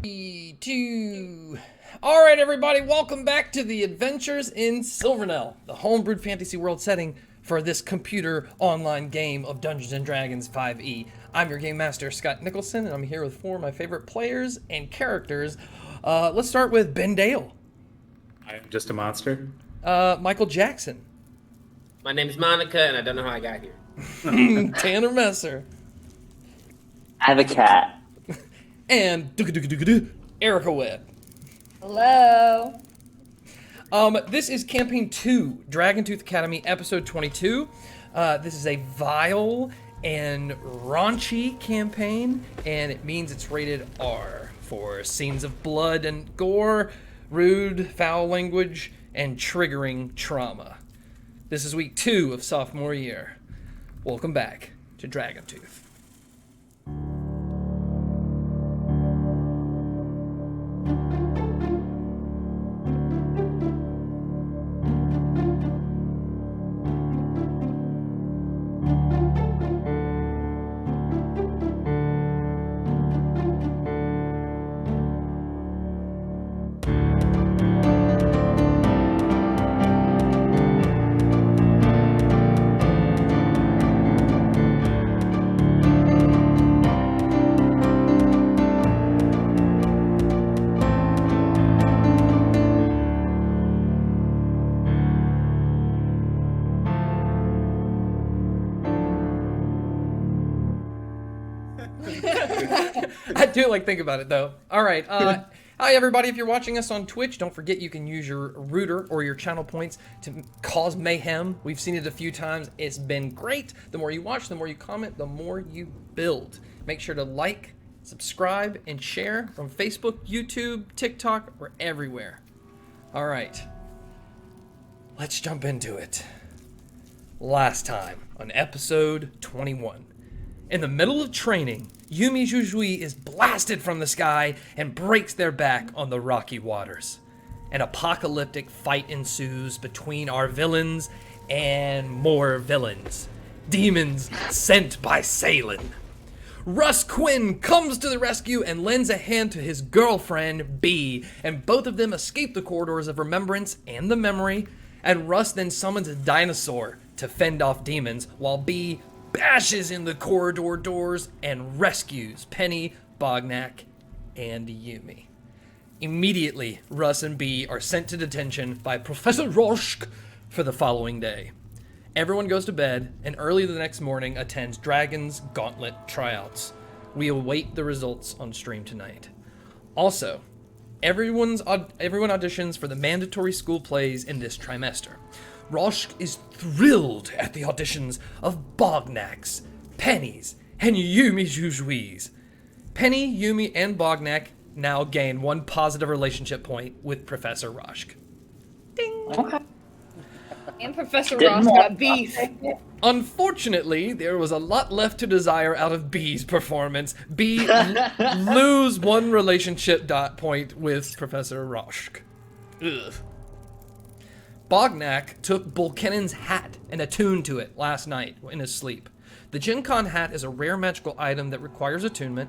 Two. All right, everybody, welcome back to the Adventures in Silvernell, the homebrewed fantasy world setting for this computer online game of Dungeons & Dragons 5e. I'm your game master, Scott Nicholson, and I'm here with four of my favorite players and characters. Let's start with Ben Dale. I am just a monster. Michael Jackson. My name's Monica, and I don't know how I got here. Tanner Messer. I have a cat. And Erica Webb. Hello. This is Campaign 2, Dragontooth Academy, Episode 22. This is a vile and raunchy campaign, and it means it's rated R for scenes of blood and gore, rude, foul language, and triggering trauma. This is week 2 of sophomore year. Welcome back to Dragontooth. I do think about it though. All right. Hi everybody. If you're watching us on Twitch, don't forget you can use your rooter or your channel points to cause mayhem. We've seen it a few times. It's been great. The more you watch, the more you comment, the more you build. Make sure to like, subscribe, and share from Facebook, YouTube, TikTok. We're everywhere. All right. Let's jump into it. Last time on episode 21. In the middle of training, Jougoui is blasted from the sky and breaks their back on the rocky waters. An apocalyptic fight ensues between our villains and more villains. Demons sent by Salen. Russ Quinn comes to the rescue and lends a hand to his girlfriend, Bea, and both of them escape the corridors of remembrance and the memory, and Russ then summons a dinosaur to fend off demons, while Bea bashes in the corridor doors and rescues Penny, Bognak, and Yumi. Immediately, Russ and Bea are sent to detention by Professor Roshk for the following day. Everyone goes to bed, and early the next morning attends Dragon's Gauntlet tryouts. We await the results on stream tonight. Also, everyone auditions for the mandatory school plays in this trimester. Roshk is thrilled at the auditions of Bognak's, Penny's, and Yumi Jougoui's. Penny, Yumi, and Bognak now gain one positive relationship point with Professor Roshk. Ding! Okay. And Professor Ross got beef. Unfortunately, there was a lot left to desire out of Bea's performance. Bea lose one relationship point with Professor Roshk. Ugh. Bognak took Bulkennen's hat and attuned to it last night in his sleep. The Gen Con hat is a rare magical item that requires attunement,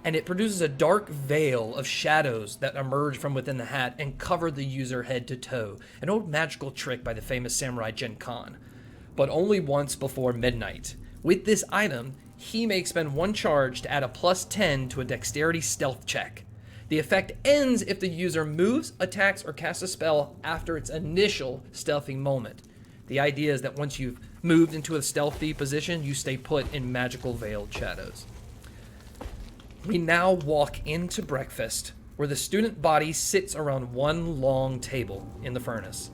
and it produces a dark veil of shadows that emerge from within the hat and cover the user head to toe, an old magical trick by the famous samurai Gen Con, but only once before midnight. With this item, he may expend one charge to add a +10 to a dexterity stealth check. The effect ends if the user moves, attacks, or casts a spell after its initial stealthy moment. The idea is that once you've moved into a stealthy position, you stay put in magical veiled shadows. We now walk into breakfast, where the student body sits around one long table in the furnace.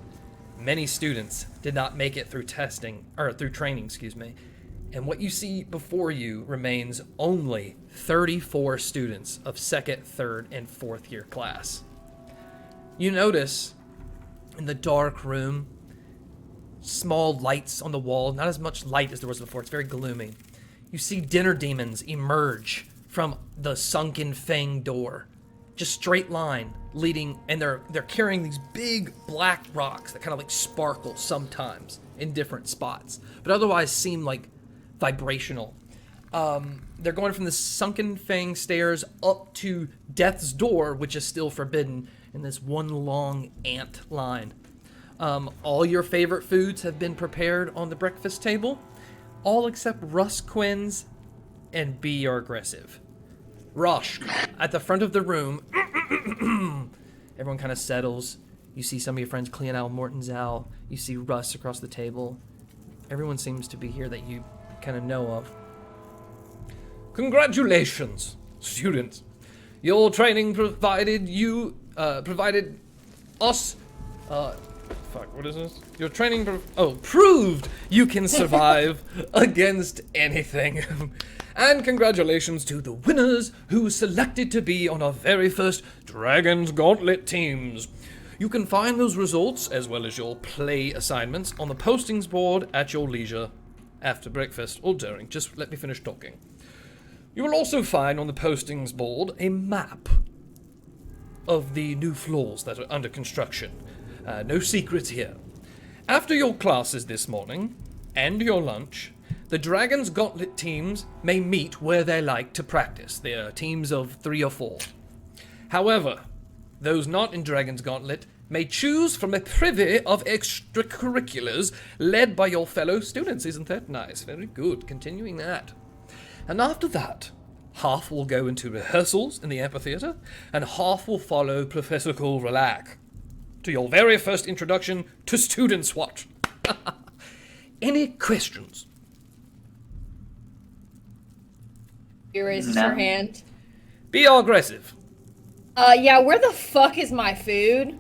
Many students did not make it through training, and what you see before you remains only 34 students of 2nd, 3rd, and 4th year class. You notice in the dark room, small lights on the wall, not as much light as there was before, it's very gloomy. You see dinner demons emerge from the sunken fang door. Just straight line leading, and they're carrying these big black rocks that kind of sparkle sometimes in different spots, but otherwise seem vibrational. They're going from the sunken fang stairs up to death's door, which is still forbidden, in this one long ant line. All your favorite foods have been prepared on the breakfast table, all except Russ Quinn's and Bea are Gressive. Rush, at the front of the room, everyone kind of settles. You see some of your friends clean out Morton's out. You see Russ across the table. Everyone seems to be here that you kind of know of. Congratulations, students. Your training provided us, what is this? Your training, proved you can survive against anything. And congratulations to the winners who selected to be on our very first Dragon's Gauntlet teams. You can find those results, as well as your play assignments, on the postings board at your leisure, after breakfast or during. Just let me finish talking. You will also find on the postings board a map of the new floors that are under construction. No secrets here. After your classes this morning, and your lunch, the Dragon's Gauntlet teams may meet where they like to practice. They are teams of 3 or 4. However, those not in Dragon's Gauntlet may choose from a privy of extracurriculars led by your fellow students. Isn't that nice? Very good. Continuing that. And after that, half will go into rehearsals in the amphitheater, and half will follow Professor Relax to your very first introduction to Student SWAT. Any questions? You raises her hand. Be aggressive. Yeah, where the fuck is my food?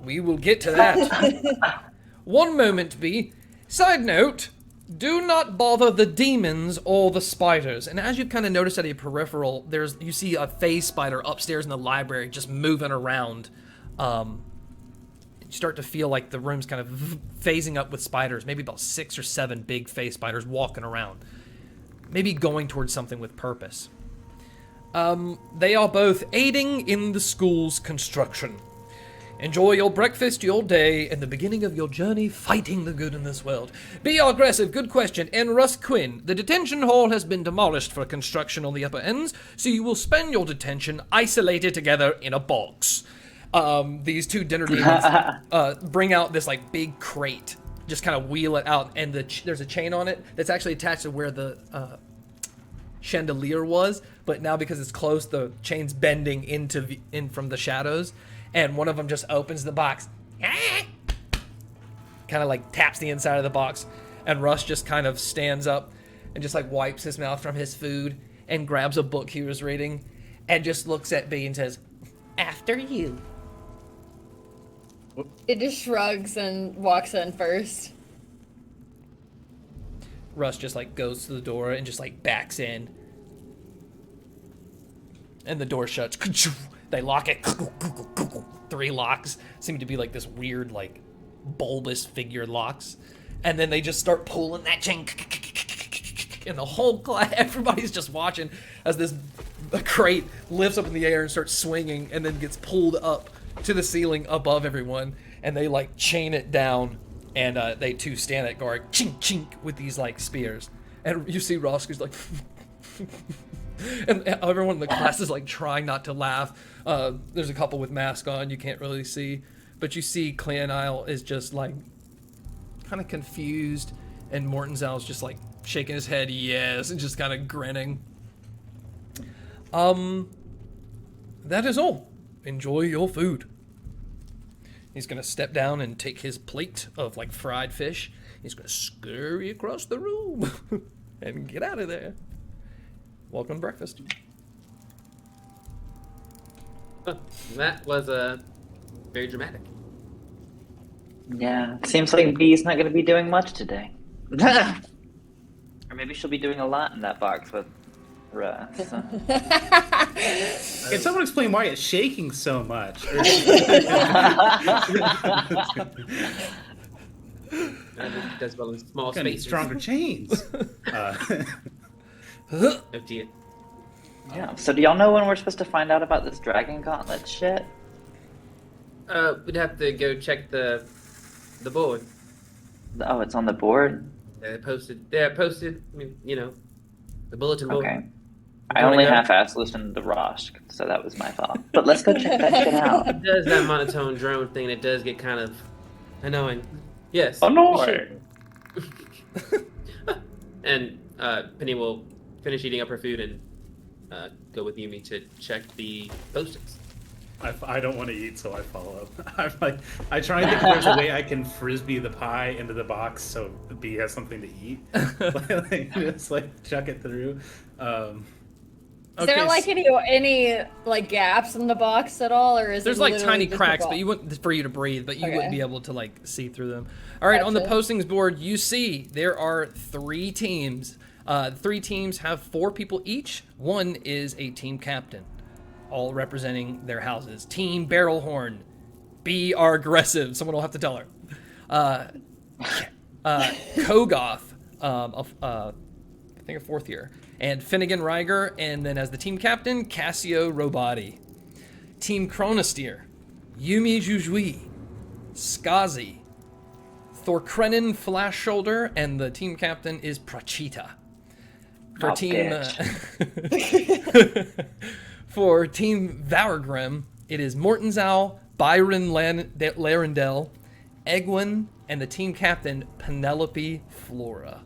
We will get to that. One moment, B. Side note, do not bother the demons or the spiders. And as you kind of notice at a peripheral, you see a phase spider upstairs in the library just moving around. You start to feel like the room's kind of phasing up with spiders, maybe about 6 or 7 big phase spiders walking around. Maybe going towards something with purpose. They are both aiding in the school's construction. Enjoy your breakfast, your day, and the beginning of your journey fighting the good in this world. Be aggressive, good question. And Russ Quinn, the detention hall has been demolished for construction on the upper ends, so you will spend your detention isolated together in a box. These two dinner demons bring out this like big crate, just kind of wheel it out, and there's a chain on it that's actually attached to where the chandelier was, but now because it's close, the chain's bending in from the shadows, and one of them just opens the box, kind of like taps the inside of the box, and Russ just kind of stands up and just like wipes his mouth from his food and grabs a book he was reading and just looks at Bea and says, "After you." It just shrugs and walks in first. Russ just like goes to the door and just like backs in. And the door shuts. They lock it. 3 locks. Seem to be like this weird, like, bulbous figure locks. And then they just start pulling that chain. And the whole class, everybody's just watching as this crate lifts up in the air and starts swinging and then gets pulled up to the ceiling above everyone. And they, like, chain it down. And they, too, stand at guard. Chink, chink, with these, like, spears. And you see Roscoe's like... And everyone in the class is like trying not to laugh. There's a couple with masks on, you can't really see. But you see Cleonile is just like kind of confused, and Mortonzow's just like shaking his head, yes, and just kind of grinning. That is all. Enjoy your food. He's gonna step down and take his plate of like fried fish. He's gonna scurry across the room and get out of there. Welcome to breakfast. That was very dramatic. Yeah, seems like Bee's not going to be doing much today. Or maybe she'll be doing a lot in that box with Russ. Can someone explain why it's shaking so much? Does well in small Gonna need spaces. stronger chains. Oh dear. Yeah, so do y'all know when we're supposed to find out about this Dragon Gauntlet shit? We'd have to go check the board. Oh, it's on the board? They're posted. They're posted. I mean, the bulletin board. Okay. I only half-assed listened to Rosk, so that was my fault. But let's go check that shit out. It does that monotone drone thing. It does get kind of annoying. Yes. Oh no! we should. And Penny will finish eating up her food and go with Yumi to check the postings. I don't want to eat, so I follow. I'm like, I try and think if there's a way I can frisbee the pie into the box so the bee has something to eat. Just like chuck it through. Is there like any like gaps in the box at all, or is there's it like literally tiny just a cracks, box? but you wouldn't for you to breathe, but you Okay. wouldn't be able to like see through them. All right, on the Gotcha. postings board, you see there are 3 teams. 3 teams have 4 people each. One is a team captain, all representing their houses. Team Barrelhorn, Bea are Gressive. Someone will have to tell her. Kogoth, I think a 4th year, and Finnegan Ryger, and then as the team captain, Cassio Robati. Team Chronosteer, Yumi Jougoui, Skazi, Thorkrenin Flash Shoulder, and the team captain is Prachita. For Oh, team for Team Vaurgrim, it is Mortenzow, Byron Larendel, Egwin, and the team captain Penelope Flora.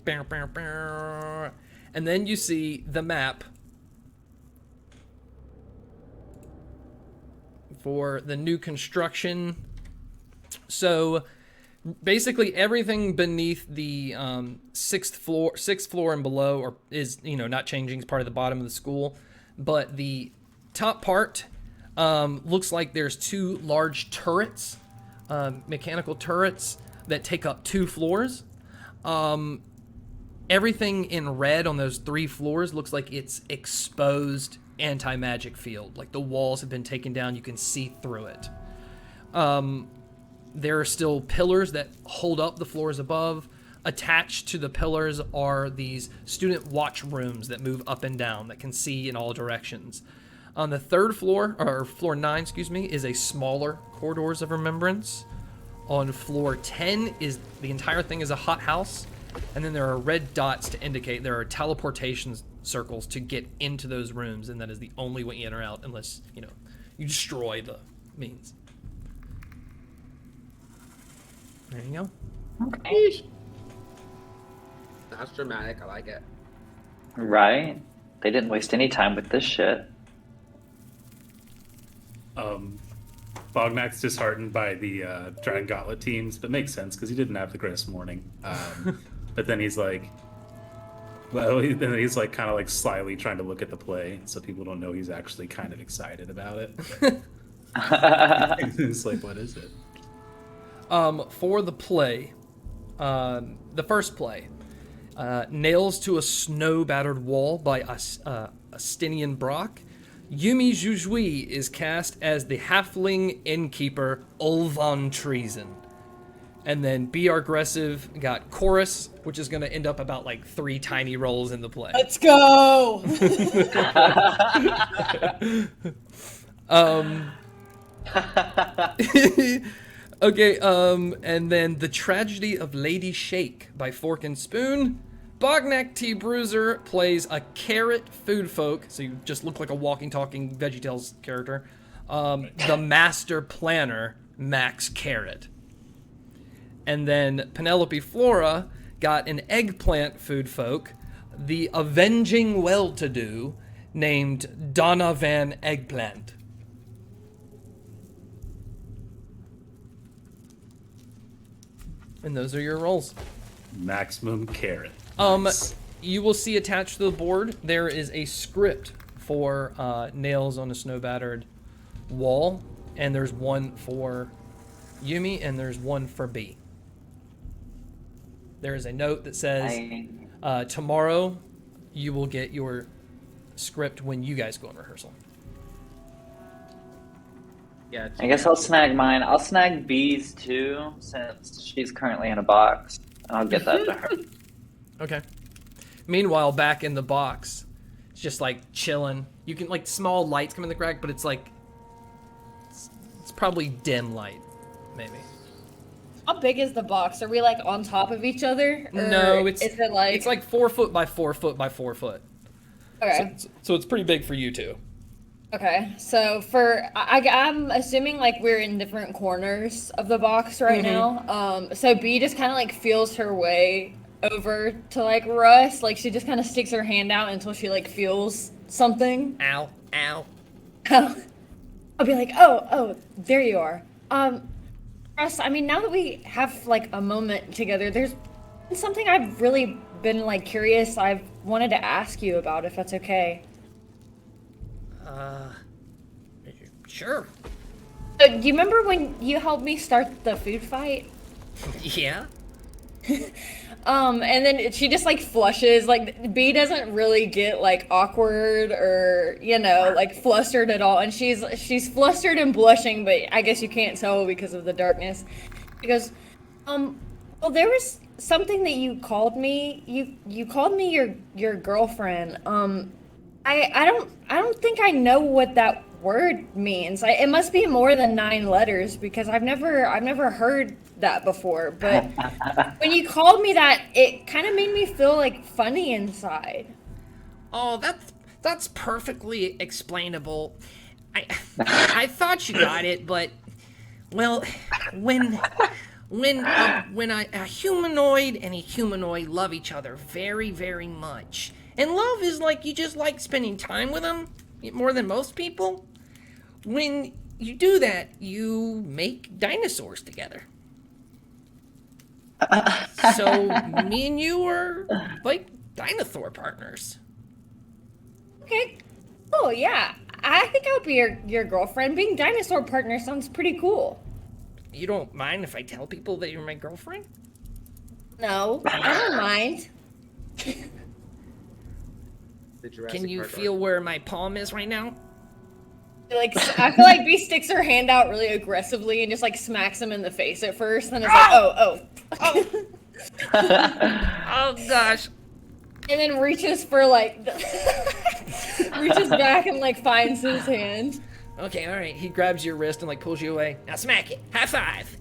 Bow, bow, bow. And then you see the map for the new construction. So basically everything beneath the 6th floor and below is not changing. It's part of the bottom of the school, but the top part looks like there's 2 large turrets, mechanical turrets that take up 2 floors. Everything in red on those 3 floors looks like it's exposed anti-magic field. Like the walls have been taken down. You can see through it. There are still pillars that hold up the floors above. Attached to the pillars are these student watch rooms that move up and down that can see in all directions. On the 3rd floor, or floor 9, is a smaller Corridors of Remembrance. On floor 10 the entire thing is a hothouse, and then there are red dots to indicate there are teleportation circles to get into those rooms, and that is the only way in or out unless you destroy the means. There you go. Okay. That's dramatic. I like it. Right? They didn't waste any time with this shit. Bognak's disheartened by the Dragon Gauntlet teams, but makes sense because he didn't have the Grist morning. But then he's like, then he's like kind of like slyly trying to look at the play so people don't know he's actually kind of excited about it. It's like, what is it? For the play, the first play, Nails to a Snow-Battered Wall by Astinian Brock. Yumi Jougoui is cast as the halfling innkeeper Ulvan Treason. And then Bea Aggressive got Chorus, which is going to end up about like 3 tiny roles in the play. Let's go. Okay, and then The Tragedy of Lady Shake by Fork and Spoon. Bognak T. Bruiser plays a carrot food folk, so you just look like a walking, talking VeggieTales character. The Master Planner, Max Carrot. And then Penelope Flora got an eggplant food folk, the Avenging Well-to-Do, named Donna Van Eggplant. And those are your roles. Maximum carrot. Nice. You will see attached to the board, there is a script for Nails on a Snow-Battered Wall, and there's one for Yumi, and there's one for Bea. There is a note that says, tomorrow you will get your script when you guys go on rehearsal. Yeah. I guess I'll snag mine. I'll snag Bee's too, since she's currently in a box. And I'll get that to her. Okay. Meanwhile, back in the box, it's just like chilling. You can like small lights come in the crack, but it's like it's probably dim light, maybe. How big is the box? Are we like on top of each other? Or No, is it like it's like 4 foot by 4 foot by 4 foot. okay? So it's pretty big for you two. Okay, so I'm assuming like we're in different corners of the box right now. So Bea just kind of like feels her way over to like Russ. Like she just kind of sticks her hand out until she like feels something. Ow, ow. I'll be like, oh, there you are. Russ, I mean, now that we have like a moment together, there's something I've really been like curious. I've wanted to ask you about, if that's okay. Sure. Do you remember when you helped me start the food fight? Yeah. And then she just like flushes. Like Bea doesn't really get like awkward or like flustered at all. And she's flustered and blushing, but I guess you can't tell because of the darkness. She goes, well, there was something that you called me. You called me your girlfriend. I don't think I know what that word means. It must be more than 9 letters because I've never heard that before. But when you called me that, it kind of made me feel like funny inside. Oh, that's perfectly explainable. I thought you got it, but well, when a humanoid and a humanoid love each other very, very much, and love is like you just like spending time with them more than most people. When you do that, you make dinosaurs together. So me and you are like dinosaur partners. Okay. Oh yeah. I think I'll be your girlfriend. Being dinosaur partner sounds pretty cool. You don't mind if I tell people that you're my girlfriend? No, I don't mind. Can you feel where my palm is right now? Like I feel like Bea sticks her hand out really aggressively and just like smacks him in the face at first, then it's like, oh. Oh gosh. And then reaches for like reaches back and like finds his hand. Okay, all right. He grabs your wrist and like pulls you away. Now smack it. High five.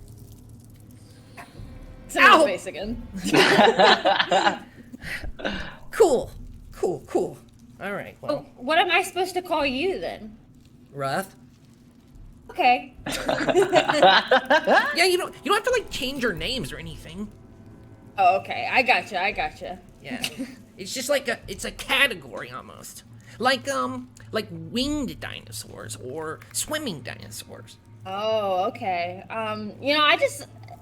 It's in his face again. Cool. All right. Well, What am I supposed to call you then? Ruth. Okay. Yeah, you don't have to like change your names or anything. Oh, okay. I gotcha. Yeah. It's just like it's a category almost. Like winged dinosaurs or swimming dinosaurs. Oh, okay.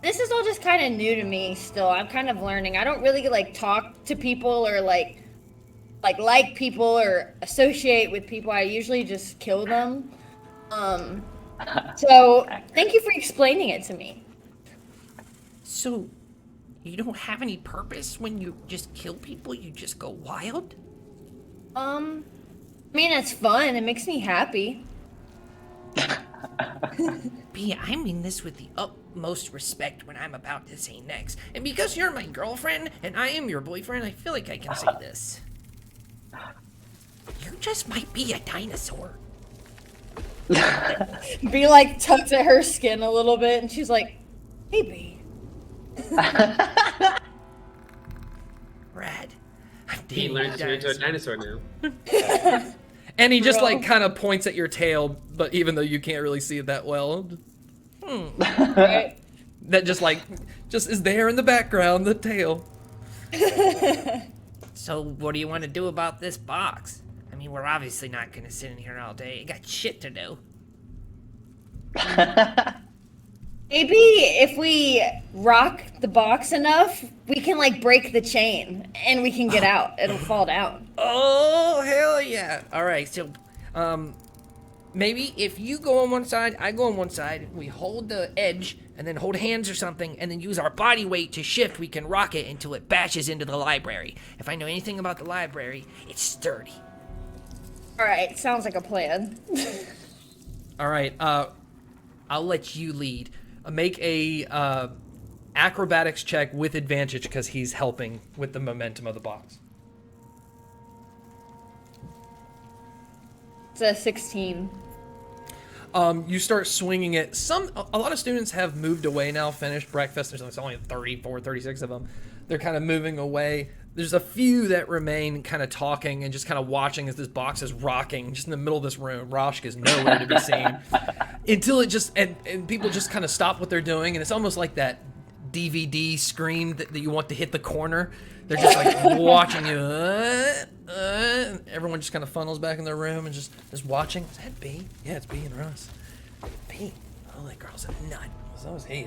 This is all just kind of new to me still. I'm kind of learning. I don't really like talk to people or like people or associate with people. I usually just kill them. So thank you for explaining it to me. So you don't have any purpose when you just kill people? You just go wild? I mean, it's fun. It makes me happy. Bea, I mean this with the utmost respect when I'm about to say next. And because you're my girlfriend and I am your boyfriend, I feel like I can say this. You just might be a dinosaur. Bea like tugs at her skin a little bit and she's like, hey Bea. Rad. He learned to turn into a dinosaur now. And he just like kind of points at your tail, but even though you can't really see it that well. Right? That just is there in the background, the tail. So what do you want to do about this box? I mean, we're obviously not going to sit in here all day. You got shit to do. Maybe if we rock the box enough, we can like break the chain and we can get out. It'll fall down. Oh, hell yeah. All right, so maybe if you go on one side, I go on one side, we hold the edge and then hold hands or something and then use our body weight to shift, we can rock it until it bashes into the library. If I know anything about the library, it's sturdy. All right, sounds like a plan. All right, I'll let you lead. Make a acrobatics check with advantage because he's helping with the momentum of the box. It's a 16. You start swinging it. A lot of students have moved away now, finished breakfast. There's only 34, 36 of them. They're kind of moving away. There's a few that remain kind of talking and just kind of watching as this box is rocking just in the middle of this room. Roshk is nowhere to be seen until it just, and people just kind of stop what they're doing. And it's almost like that DVD screen that you want to hit the corner. They're just like watching you. Everyone just kind of funnels back in their room and just watching. Is that Bea? Yeah, it's Bea and Russ. Bea. Oh, that girl's a nut. So was he.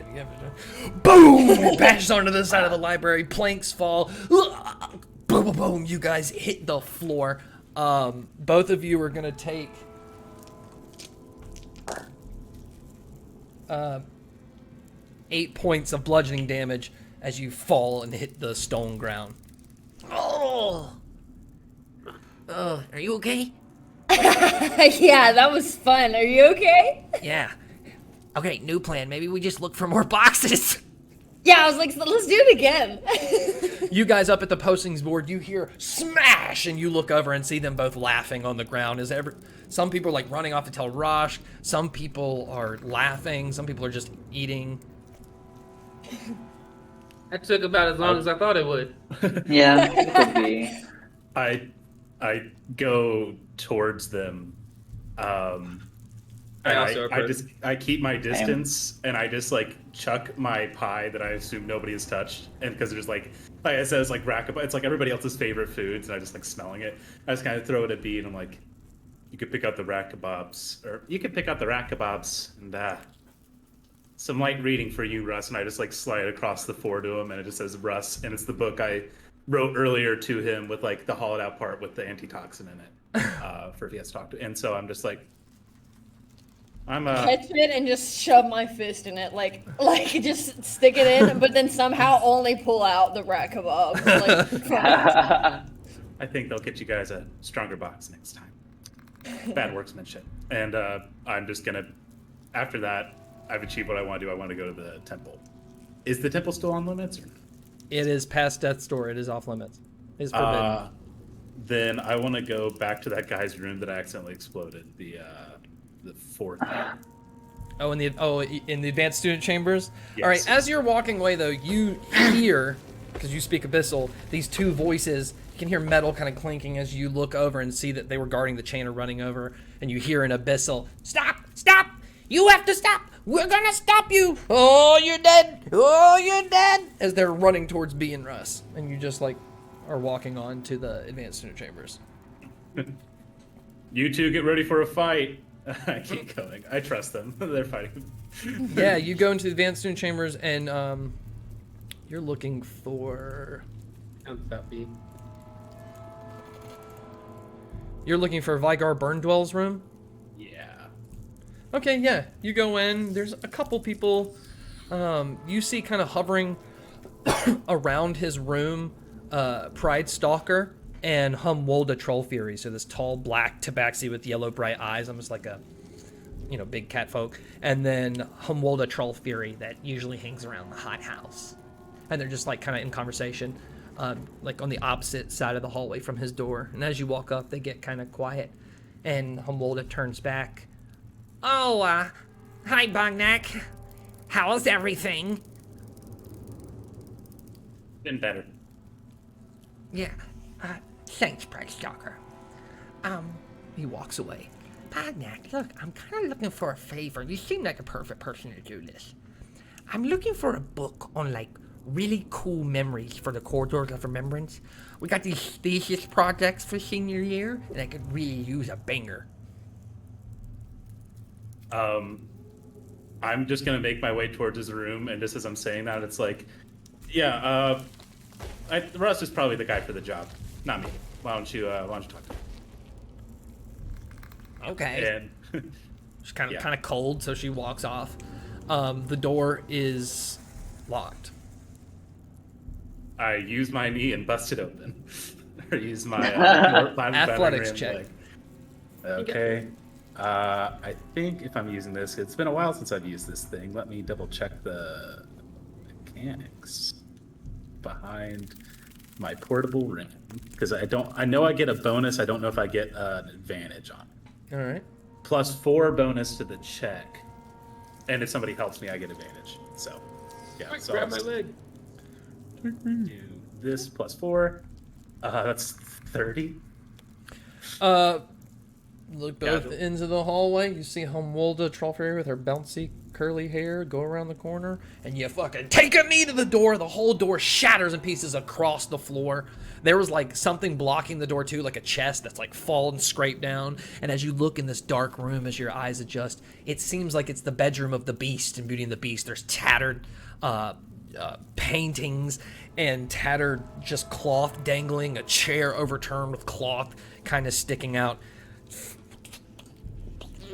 Boom! It bashes onto the side of the library. Planks fall. Boom, boom, boom. You guys hit the floor. Both of you are going to take 8 points of bludgeoning damage as you fall and hit the stone ground. Oh, are you okay? Yeah, that was fun. Are you okay? Yeah. Okay, new plan. Maybe we just look for more boxes. Yeah, I was like, let's do it again. You guys up at the postings board, you hear smash, and you look over and see them both laughing on the ground. Some people are like running off to tell Rosh. Some people are laughing. Some people are just eating. That took about as long as I thought it would. Yeah, it could be. I go towards them. I keep my distance, and I just like chuck my pie that I assume nobody has touched, and because there's like I said, it's like it's like everybody else's favorite foods, and I just like smelling it. I just kind of throw it at Bea, and I'm like, you could pick out the rat kebabs, and some light reading for you, Russ. And I just like slide across the floor to him, and it just says Russ, and it's the book I wrote earlier to him with like the hollowed out part with the antitoxin in it, for if he has to talk to. And so I'm just like, catch it and just shove my fist in it, like just stick it in, but then somehow only pull out the rat kebab. I think they'll get you guys a stronger box next time. Bad workmanship. And I'm just gonna, after that, I've achieved what I want to do. I want to go to the temple. Is the temple still on limits? Or? It is past death's door. It is off limits. It's forbidden. Then I want to go back to that guy's room that I accidentally exploded. The fourth. In the advanced student chambers. Yes. All right. As you're walking away, though, you hear, because you speak Abyssal, these two voices. You can hear metal kind of clinking as you look over and see that they were guarding the chain or running over, and you hear an Abyssal, "Stop! Stop! You have to stop! We're gonna stop you! Oh, you're dead! Oh, you're dead!" As they're running towards Bea and Russ, and you just like are walking on to the advanced student chambers. You two get ready for a fight. I keep going. I trust them. They're fighting. Yeah, you go into the advanced student chambers, and you're looking for. Sounds about Bea. You're looking for Vigar Burndwell's room. Yeah. Okay, yeah. You go in. There's a couple people. You see kind of hovering around his room, Pride Stalker and Humwolda Troll Fury. So this tall black tabaxi with yellow bright eyes, almost like a, big cat folk. And then Humwolda Troll Fury that usually hangs around the hot house. And they're just like kind of in conversation, like on the opposite side of the hallway from his door. And as you walk up, they get kind of quiet. And Humwolda turns back. Oh, hi, Bognak. How's everything? Been better. Yeah, thanks, Price Stalker. He walks away. Bognak, look, I'm kind of looking for a favor. You seem like a perfect person to do this. I'm looking for a book on, like, really cool memories for the Corridors of Remembrance. We got these thesis projects for senior year, and I could really use a banger. I'm just gonna make my way towards his room, and just as I'm saying that, it's like, yeah, Russ is probably the guy for the job, not me. Why don't you talk to him? Okay. And She's kind of cold, so she walks off. The door is locked. I use my knee and bust it open, or use my athletics check. Okay. I think if I'm using this, it's been a while since I've used this thing. Let me double check the mechanics behind my portable ring, because I know I get a bonus. I don't know if I get an advantage on it. All right. +4 bonus to the check. And if somebody helps me, I get advantage. So, yeah. So Grab my leg. do this +4. That's 30. Look both ends of the hallway. You see Homwolda Trollfairy with her bouncy curly hair go around the corner, and you fucking take a knee to the door. The whole door shatters in pieces across the floor. There was like something blocking the door too, like a chest that's like fallen, scraped down. And as you look in this dark room, as your eyes adjust, it seems like it's the bedroom of the Beast in Beauty and the Beast. There's tattered paintings and tattered just cloth dangling, a chair overturned with cloth kind of sticking out.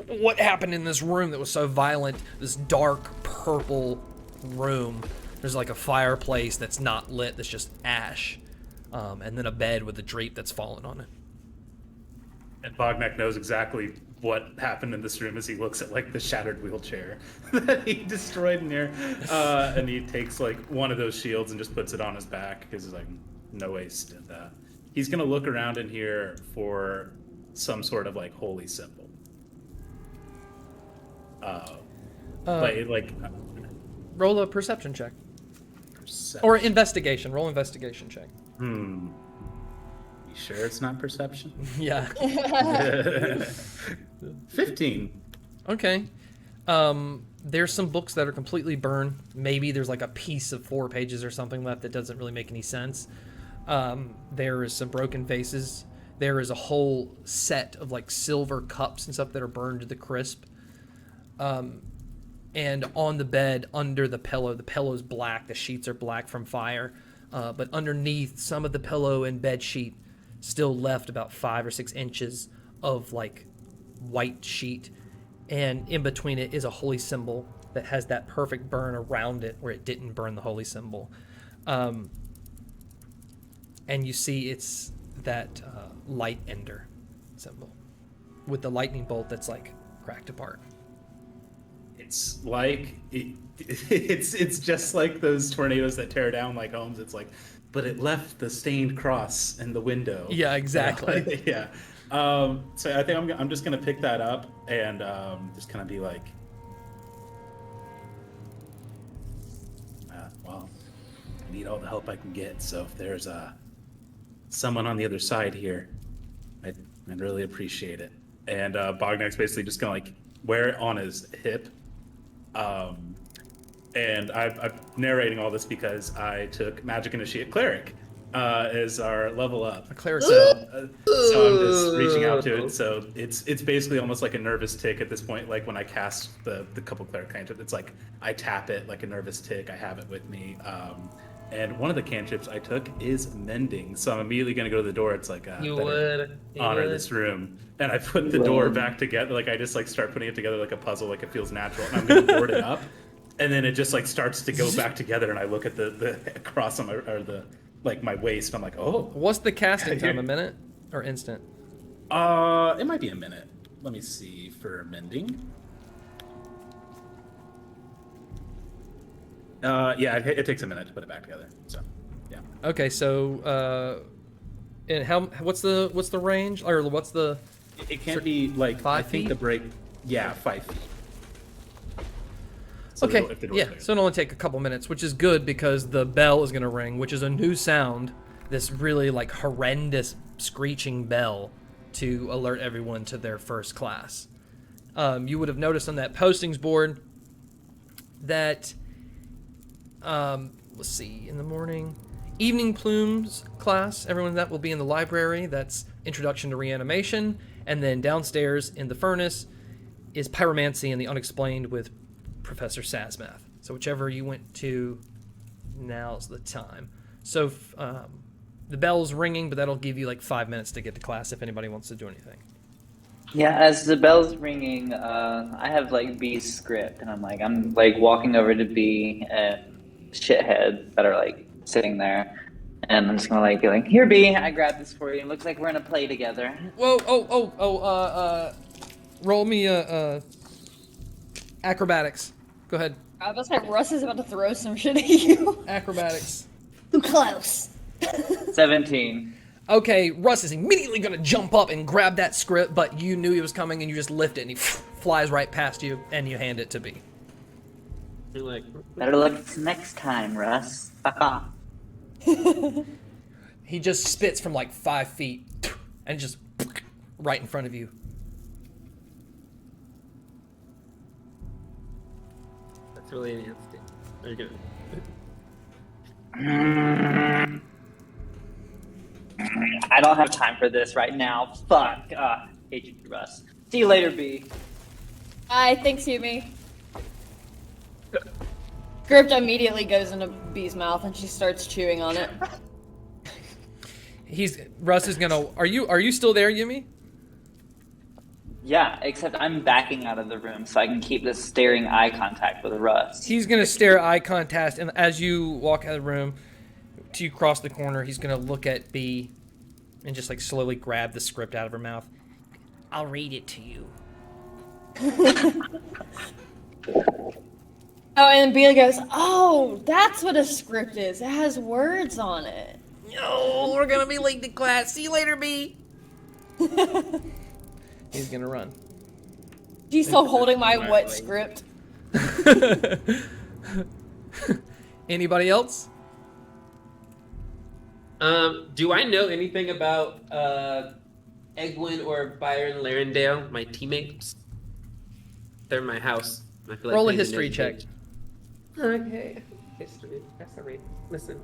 What happened in this room that was so violent? This dark purple room. There's like a fireplace that's not lit, that's just ash. And then a bed with a drape that's fallen on it. And Bognak knows exactly what happened in this room as he looks at like the shattered wheelchair that he destroyed in here. And he takes like one of those shields and just puts it on his back because he's like, no waste. And he's gonna look around in here for some sort of like holy symbol. But like, Roll a perception check. perception. Or investigation. Roll investigation check. You sure it's not perception? Yeah. 15. Okay. There's some books that are completely burned. Maybe there's like a piece of 4 pages or something left that doesn't really make any sense. There is some broken vases. There is a whole set of like silver cups and stuff that are burned to the crisp. And on the bed, under the pillow's black. The sheets are black from fire. But underneath some of the pillow and bed sheet, still left about 5 or 6 inches of like white sheet. And in between it is a holy symbol that has that perfect burn around it where it didn't burn the holy symbol. And you see it's that light ender symbol with the lightning bolt that's like cracked apart. It's like it's just like those tornadoes that tear down like homes. It's like, but it left the stained cross in the window. Yeah, exactly. Yeah. So I think I'm just gonna pick that up and just kind of be like, well, I need all the help I can get. So if there's someone on the other side here, I'd really appreciate it. And Bognak's basically just gonna like wear it on his hip. And I'm narrating all this because I took Magic Initiate Cleric as our level up. A cleric. So I'm just reaching out to it. So it's basically almost like a nervous tick at this point. Like when I cast the couple cleric cantrips, it's like I tap it like a nervous tick. I have it with me. And one of the cantrips I took is Mending. So I'm immediately going to go to the door. It's like honor this room. And I put the door back together. Like I just like start putting it together like a puzzle, like it feels natural. And I'm going to board it up. And then it just like starts to go back together. And I look at the cross on my waist. I'm like, oh. What's the casting time? A minute or instant? It might be a minute. Let me see for Mending. Yeah, it takes a minute to put it back together. So, yeah. Okay, so and what's the range, or what's the? It can't be like 5 I think feet? the break. Yeah, 5 feet. So Okay, if the door's yeah, there. so it'll only take a couple minutes, which is good because the bell is gonna ring, which is a new sound. This really like horrendous screeching bell to alert everyone to their first class. You would have noticed on that postings board that. Let's see, in the morning, evening plumes class, everyone that will be in the library. That's introduction to reanimation. And then downstairs in the furnace is pyromancy and the unexplained with Professor Sazmath. So whichever you went to, now's the time. So the bell's ringing, but that'll give you like 5 minutes to get to class if anybody wants to do anything. Yeah, as the bell's ringing, I have like B's script, and I'm like walking over to B and shithead that are like sitting there, and I'm just gonna like be like, here B, I grabbed this for you. It looks like we're gonna play together. Whoa, roll me acrobatics. Go ahead. I was like, Russ is about to throw some shit at you. Acrobatics. Too close. 17. Okay, Russ is immediately gonna jump up and grab that script, but you knew he was coming and you just lift it and he flies right past you and you hand it to B. You're like, Better luck next time, Russ. Fuck off. He just spits from like 5 feet and just right in front of you. that's really nasty. Are you good? I don't have time for this right now. Fuck. Hate you, Russ. See you later, B. Hi, thanks, Yumi. Script immediately goes into Bee's mouth and she starts chewing on it. Russ is gonna. Are you still there, Yumi? Yeah, except I'm backing out of the room so I can keep this staring eye contact with Russ. He's gonna stare eye contact, and as you walk out of the room, till you cross the corner, he's gonna look at B, and just like slowly grab the script out of her mouth. I'll read it to you. Oh, and Bea goes, oh, that's what a script is. It has words on it. No, we're gonna be late to class. See you later, B. He's gonna run. She's still holding my what script? Anybody else? Do I know anything about Egwin or Byron Larendale, my teammates? They're in my house. I feel like Roll a they need to history know check. things. Okay. History. That's alright. Listen.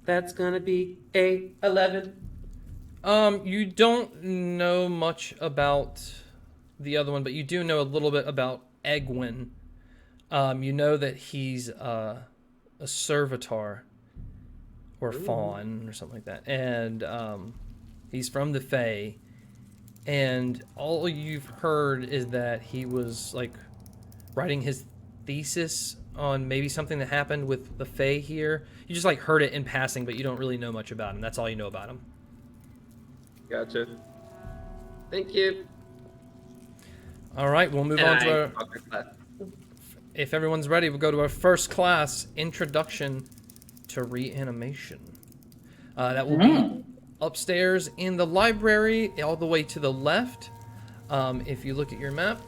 That's gonna be a 11. You don't know much about the other one, but you do know a little bit about Egwin. You know that he's a servitor or fawn or something like that, and he's from the Fae. And all you've heard is that he was like writing his thesis on maybe something that happened with the Fae here. You just like heard it in passing, but you don't really know much about him. That's all you know about him. Gotcha. Thank you. All right, we'll move on to our. If everyone's ready, we'll go to our first class, Introduction to Reanimation. That will be upstairs in the library, all the way to the left. If you look at your map,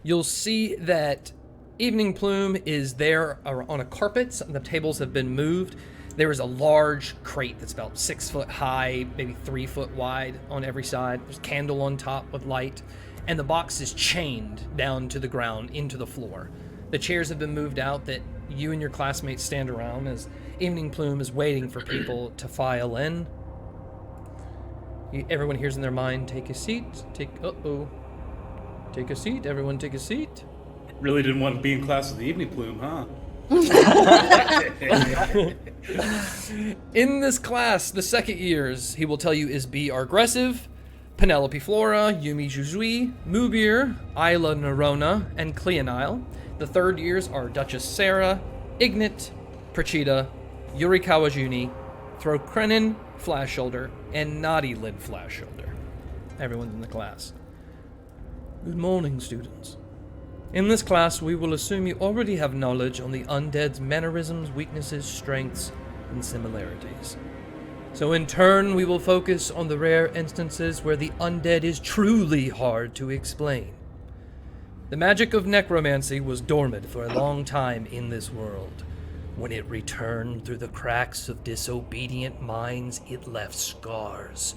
you'll see that Evening Plume is there on a carpet. The tables have been moved. There is a large crate that's about 6 foot high, maybe 3 foot wide on every side. There's a candle on top with light. And the box is chained down to the ground, into the floor. The chairs have been moved out that you and your classmates stand around as Evening Plume is waiting for people to file in. Everyone hears in their mind, take a seat, take a seat, everyone take a seat. Really didn't want to be in class with the Evening Plume, huh? In this class, the second years, he will tell you, is B. are Gressive, Penelope Flora, Yumi Jougoui, Mubir, Isla Nerona, and Cleonile. The third years are Duchess Sarah, Ignat, Prachita, Yurikawa Juni, Throkrenin, Flash Shoulder, and Naughty Lid Flash Shoulder. Everyone's in the class. Good morning, students. In this class, we will assume you already have knowledge on the undead's mannerisms, weaknesses, strengths, and similarities. So in turn, we will focus on the rare instances where the undead is truly hard to explain. The magic of necromancy was dormant for a long time in this world. When it returned through the cracks of disobedient minds, it left scars.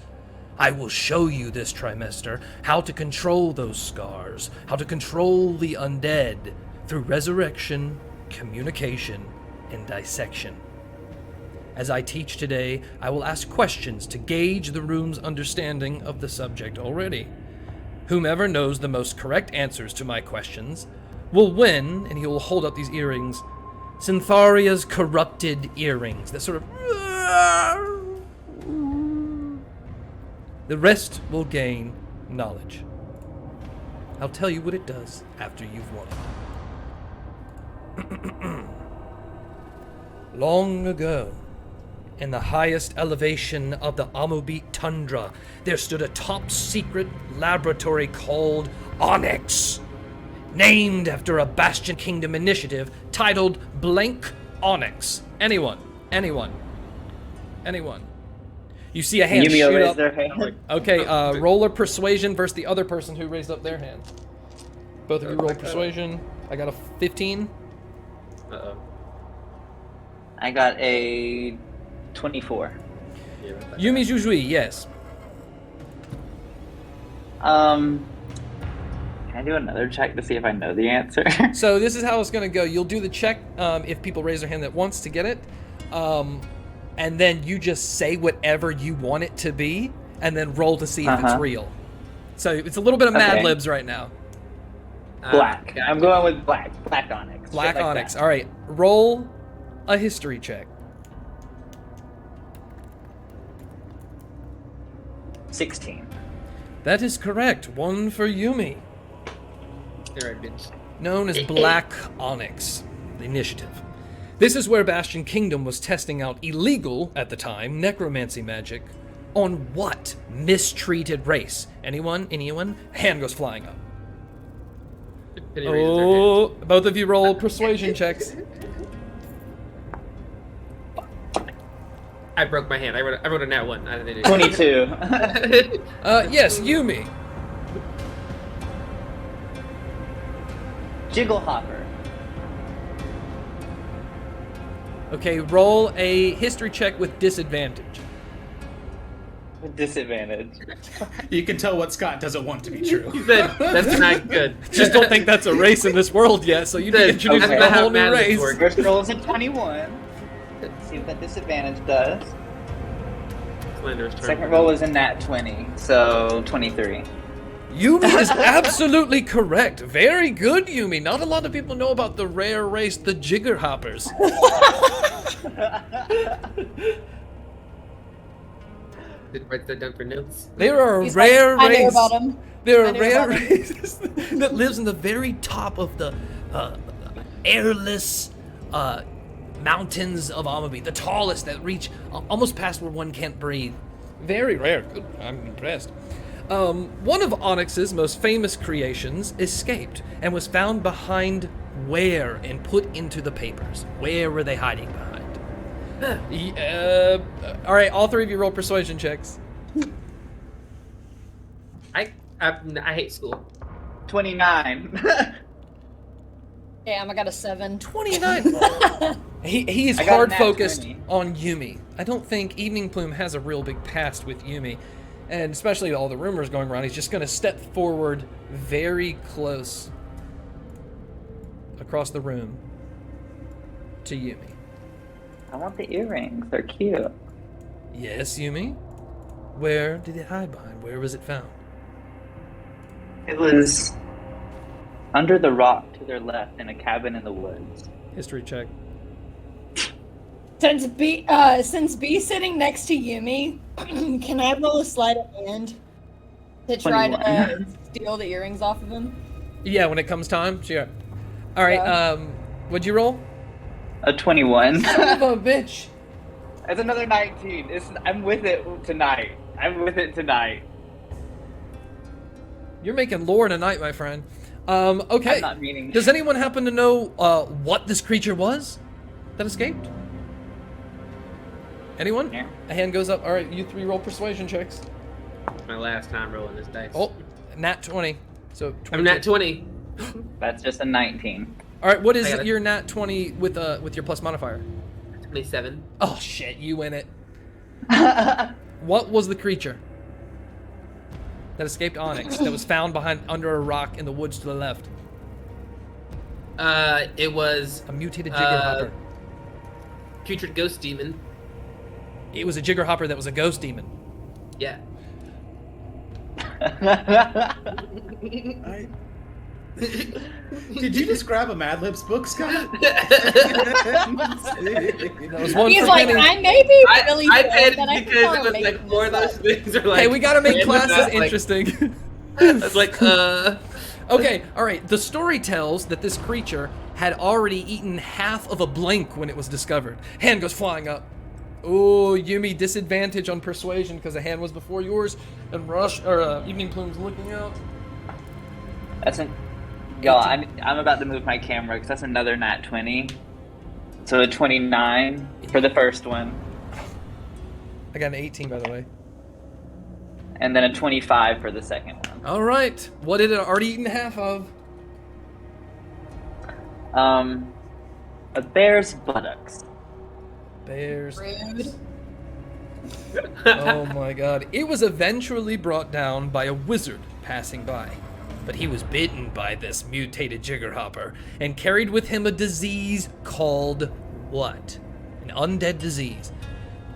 I will show you this trimester how to control those scars, how to control the undead through resurrection, communication, and dissection. As I teach today, I will ask questions to gauge the room's understanding of the subject already. Whomever knows the most correct answers to my questions will win, and he will hold up these earrings, Syntharia's corrupted earrings, that sort of... The rest will gain knowledge. I'll tell you what it does after you've won. Long ago, in the highest elevation of the Amobit tundra, there stood a top-secret laboratory called Onyx. named after a Bastion Kingdom initiative titled Blank Onyx. Anyone? You see a hand Yumio shoot raised up. their hand. Okay, roll a persuasion versus the other person who raised up their hand. Both of you roll persuasion. I got a 15. Uh-oh. I got a 24. Yeah, Yumi Jougoui, yes. Can I do another check to see if I know the answer? So this is how it's going to go. You'll do the check if people raise their hand that wants to get it. And then you just say whatever you want it to be, and then roll to see if it's real. So it's a little bit of Mad Okay. Libs right now. Black. Gotcha. I'm going with black. Black onyx. Black Shit like Onyx. that. All right, roll a history check. 16. That is correct. One for Yumi. Alright, bitch. Known as Black Onyx, the initiative. This is where Bastion Kingdom was testing out illegal, at the time, necromancy magic. On what mistreated race? Anyone? Hand goes flying up. Penny raises her Oh, both of you roll persuasion checks. hand. I broke my hand. I wrote a nat 1. I did it. 22. Yes, Yumi. Jiggle hopper. Okay, roll a history check with disadvantage. With disadvantage. You can tell what Scott doesn't want to be true. He said, that's not good. Just don't think that's a race in this world yet, so you need to introduce Okay. a whole new How race. work. First roll is a 21. Let's see what that disadvantage does. Slender's turn. Second roll is a nat 20, so 23. Yumi is absolutely correct. Very good, Yumi. Not a lot of people know about the rare race, the Jigger Hoppers. Did write that down for notes. There are a He's rare like, I know race. about him. There I are know rare about him. races that lives in the very top of the airless mountains of Amabi, the tallest that reach almost past where one can't breathe. Very rare. Good. I'm impressed. One of Onyx's most famous creations escaped and was found behind where and put into the papers. Where were they hiding behind? All right, all three of you roll persuasion checks. I hate school. 29. Damn, I got a 7. 29. He is I got a hard nat focused 20. on Yumi. I don't think Evening Plume has a real big past with Yumi, and especially all the rumors going around. He's just going to step forward very close across the room to Yumi. I want the earrings. They're cute. Yes, Yumi. Where did it hide behind? Where was it found? It was under the rock to their left in a cabin in the woods. History check. Since B's sitting next to Yumi, can I roll a sleight of hand to try to 21. steal the earrings off of him? Yeah, when it comes time, sure. All right. Yeah. What'd you roll? A 21. Son of a bitch. It's another 19. I'm with it tonight. You're making lore tonight, my friend. Okay. I'm not meaning. Does anyone happen to know what this creature was that escaped? Anyone? Yeah. A hand goes up. All right, you three roll persuasion checks. It's my last time rolling this dice. Oh, nat 20. So 22. I'm nat 20. That's just a 19. All right, what is I got it. your nat 20 with your plus modifier? 27. Oh shit, you win it. What was the creature that escaped Onyx that was found under a rock in the woods to the left? It was A mutated jigger hopper. putrid ghost demon. It was a jigger hopper that was a ghost demon. Yeah. Did you just grab a Mad Libs book, Scott? That was one He's for like, Penny. I may be really I good, did but I because it can't was make like more of this those up. things are like. Hey, we gotta make random, classes not, like- interesting. I was like, Okay, alright. The story tells that this creature had already eaten half of a blink when it was discovered. Hand goes flying up. Oh, Yumi, disadvantage on persuasion because the hand was before yours, and Evening Plume's looking out. That's an Y'all, 18. I'm about to move my camera because that's another nat 20. So a 29 for the first one, I got an 18, by the way. and then a 25 for the second one. All right. What did it already eaten half of? A bear's buttocks. Bears. Rude. Oh my god. It was eventually brought down by a wizard passing by. But he was bitten by this mutated jiggerhopper and carried with him a disease called what? An undead disease.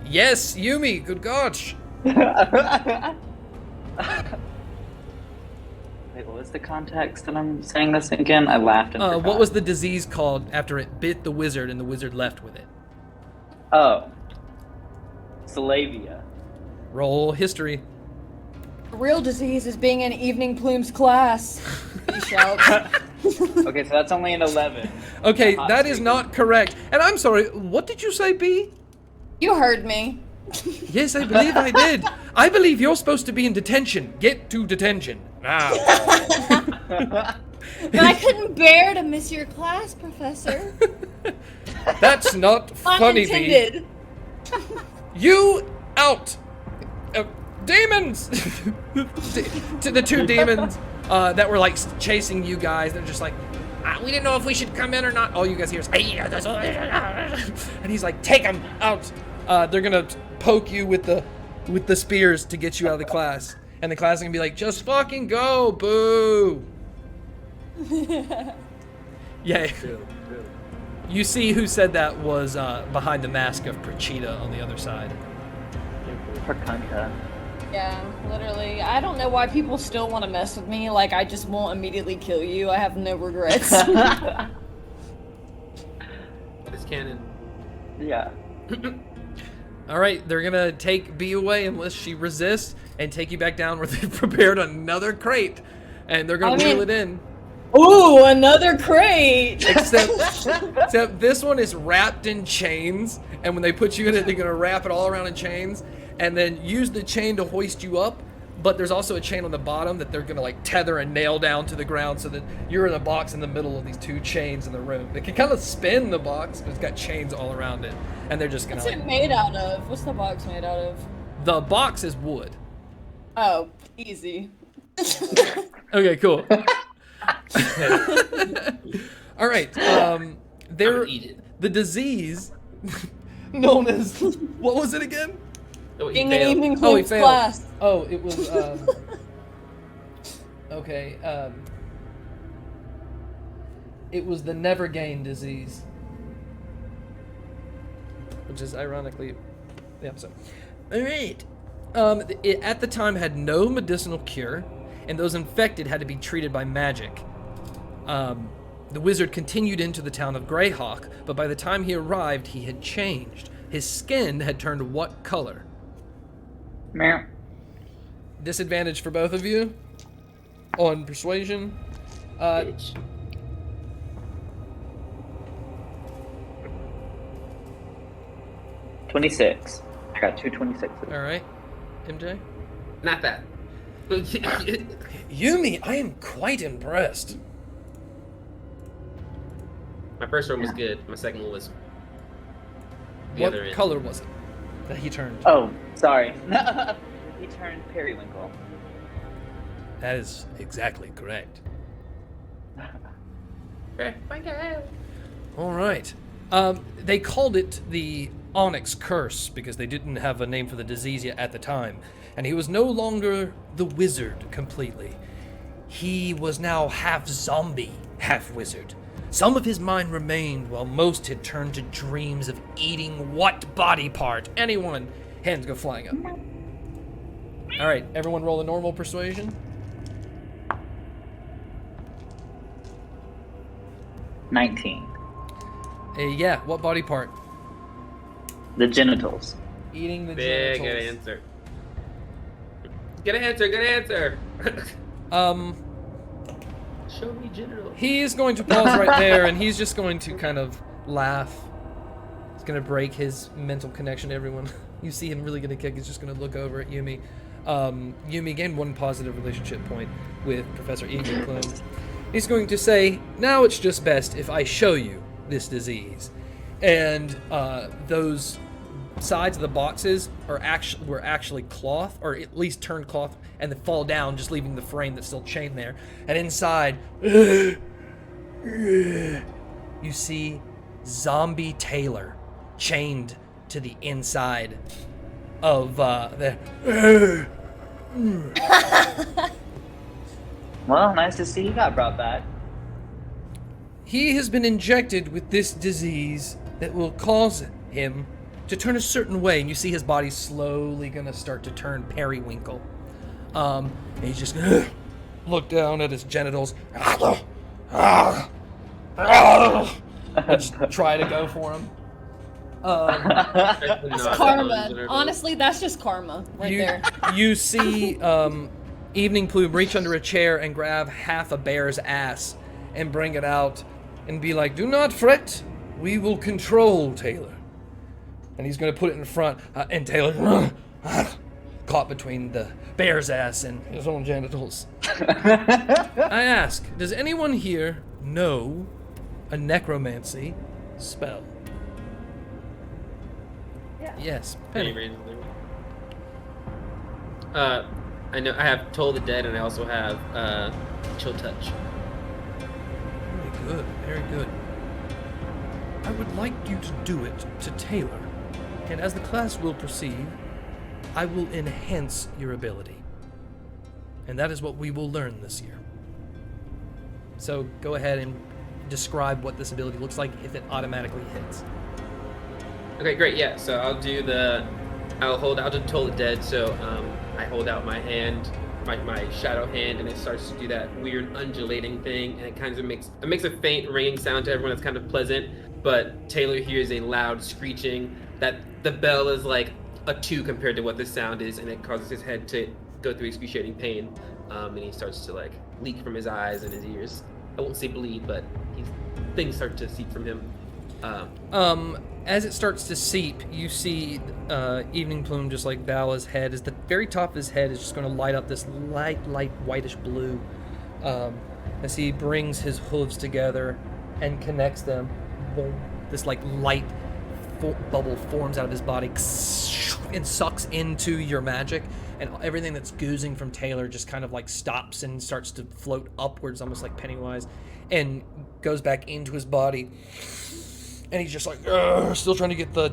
Yes, Yumi, good gosh. Wait, what was the context that I'm saying this again? I laughed and forgot. What was the disease called after it bit the wizard and the wizard left with it? Oh. Salavia. Roll history. The real disease is being in Evening Plume's class. He shouts. Okay, so that's only an 11. Okay, Hot that is take. not correct. And I'm sorry, what did you say, B? You heard me. Yes, I believe I did. I believe you're supposed to be in detention. Get to detention. Now. But I couldn't bear to miss your class, Professor. That's not funny, B. Unintended. You out! Demons! To the two demons that were like chasing you guys. They're just like, we didn't know if we should come in or not. All you guys hear is, and he's like, take them out. They're gonna poke you with the spears to get you out of the class. And the class is gonna be like, just fucking go, boo! Yeah. You see who said that was behind the mask of Prachita on the other side. Percunta. Yeah, literally. I don't know why people still want to mess with me. Like, I just won't immediately kill you. I have no regrets. It's canon. Yeah. All right, they're gonna take B away unless she resists and take you back down where they've prepared another crate. And they're gonna wheel it in. Ooh, another crate! Except this one is wrapped in chains, and when they put you in it, they're gonna wrap it all around in chains, and then use the chain to hoist you up. But there's also a chain on the bottom that they're gonna like tether and nail down to the ground, so that you're in a box in the middle of these two chains in the room. They can kind of spin the box, but it's got chains all around it, and they're just gonna. What's it made out of? What's the box made out of? The box is wood. Oh, easy. Okay, cool. All right. There. Eat it. The disease known as what was it again? Oh, he Being an failed. Evening Oh, he Plume's failed. class. Oh, it was. Okay. It was the never gain disease, which is ironically the episode. All right. It at the time had no medicinal cure, and those infected had to be treated by magic. The wizard continued into the town of Greyhawk, but by the time he arrived, he had changed. His skin had turned what color? Meow. Disadvantage for both of you on persuasion. Bitch. $26. I got two 26s. All right, MJ. Not that. Yumi, I am quite impressed. My first one was good. My second one was the What other end. color was it that he turned? Oh, sorry. He turned periwinkle. That is exactly correct. All right. They called it the Onyx Curse because they didn't have a name for the disease yet at the time. And he was no longer the wizard completely. He was now half zombie, half wizard. Some of his mind remained, while most had turned to dreams of eating what body part? Anyone? Hands go flying up. All right, everyone roll a normal persuasion. 19. Yeah, what body part? The genitals. Eating the Big genitals. good answer. Good answer. Good answer. Show me genitals. He is going to pause right there, and he's just going to kind of laugh. He's going to break his mental connection to everyone. You see him really get a kick. He's just going to look over at Yumi. Yumi gained one positive relationship point with Professor Eagle Plume. He's going to say, now it's just best if I show you this disease. And those sides of the boxes were actually cloth, or at least turned cloth, and they fall down, just leaving the frame that's still chained there. And inside, you see Zombie Taylor chained to the inside of the... Well, nice to see you got brought back. He has been injected with this disease that will cause him to turn a certain way, and you see his body slowly gonna start to turn periwinkle. And he's just gonna look down at his genitals. Just try to go for him. It's karma. Honestly, that's just karma right there. You see Evening Plume reach under a chair and grab half a bear's ass and bring it out and be like, do not fret, we will control Taylor. And he's going to put it in front, and Taylor caught between the bear's ass and his own genitals. I ask, does anyone here know a necromancy spell? Yeah. Yes, Penny Penny. raises there. I know I have Toll the Dead, and I also have Chill Touch. Very good, very good. I would like you to do it to Taylor, and as the class will proceed, I will enhance your ability. And that is what we will learn this year. So go ahead and describe what this ability looks like if it automatically hits. Okay, great. Yeah. So I'll do Toll the Dead. So I hold out my hand, my shadow hand, and it starts to do that weird undulating thing, and it kind of makes a faint ringing sound to everyone that's kind of pleasant. But Taylor hears a loud screeching that the bell is like a 2 compared to what the sound is, and it causes his head to go through excruciating pain, and he starts to like leak from his eyes and his ears. I won't say bleed, but things start to seep from him. As it starts to seep, you see Evening Plume just like bow his head, as the very top of his head is just going to light up this light whitish blue, as he brings his hooves together and connects them. Boom. This like light bubble forms out of his body and sucks into your magic, and everything that's oozing from Taylor just kind of like stops and starts to float upwards, almost like Pennywise, and goes back into his body. And he's just like, still trying to get the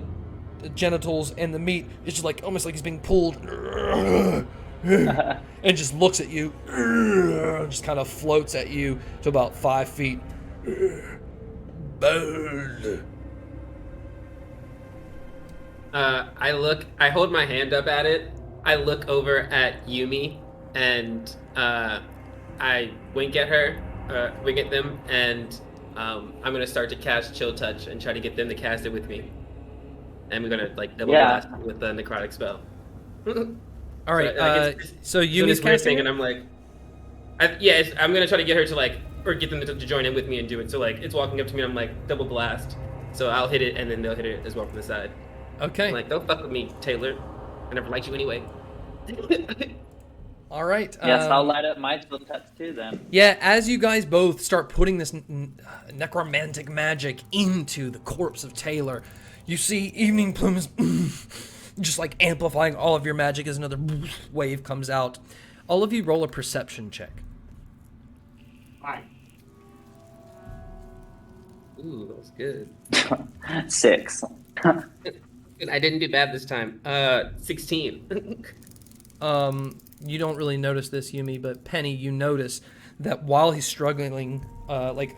genitals and the meat. It's just like, almost like he's being pulled. And just looks at you. Just kind of floats at you to about 5 feet. Bird. I hold my hand up at it. I look over at Yumi, and I wink at them, and I'm gonna start to cast Chill Touch and try to get them to cast it with me. And we're gonna like double blast with the necrotic spell. All right. So Yumi's casting, and I'm like, I'm gonna try to get her to like, or get them to join in with me and do it. So like, it's walking up to me, and I'm like, double blast. So I'll hit it, and then they'll hit it as well from the side. Okay. I'm like, don't fuck with me, Taylor. I never liked you anyway. All right. Yes, I'll light up my Chill Touch too then. Yeah, as you guys both start putting this necromantic magic into the corpse of Taylor, you see Evening Plume is just like amplifying all of your magic as another wave comes out. All of you roll a perception check. Ooh, that was good. 6. I didn't do bad this time. 16. You don't really notice this, Yumi, but Penny, you notice that while he's struggling like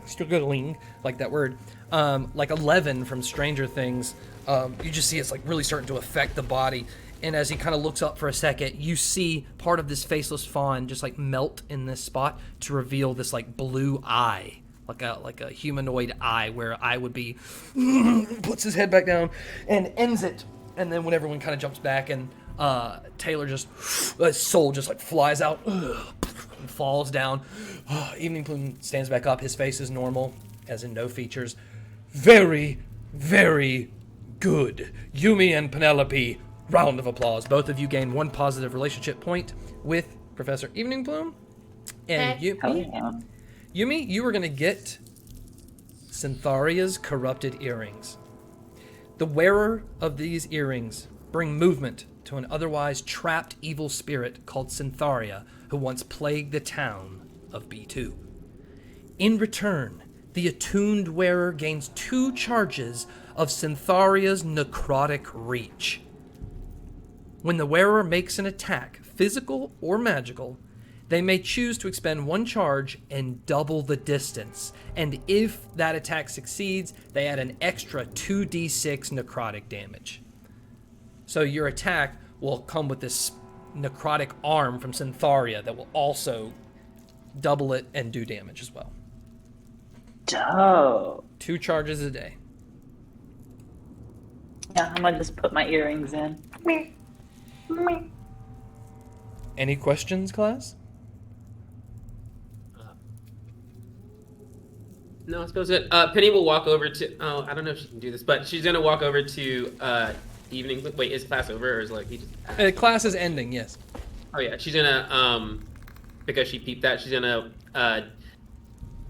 that word, like 11 from Stranger Things, you just see it's like really starting to affect the body. And as he kind of looks up for a second, you see part of this faceless fawn just like melt in this spot to reveal this like blue eye, like a humanoid eye, where eye would be. Puts his head back down and ends it. And then when everyone kind of jumps back, and Taylor just, his soul just like flies out and falls down. Evening Plume stands back up. His face is normal, as in no features. Very, very good. Yumi and Penelope, round of applause. Both of you gain 1 positive relationship point with Professor Evening Plume. And Hell yeah. Yumi, you are going to get Syntharia's corrupted earrings. The wearer of these earrings bring movement to an otherwise trapped evil spirit called Syntharia, who once plagued the town of B2. In return, the attuned wearer gains 2 charges of Syntharia's necrotic reach. When the wearer makes an attack, physical or magical, they may choose to expend 1 charge and double the distance. And if that attack succeeds, they add an extra 2d6 necrotic damage. So your attack will come with this necrotic arm from Syntharia that will also double it and do damage as well. Dope. 2 charges a day. Yeah, I'm gonna just put my earrings in. Any questions, class? No, I suppose it. Penny will walk over to. Oh, I don't know if she can do this, but she's gonna walk over to evening. Wait, is class over or is like he just? Class is ending. Yes. Oh yeah, she's gonna because she peeped that, she's gonna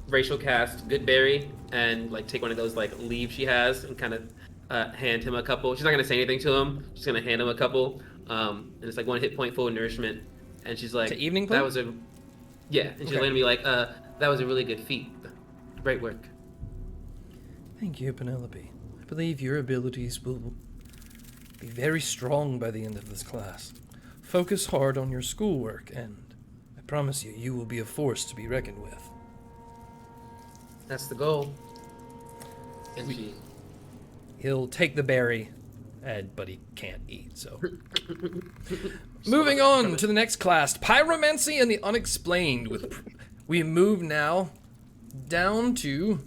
racial cast Goodberry and like take one of those like leaves she has and kind of hand him a couple. She's not gonna say anything to him. She's gonna hand him a couple. And it's like 1 hit point full of nourishment. And she's like, To evening that point? was a yeah. And she's Okay. gonna be like, that was a really good feat. Great work. Thank you, Penelope. I believe your abilities will be very strong by the end of this class. Focus hard on your schoolwork, and I promise you, you will be a force to be reckoned with. That's the goal. And she He'll take the berry, but he can't eat, so. Moving on to the next class, Pyromancy and the Unexplained. We move now down to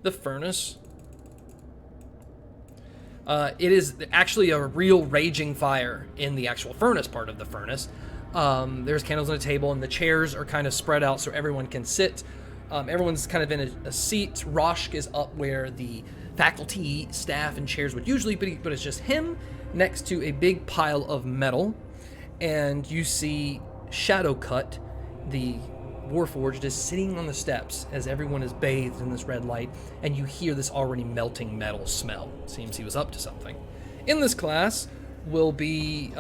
the furnace. It is actually a real raging fire in the actual furnace part of the furnace. There's candles on a table, and the chairs are kind of spread out so everyone can sit. Everyone's kind of in a seat. Roshk is up where the faculty, staff, and chairs would usually be, but it's just him next to a big pile of metal. And you see Shadowcut, the Warforged, is sitting on the steps as everyone is bathed in this red light, and you hear this already melting metal smell. Seems he was up to something. In this class will be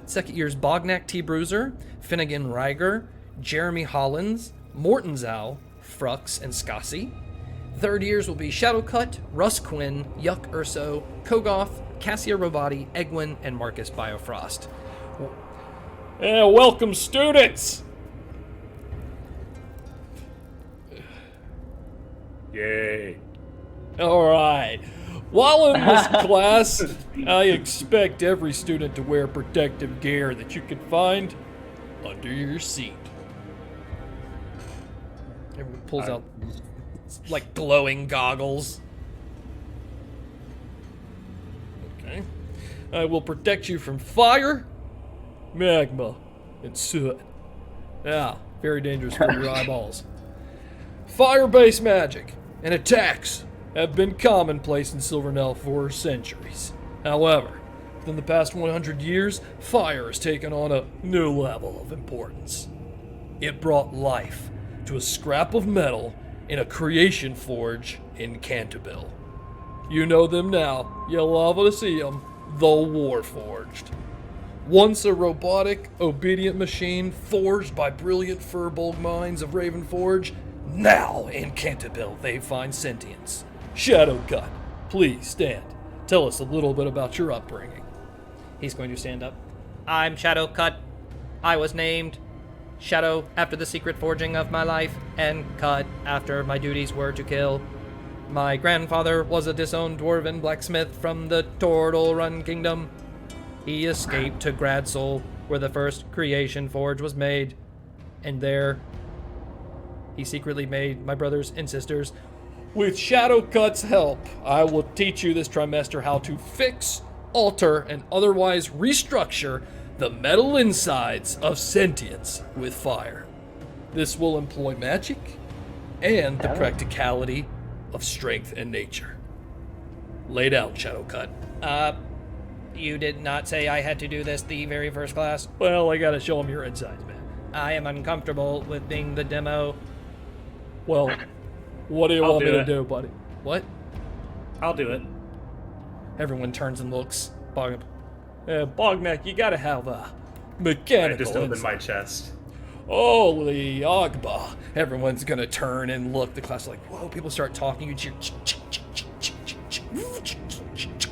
second year's Bognak T. Bruiser, Finnegan Reiger, Jeremy Hollins, Mortonzow, Frux, and Scassi. Third years will be Shadowcut, Russ Quinn, Yuck Urso, Kogoth, Cassia Robati, Egwin, and Marcus Biofrost. Welcome, students! Yay. All right. While in this class, I expect every student to wear protective gear that you can find under your seat. Everyone pulls out like glowing goggles. Okay. I will protect you from fire, magma, and soot. Yeah, very dangerous for your eyeballs. Fire-based magic and attacks have been commonplace in Silvernell for centuries. However, within the past 100 years, fire has taken on a new level of importance. It brought life to a scrap of metal in a creation forge in Canterville. You know them now. You'll love to see them. The Warforged. Once a robotic, obedient machine forged by brilliant Furbolg minds of Ravenforge, now in Canterville they find sentience. Shadowcut, please stand. Tell us a little bit about your upbringing. He's going to stand up. I'm Shadowcut. I was named Shadow after the secret forging of my life, and Cut after my duties were to kill. My grandfather was a disowned dwarven blacksmith from the Turtle Run Kingdom. He escaped to Gradsol, where the first creation forge was made, and there he secretly made my brothers and sisters. With Shadowcut's help, I will teach you this trimester how to fix, alter, and otherwise restructure the metal insides of sentience with fire. This will employ magic and the practicality of strength and nature. Lay down, Shadowcut. You did not say I had to do this the very first class? Well, I gotta show them your insides, man. I am uncomfortable with being the demo. Well, what do you I'll want me do to it. do, buddy? What? I'll do it. Everyone turns and looks. Bognak, you gotta have a I mechanical just opened insight. my chest. Holy Agba. Everyone's gonna turn and look. The class is like, whoa, people start talking. You cheer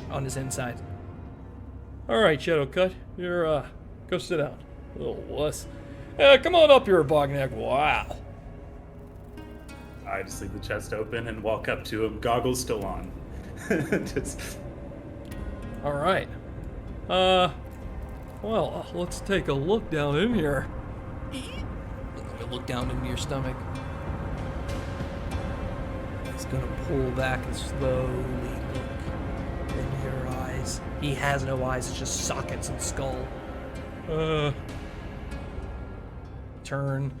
on his inside. Alright, Shadowcut, you're, go sit down. Little wuss. Come on up here, Bognak. Wow. I just leave the chest open and walk up to him, goggles still on. Just, All right. Well, let's take a look down in here. You look down into your stomach. He's gonna pull back and slowly look into your eyes. He has no eyes, it's just sockets and skull. Turn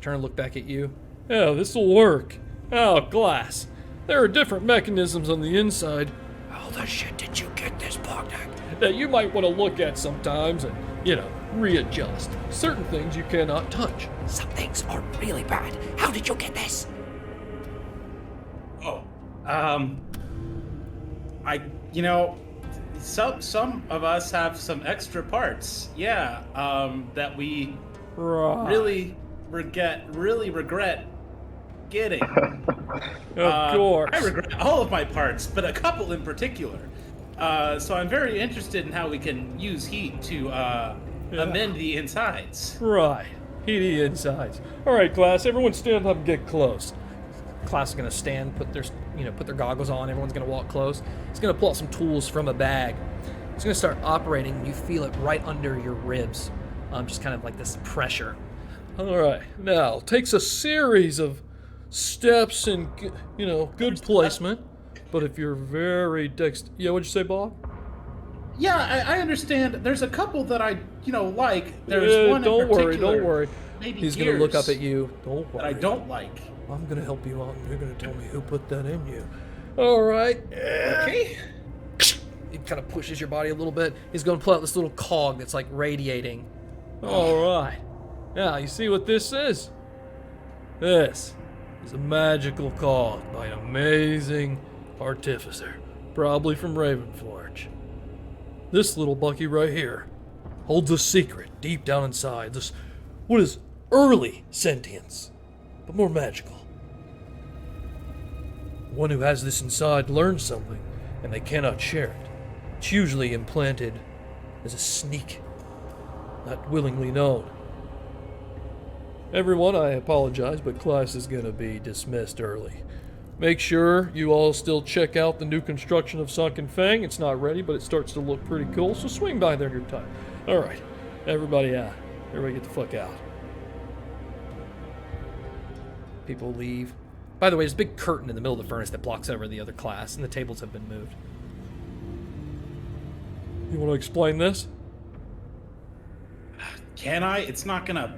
and look back at you. Yeah, this'll work. Oh, glass. There are different mechanisms on the inside How the shit did you get this, Bognak? that you might want to look at sometimes and, readjust. Certain things you cannot touch. Some things are really bad. How did you get this? some of us have some extra parts, that we Right. really regret getting. Of course. I regret all of my parts, but a couple in particular. So I'm very interested in how we can use heat to amend the insides. Right. Heaty insides. All right, class. Everyone stand up and get close. Class is gonna stand, put their goggles on. Everyone's gonna walk close. He's gonna pull out some tools from a bag. He's gonna start operating. You feel it right under your ribs, just kind of like this pressure. All right. Now, takes a series of steps and, good placement. But if you're very yeah, what'd you say, Bob? Yeah, I understand. There's a couple that I, like. There's one don't in worry, particular. don't worry. Maybe He's gonna look up gears at you. Don't that worry. I don't like. I'm gonna help you out, and you're gonna tell me who put that in you. All right. Okay. He kind of pushes your body a little bit. He's gonna pull out this little cog that's like radiating. All right. Now, you see what this is? This is a magical cog by an amazing artificer, probably from Ravenforge. This little Bucky right here holds a secret deep down inside. This, what is early sentience, but more magical. One who has this inside learns something, and they cannot share it. It's usually implanted as a sneak, not willingly known. Everyone, I apologize, but class is going to be dismissed early. Make sure you all still check out the new construction of Sunken Fang. It's not ready, but it starts to look pretty cool, so swing by there in your time. All right, everybody get the fuck out. People leave. By the way, there's a big curtain in the middle of the furnace that blocks over the other class, and the tables have been moved. You want to explain this? Can I? It's not gonna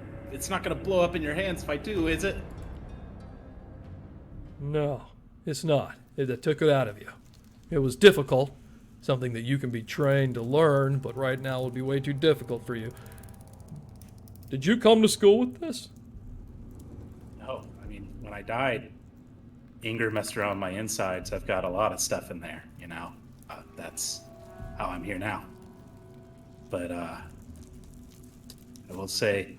blow up in your hands if I do, is it? No, it's not. I took it out of you. It was difficult, something that you can be trained to learn, but right now would be way too difficult for you. Did you come to school with this? No. I mean, when I died, Inger messed around my insides. I've got a lot of stuff in there, That's how I'm here now. But I will say,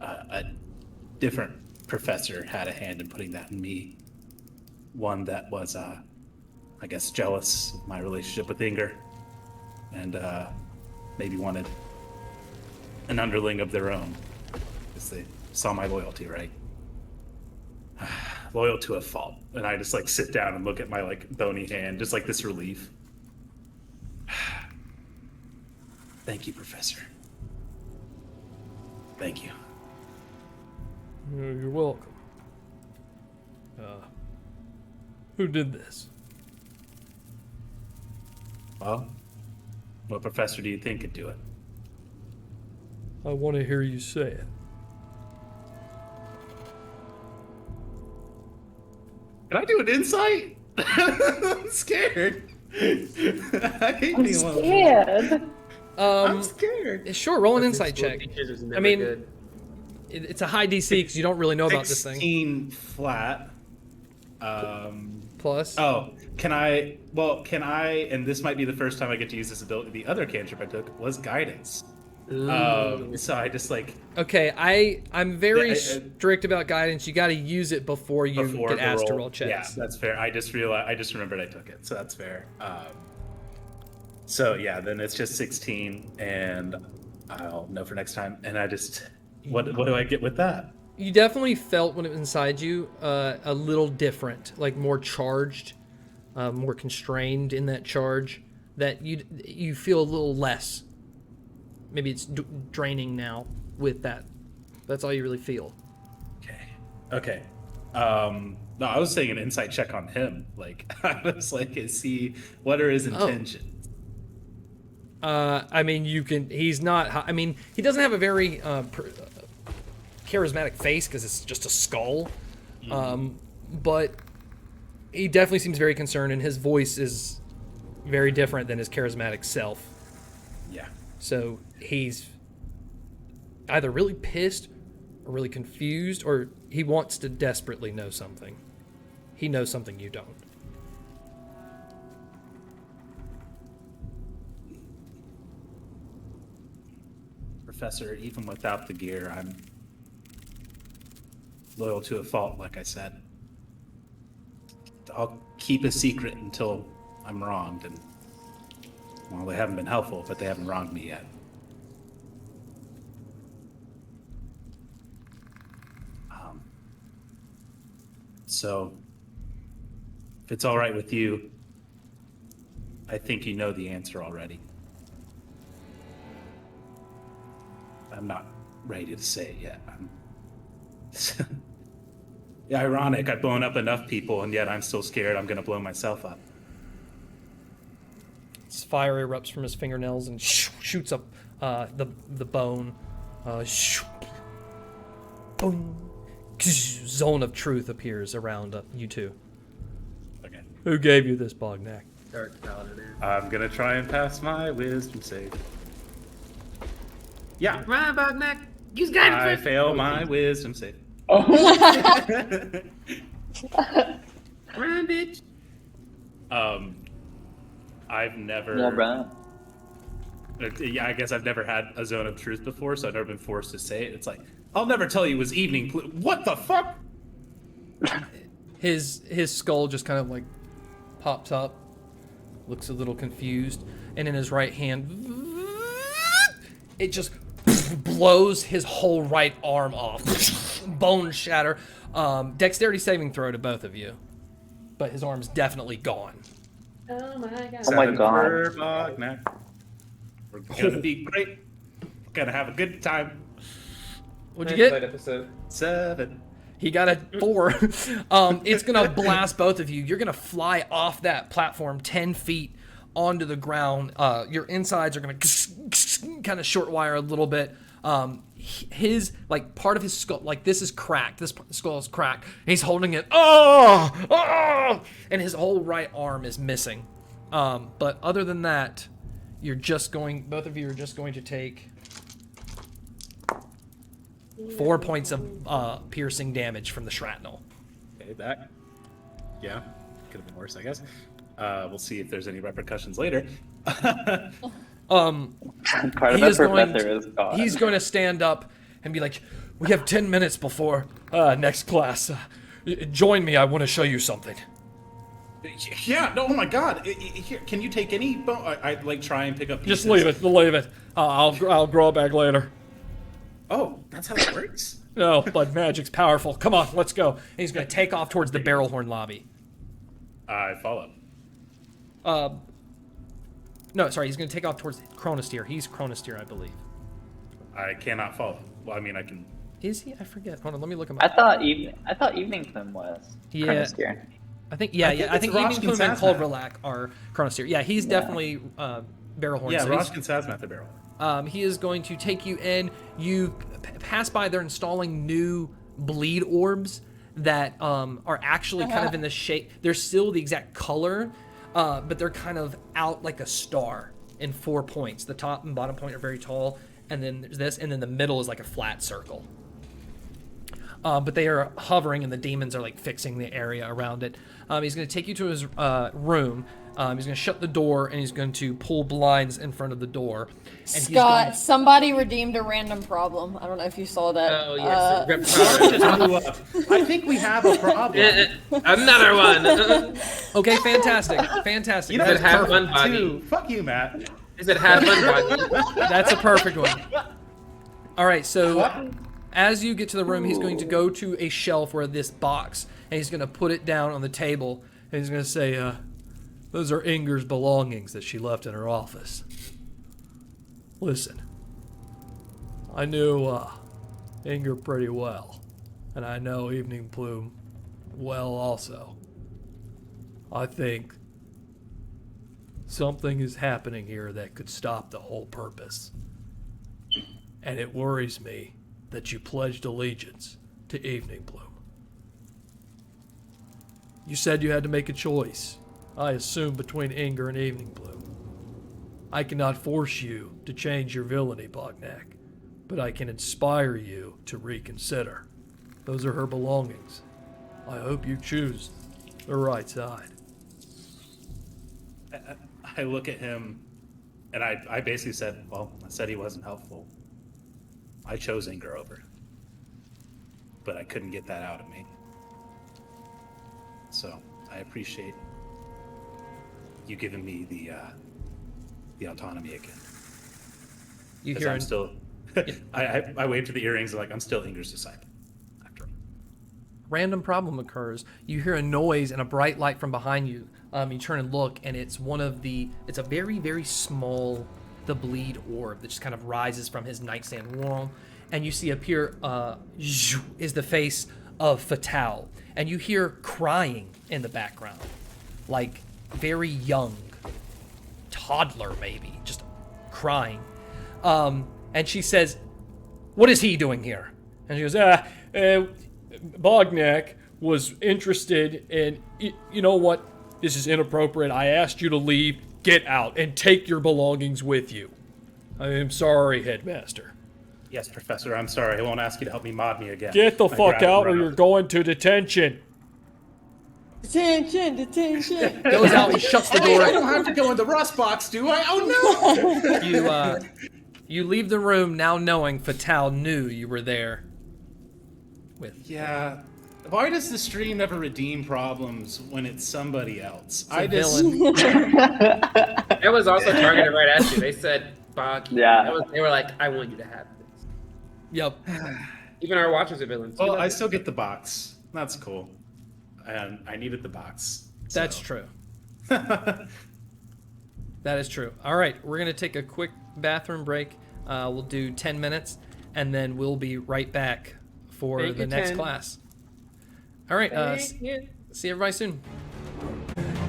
a different professor had a hand in putting that in me. One that was, I guess, jealous of my relationship with Inger, and maybe wanted an underling of their own, because they saw my loyalty, right? Loyal to a fault. And I just sit down and look at my bony hand, just this relief. Thank you, Professor. Thank you. You're welcome. Who did this? Well, what professor do you think could do it? I want to hear you say it. Can I do an insight? I'm scared. I hate I'm being alone. scared. I'm scared. Sure, roll an Fucking insight school check. teachers is I never mean, good. it's a high DC because you don't really know about this thing. 16 flat. Plus. Oh, can I? And this might be the first time I get to use this ability. The other cantrip I took was guidance. So I just like. Okay, I'm very strict about guidance. You got to use it before you get asked to roll checks. Yeah, that's fair. I just remembered I took it, so that's fair. So yeah, then it's just 16, and I'll know for next time. And I just, what do I get with that? You definitely felt when it was inside you a little different, like more charged, more constrained in that charge. That you feel a little less. Maybe it's draining now with that. That's all you really feel. Okay. No, I was saying an insight check on him. Like I was like, what are his intentions? I mean, he's not. I mean, he doesn't have a very charismatic face because it's just a skull. But he definitely seems very concerned, and his voice is very different than his charismatic self. Yeah. So he's either really pissed or really confused, or he wants to desperately know something. He knows something you don't. Professor, even without the gear, I'm loyal to a fault, like I said. I'll keep a secret until I'm wronged, and well, they haven't been helpful, but they haven't wronged me yet. So, if it's all right with you, I think you know the answer already. I'm not ready to say it yet. Yeah, ironic. I've blown up enough people, and yet I'm still scared I'm going to blow myself up. Fire erupts from his fingernails and shoots up the bone. Boom. Zone of truth appears around you two. Okay. Who gave you this, Bognak? Dark Paladin. I'm going to try and pass my wisdom save. Yeah. Run, Bognak. Use guidance. I fail my wisdom save. Run, bitch. I've never. Yeah, bro. Yeah, I guess I've never had a zone of truth before, so I've never been forced to say it. It's like, I'll never tell you it was evening. What the fuck? His skull just kind of like pops up, looks a little confused, and in his right hand, it just blows his whole right arm off. Bones shatter. Dexterity saving throw to both of you, but his arm's definitely gone. Oh my god. Oh my 7 God. for Bognak. We're gonna be great. We're gonna have a good time. What'd you get? Episode. 7. He got a 4. It's gonna blast both of you. You're gonna fly off that platform 10 feet onto the ground. Your insides are gonna kind of short wire a little bit. His like part of his skull, like this is cracked. This skull is cracked. And he's holding it. Oh! And his whole right arm is missing. But other than that, both of you are just going to take 4 points of piercing damage from the shrapnel. Okay, that. Yeah, could have been worse, I guess. We'll see if there's any repercussions later. Part of the professor is gone. He's going to stand up and be like, "We have 10 minutes before next class. Join me. I want to show you something." Yeah, no, oh my god. Here, can you take any I like try and pick up pieces. Just leave it. I'll grow it back later. Oh, that's how it works? No, but magic's powerful. Come on, let's go. And he's going to take off towards the barrel horn lobby. I follow. No, sorry, he's going to take off towards Chronosteer. He's Chronosteer, I believe. I cannot follow. Well, I mean, I can. Is he? I forget. Hold on, let me look him I up. thought Evening Plume was. Yeah. Chronosteer. I think it's Evening Roshkin Plume and Sazmat. Culverlac are Chronosteer. Yeah, he's definitely barrel horn. Yeah, so he's- Roshkin Sazmat the barrel. He is going to take you in. You pass by. They're installing new bleed orbs that are actually kind of in the shape. They're still the exact color, but they're kind of out like a star in 4 points. The top and bottom point are very tall, and then there's this, and then the middle is like a flat circle. but they are hovering, and the demons are like fixing the area around it. He's going to take you to his room. He's going to shut the door, and he's going to pull blinds in front of the door. And Scott, somebody redeemed a random problem. I don't know if you saw that. Oh, yes. I think we have a problem. Another one. Okay, fantastic. You know, Does it have perfect, one body? too. Fuck you, Matt. Is it have one body? That's a perfect one. All right, so as you get to the room, he's going to go to a shelf where this box, and he's going to put it down on the table, and he's going to say, those are Inger's belongings that she left in her office. Listen, I knew Inger pretty well, and I know Evening Plume well also. I think something is happening here that could stop the whole purpose. And it worries me that you pledged allegiance to Evening Plume. You said you had to make a choice, I assume between Inger and Evening Plume. I cannot force you to change your villainy, Bognak, but I can inspire you to reconsider. Those are her belongings. I hope you choose the right side. I look at him, and I basically said, well, I said he wasn't helpful. I chose Inger over. But I couldn't get that out of me. So, I appreciate you giving me the autonomy again. You Because hear I'm still... I wave to the earrings and I'm still Inger's disciple. After all. Random problem occurs. You hear a noise and a bright light from behind you. You turn and look, and it's it's a very, very small, the bleed orb that just kind of rises from his nightstand wall. And you see appear is the face of Fatale. And you hear crying in the background. Like very young. Toddler, maybe. Just crying. And she says, "What is he doing here?" And she goes, Bognak was interested in, you know what? This is inappropriate. I asked you to leave. Get out and take your belongings with you. I am sorry, Headmaster. Yes, Professor, I'm sorry. I won't ask you to help me mod me again. Get the I fuck grab and out or run you're up. going to detention. Detention. goes out, he shuts the door. I don't have to go in the rust box, do I? Oh, no! You leave the room now knowing Fatale knew you were there. Yeah. Why does the stream never redeem problems when it's somebody else? Villain. It was also targeted right at you. They said, Bog. Yeah. They were like, I want you to have this. Yep. Even our watchers are villains. Well, I still get the box. That's cool. And I needed the box. So. That's true. That is true. All right, we're going to take a quick bathroom break. We'll do 10 minutes, and then we'll be right back for Make the it next 10. class. All right, see everybody soon.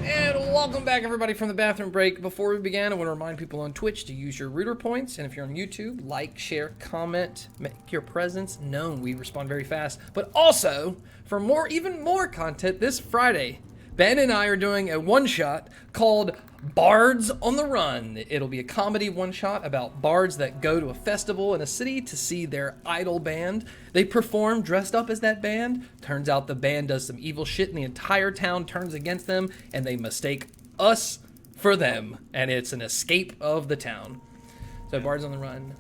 And welcome back, everybody, from the bathroom break. Before we begin, I want to remind people on Twitch to use your Rooter points. And if you're on YouTube, like, share, comment, make your presence known. We respond very fast. But also, for even more content this Friday, Ben and I are doing a one-shot called Bards on the Run. It'll be a comedy one-shot about bards that go to a festival in a city to see their idol band. They perform dressed up as that band. Turns out the band does some evil shit and the entire town turns against them, and they mistake us for them, and it's an escape of the town. So Bards on the Run.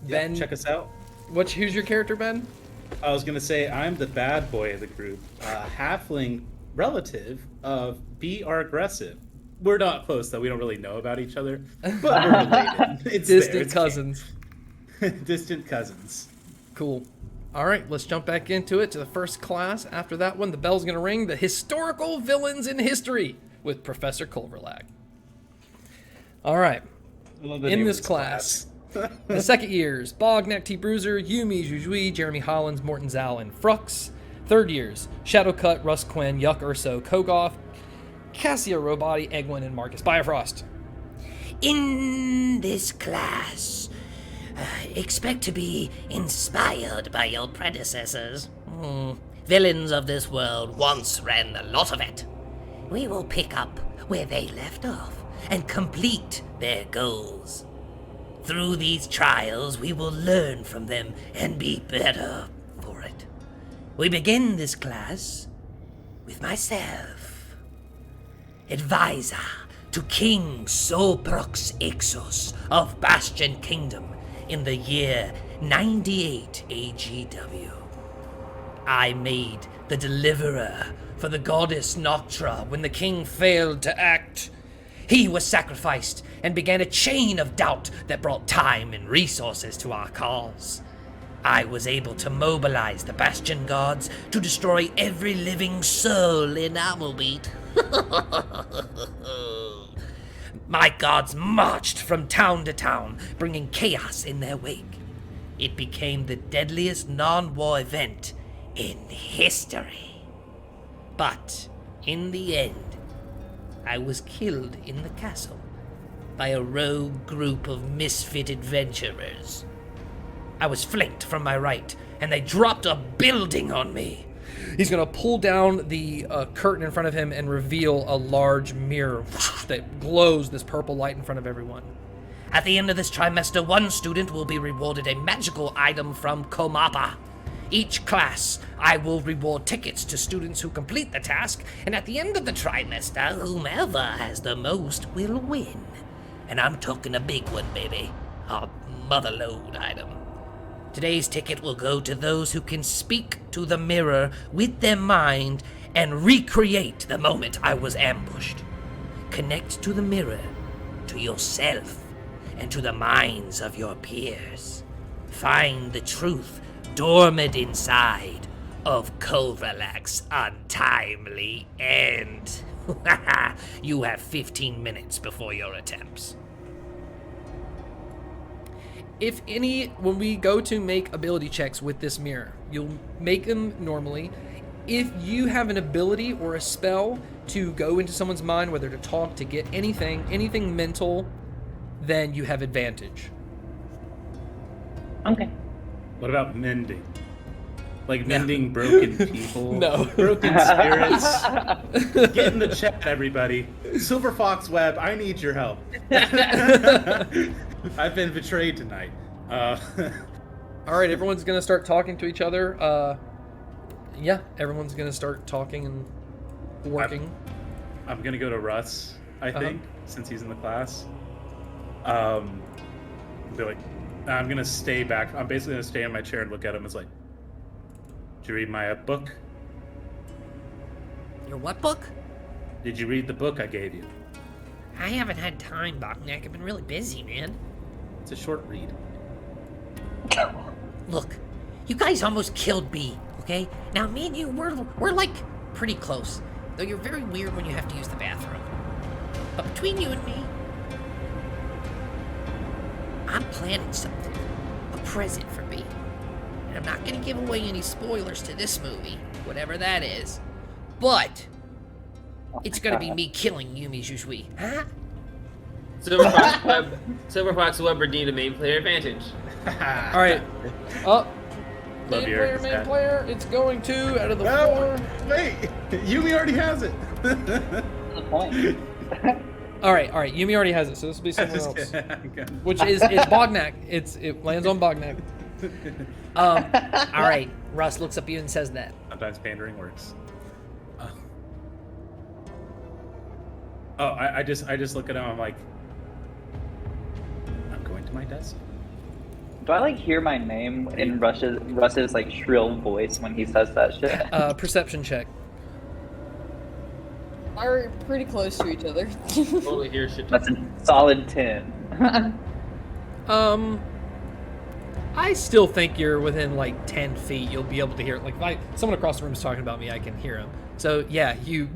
Ben, check us out. who's your character, Ben? I was going to say, I'm the bad boy of the group. Halfling relative of Bea and Gressive. We're not close, though. We don't really know about each other. But we're related. It's Distant there. It's cousins. Distant cousins. Cool. All right, let's jump back into it to the first class. After that one, the bell's going to ring. The Historical Villains in History with Professor Culverlag. All right. I love the In name this of class, the second years, Bognak T. Bruiser, Yumi, Jougoui, Jeremy Hollins, Morton Zal, and Frux. Third years, Shadowcut, Russ Quinn, Yuck Urso, Kogoth, Cassia Robati, Egwin, and Marcus Bifrost. In this class, expect to be inspired by your predecessors. Villains of this world once ran a lot of it. We will pick up where they left off and complete their goals. Through these trials, we will learn from them and be better for We begin this class with myself, advisor to King Soprox Ixos of Bastion Kingdom in the year 98 AGW. I made the deliverer for the goddess Noctra when the king failed to act. He was sacrificed and began a chain of doubt that brought time and resources to our cause. I was able to mobilize the Bastion gods to destroy every living soul in Amelbeat. My gods marched from town to town, bringing chaos in their wake. It became the deadliest non-war event in history. But in the end, I was killed in the castle by a rogue group of misfit adventurers. I was flanked from my right, and they dropped a building on me. He's gonna pull down the curtain in front of him and reveal a large mirror that glows this purple light in front of everyone. At the end of this trimester, one student will be rewarded a magical item from Komapa. Each class, I will reward tickets to students who complete the task, and at the end of the trimester, whomever has the most will win. And I'm talking a big one, baby. A motherload item. Today's ticket will go to those who can speak to the mirror with their mind and recreate the moment I was ambushed. Connect to the mirror, to yourself, and to the minds of your peers. Find the truth dormant inside of Kovalak's untimely end. You have 15 minutes before your attempts. If any, when we go to make ability checks with this mirror, you'll make them normally. If you have an ability or a spell to go into someone's mind, whether to talk, to get anything mental, then you have advantage. Okay. What about mending? Like mending broken people? No. Broken spirits? Get in the chat, everybody. Silver Fox Webb, I need your help. I've been betrayed tonight. All right, everyone's gonna start talking to each other. Yeah, everyone's gonna start talking and working. I'm gonna go to Russ, I think, since he's in the class. Be like, I'm gonna stay back. I'm basically gonna stay in my chair and look at him. It's like, did you read my book? Your what book? Did you read the book I gave you? I haven't had time, Bognak. I've been really busy, man. It's a short read. Look, you guys almost killed Bea, okay? Now, me and you, we're like pretty close. Though you're very weird when you have to use the bathroom. But between you and me, I'm planning something. A present for Bea. And I'm not gonna give away any spoilers to this movie, whatever that is. But it's gonna be me killing Yumi Jougoui, huh? Silver Fox Webb redeemed a main player advantage. All right. Up. Love Main player. It's going to out of the No, four. wait. Yumi already has it. The point. All right. Yumi already has it, so this will be someone Just else, kidding. which is Bognak. It lands on Bognak. All right. Russ looks up at you and says that. Sometimes pandering works. I just look at him. I'm like, I'm going to my desk. Do I like hear my name in Russ's like shrill voice when he says that shit? Perception check. Are pretty close to each other. Totally hear shit. That's a solid 10. I still think you're within like 10 feet. You'll be able to hear it. Like if someone across the room is talking about me, I can hear him. So yeah, you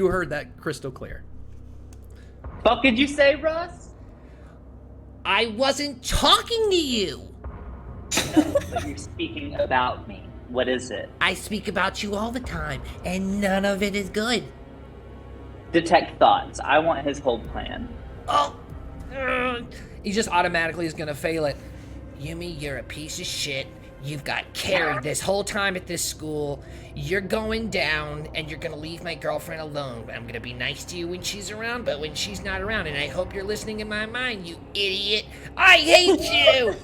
heard that crystal clear. Fuck did you say, Russ? I wasn't talking to you. No, but you're speaking about me. What is it? I speak about you all the time, and none of it is good. Detect thoughts. I want his whole plan. Oh, He just automatically is gonna fail it. Yumi, you're a piece of shit. You've got carried this whole time at this school. You're going down, and you're gonna leave my girlfriend alone. I'm gonna be nice to you when she's around, but when she's not around, and I hope you're listening in my mind, you idiot. I hate you!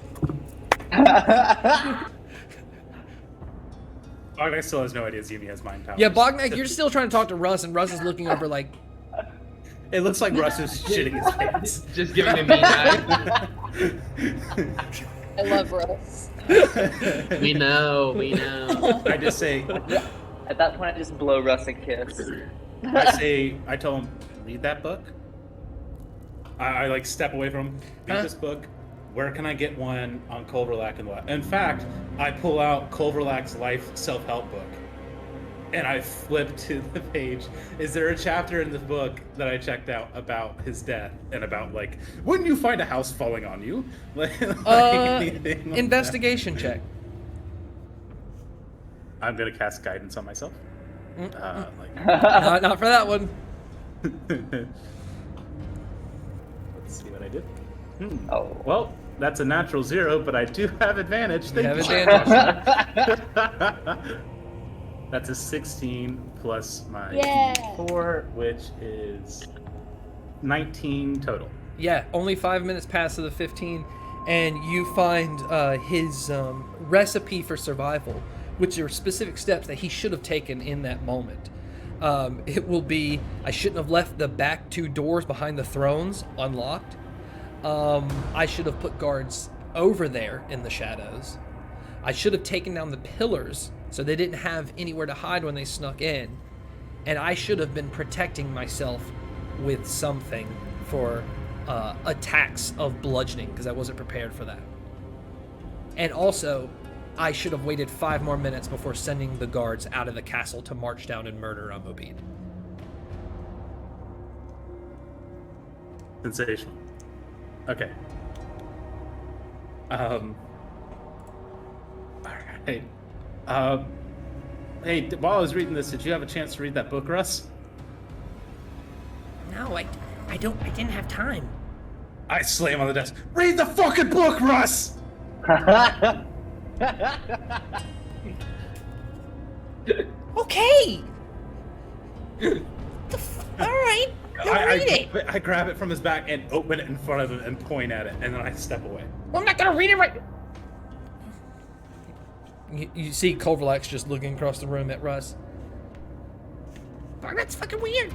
Bognak still has no idea Yumi has mind powers. Yeah, Bognak, you're still trying to talk to Russ, and Russ is looking over like, It looks like Russ is shitting his pants. Just giving him mean eye. I love Russ. We know. I just say, At that point, I just blow Russ a kiss. I tell him, read that book. I like step away from him, read this book. Where can I get one on Culverlac and what? In fact, I pull out Culverlac's life self-help book. And I flip to the page. Is there a chapter in the book that I checked out about his death and about like, wouldn't you find a house falling on you? Anything like investigation check. that. I'm gonna cast guidance on myself. Not for that one. Let's see what I did. Oh. Well, that's a natural 0, but I do have advantage. You have Thank you. advantage. That's a 16 plus my Yeah. 4, which is 19 total. Yeah, only 5 minutes past of the 15, and you find his recipe for survival, which are specific steps that he should have taken in that moment. It will be, I shouldn't have left the back 2 doors behind the thrones unlocked. I should have put guards over there in the shadows. I should have taken down the pillars so they didn't have anywhere to hide when they snuck in. And I should have been protecting myself with something for attacks of bludgeoning, because I wasn't prepared for that. And also, I should have waited 5 more minutes before sending the guards out of the castle to march down and murder Mobid. Sensational. Okay. Alright. Hey, while I was reading this, did you have a chance to read that book, Russ? No, I didn't have time. I slam on the desk. Read the fucking book, Russ! Okay. All right. Read it. I grab it from his back and open it in front of him and point at it, and then I step away. Well, I'm not gonna read it right. You see Culverlax just looking across the room at Russ. Oh, that's fucking weird.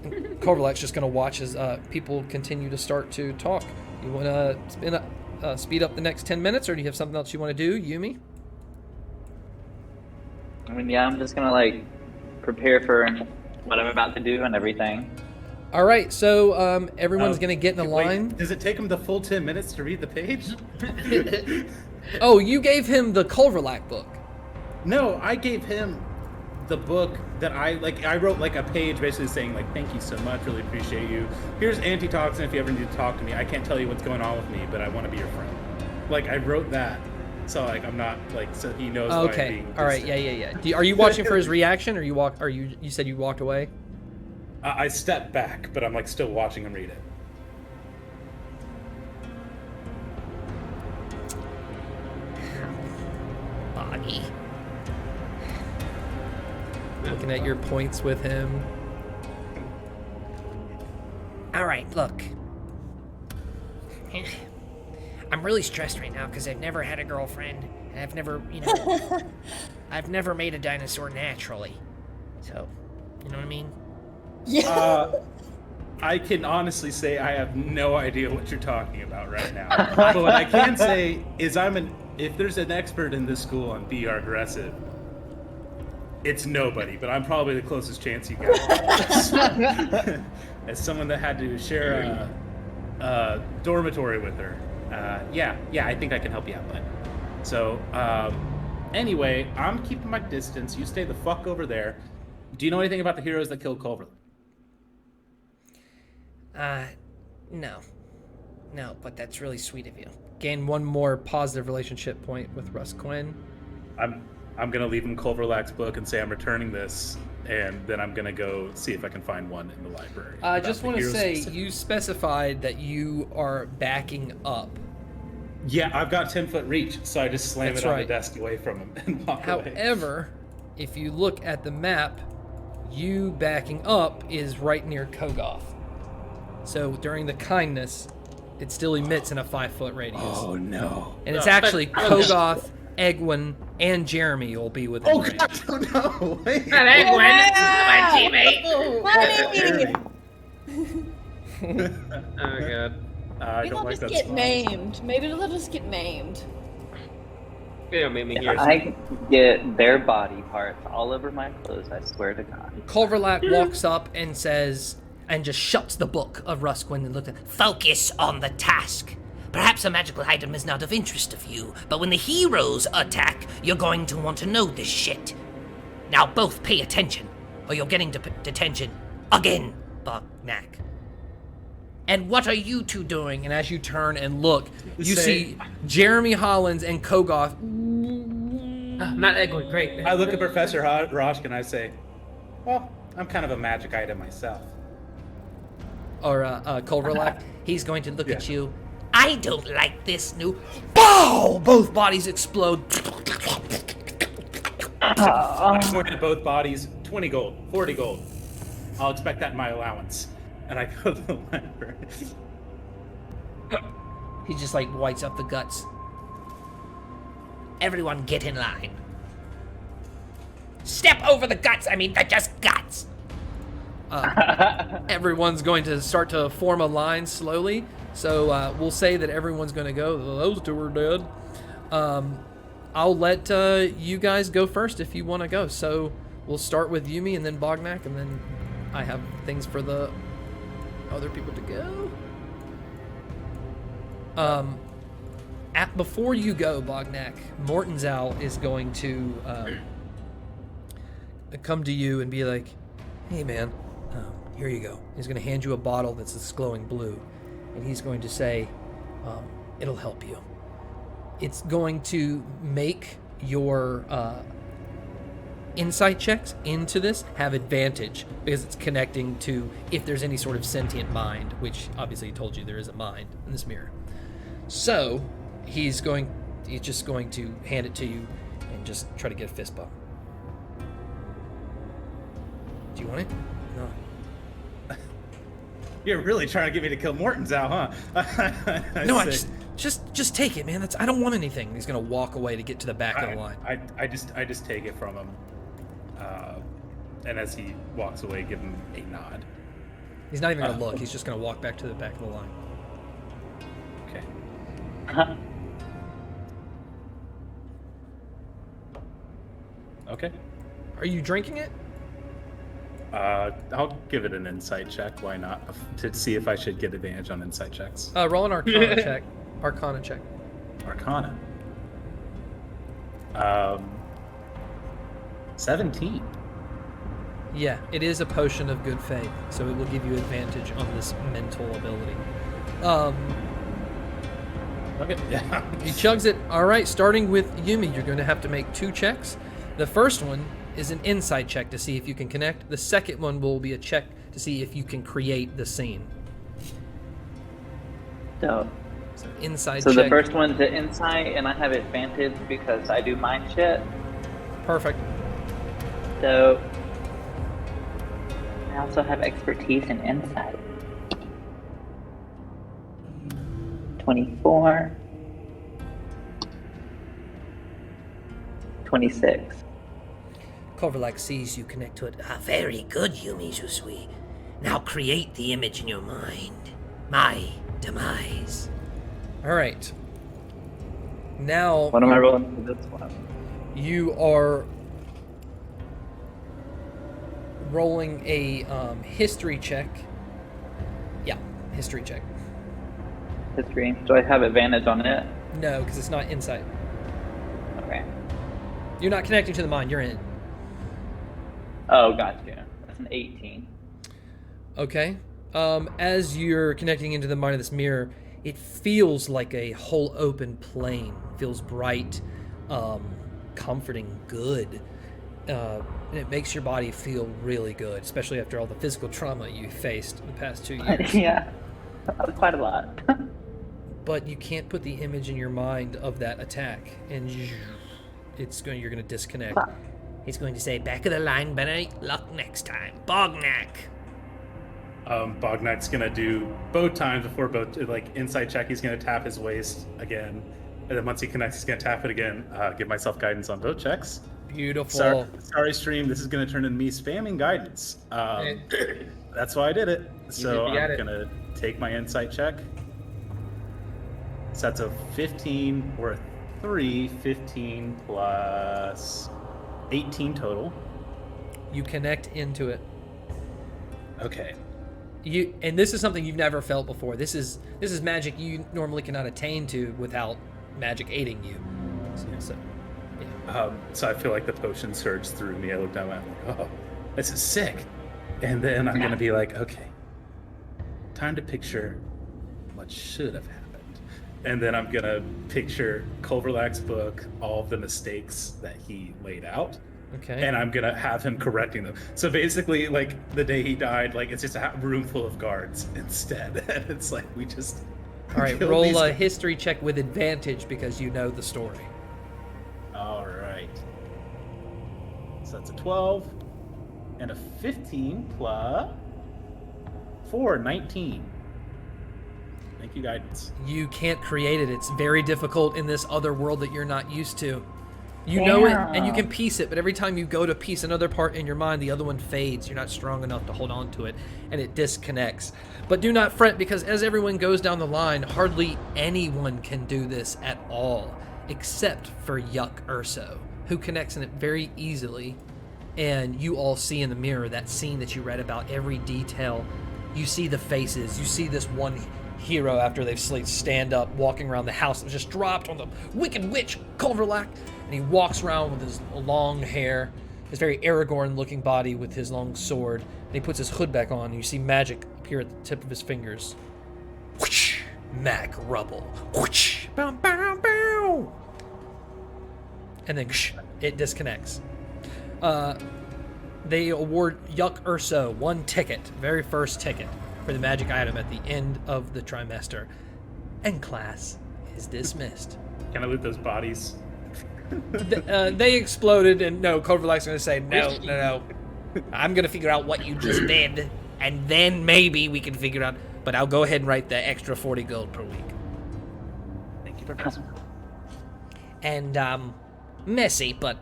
Culverlax just gonna watch as people continue to start to talk. You want to speed up the next 10 minutes, or do you have something else you want to do, Yumi? I mean, yeah, I'm just gonna like prepare for what I'm about to do and everything. All right, so everyone's gonna get in a Wait, line. does it take him the full 10 minutes to read the page? Oh, you gave him the Culverlac book. No, I gave him the book that I wrote like a page basically saying like, thank you so much, really appreciate you. Here's antitoxin if you ever need to talk to me. I can't tell you what's going on with me, but I want to be your friend. Like, I wrote that. So like, I'm not like, so he knows why I'm Okay, being all right, distant. yeah. Are you watching for his reaction, or you said you walked away? I stepped back, but I'm like still watching him read it. Boggy. Looking at your points with him. All right, look. I'm really stressed right now because I've never had a girlfriend, and I've never, I've never made a dinosaur naturally. So, you know what I mean? Yeah. I can honestly say I have no idea what you're talking about right now. But what I can say is if there's an expert in this school on BR Gressive, it's nobody, but I'm probably the closest chance you got. As someone that had to share a dormitory with her, yeah, I think I can help you out, bud. So, anyway, I'm keeping my distance. You stay the fuck over there. Do you know anything about the heroes that killed Culver? No, but that's really sweet of you. Gain one more positive relationship point with Russ Quinn. I'm gonna leave him Culverlac's book and say I'm returning this, and then I'm gonna go see if I can find one in the library. I just want to say, specific. you specified that you are backing up. Yeah, I've got 10-foot reach, so I just slam That's it on right. the desk away from him and walk away. However, if you look at the map, you backing up is right near Kogoth. So during the kindness, it still emits in a 5-foot radius. Oh no! And it's actually Kogoth Egwin and Jeremy will be within range. Oh no! Wait. Not Egwin, this is my teammate. Oh god. I Maybe don't they'll like just that get spell. maimed. Maybe they'll just get maimed. They don't make me hear. I get their body parts all over my clothes, I swear to God. Culverlac walks up and says, and just shuts the book of Rusquin and looks at, Focus on the task. Perhaps a magical item is not of interest of you, but when the heroes attack, you're going to want to know this shit. Now both pay attention, or you're getting detention again, Bognak. And what are you two doing? and as you turn and look, you Say- see Jeremy Hollins and Kogoth. Not Egwin, great. I look at Professor Roshk and I say, well, I'm kind of a magic item myself. Or Culverlac, he's going to look at you. I don't like this new... Bow! Both bodies explode. I point at both bodies, 20 gold, 40 gold. I'll expect that in my allowance. And I go to the library. He just like whites up the guts. Everyone get in line. Step over the guts, they're just guts. Everyone's going to start to form a line slowly. So we'll say that everyone's going to go. Those two are dead. I'll let you guys go first if you want to go. So we'll start with Yumi and then Bognak, and then I have things for the other people to go. Before you go, Bognak, Mortenzow is going to come to you and be like, "Hey, man, here you go." He's going to hand you a bottle that's this glowing blue, and he's going to say, "It'll help you. It's going to make your insight checks into this have advantage because it's connecting to if there's any sort of sentient mind, which obviously he told you there is a mind in this mirror. So he's just going to hand it to you and just try to get a fist bump. Do you want it? No. You're really trying to get me to kill Mortenzow, huh? No, just take it, man. I don't want anything. He's gonna walk away to get to the back of the line. I just take it from him. And as he walks away, give him a nod. He's not even gonna look. He's just gonna walk back to the back of the line. Okay. Okay. Are you drinking it? I'll give it an insight check. Why not? To see if I should get advantage on insight checks. Roll an Arcana check. Arcana check. Arcana. 17. Yeah, it is a potion of good faith, so it will give you advantage on this mental ability. Okay. Yeah. He chugs it. All right, starting with Yumi, you're going to have to make 2 checks. The first one is an insight check to see if you can connect. The second one will be a check to see if you can create the scene. Dope. So inside So check. the first one's the insight, and I have advantage because I do mind shit. Perfect. So I also have expertise in insight. 24. 26. Corvalak sees you connect to it. Ah, very good, Yumi Jougoui. Now create the image in your mind. My demise. All right. Now What am I rolling for this one? you are rolling a history check. Yeah, history check. History. Do I have advantage on it? No, because it's not insight. Okay. You're not connecting to the mind. You're in. Oh, gotcha. That's an 18. Okay. As you're connecting into the mind of this mirror, it feels like a whole open plain. It feels bright, comforting, good. And it makes your body feel really good, especially after all the physical trauma you faced the past 2 years. Yeah. That was quite a lot. But you can't put the image in your mind of that attack, and you're going to disconnect. He's going to say, back of the line, better luck next time. Bognak. Bognak's gonna do both times before both, like, insight check. He's gonna tap his waist again, And then once he connects, he's gonna tap it again. Give myself guidance on both checks. Beautiful. Sorry, stream. This is gonna turn into me spamming guidance. That's why I did it. So I'm gonna take my insight check. So that's a 15 or a 3, 15 plus 18 total. You connect into it. Okay. And this is something you've never felt before. This is magic you normally cannot attain to without magic aiding you. So yeah. So I feel like the potion surged through me. I looked down and I'm like, oh, this is sick. And then I'm gonna be like, okay, time to picture what should have happened. And then I'm gonna picture Culverlax's book, all of the mistakes that he laid out. Okay. And I'm gonna have him correcting them. So basically, like the day he died, like it's just a room full of guards instead. And it's like we just. All right, roll a history check with advantage because you know the story. All right. So that's a 12 and a 15 plus 4, 19. Thank you, guidance. You can't create it. It's very difficult in this other world that you're not used to. You know it, and you can piece it, but every time you go to piece another part in your mind, the other one fades. You're not strong enough to hold on to it, and it disconnects. But do not fret, because as everyone goes down the line, hardly anyone can do this at all, except for Yuck Urso, who connects in it very easily. And you all see in the mirror that scene that you read about, every detail. You see the faces. You see this one hero after they've stand up, walking around the house that was just dropped on the Wicked Witch, Culverlax. And he walks around with his long hair, his very Aragorn-looking body with his long sword. And he puts his hood back on, and you see magic appear at the tip of his fingers. Whoosh! Mag rubble. Whoosh! Bow, bow, bow! And then it disconnects. They award Yuck Urso 1 ticket, very first ticket, for the magic item at the end of the trimester. And class is dismissed. Can I loot those bodies? They exploded, and no, Culverlax's going to say, no. I'm going to figure out what you just did, and then maybe we can figure out, but I'll go ahead and write the extra 40 gold per week. Thank you, Professor. And, messy, but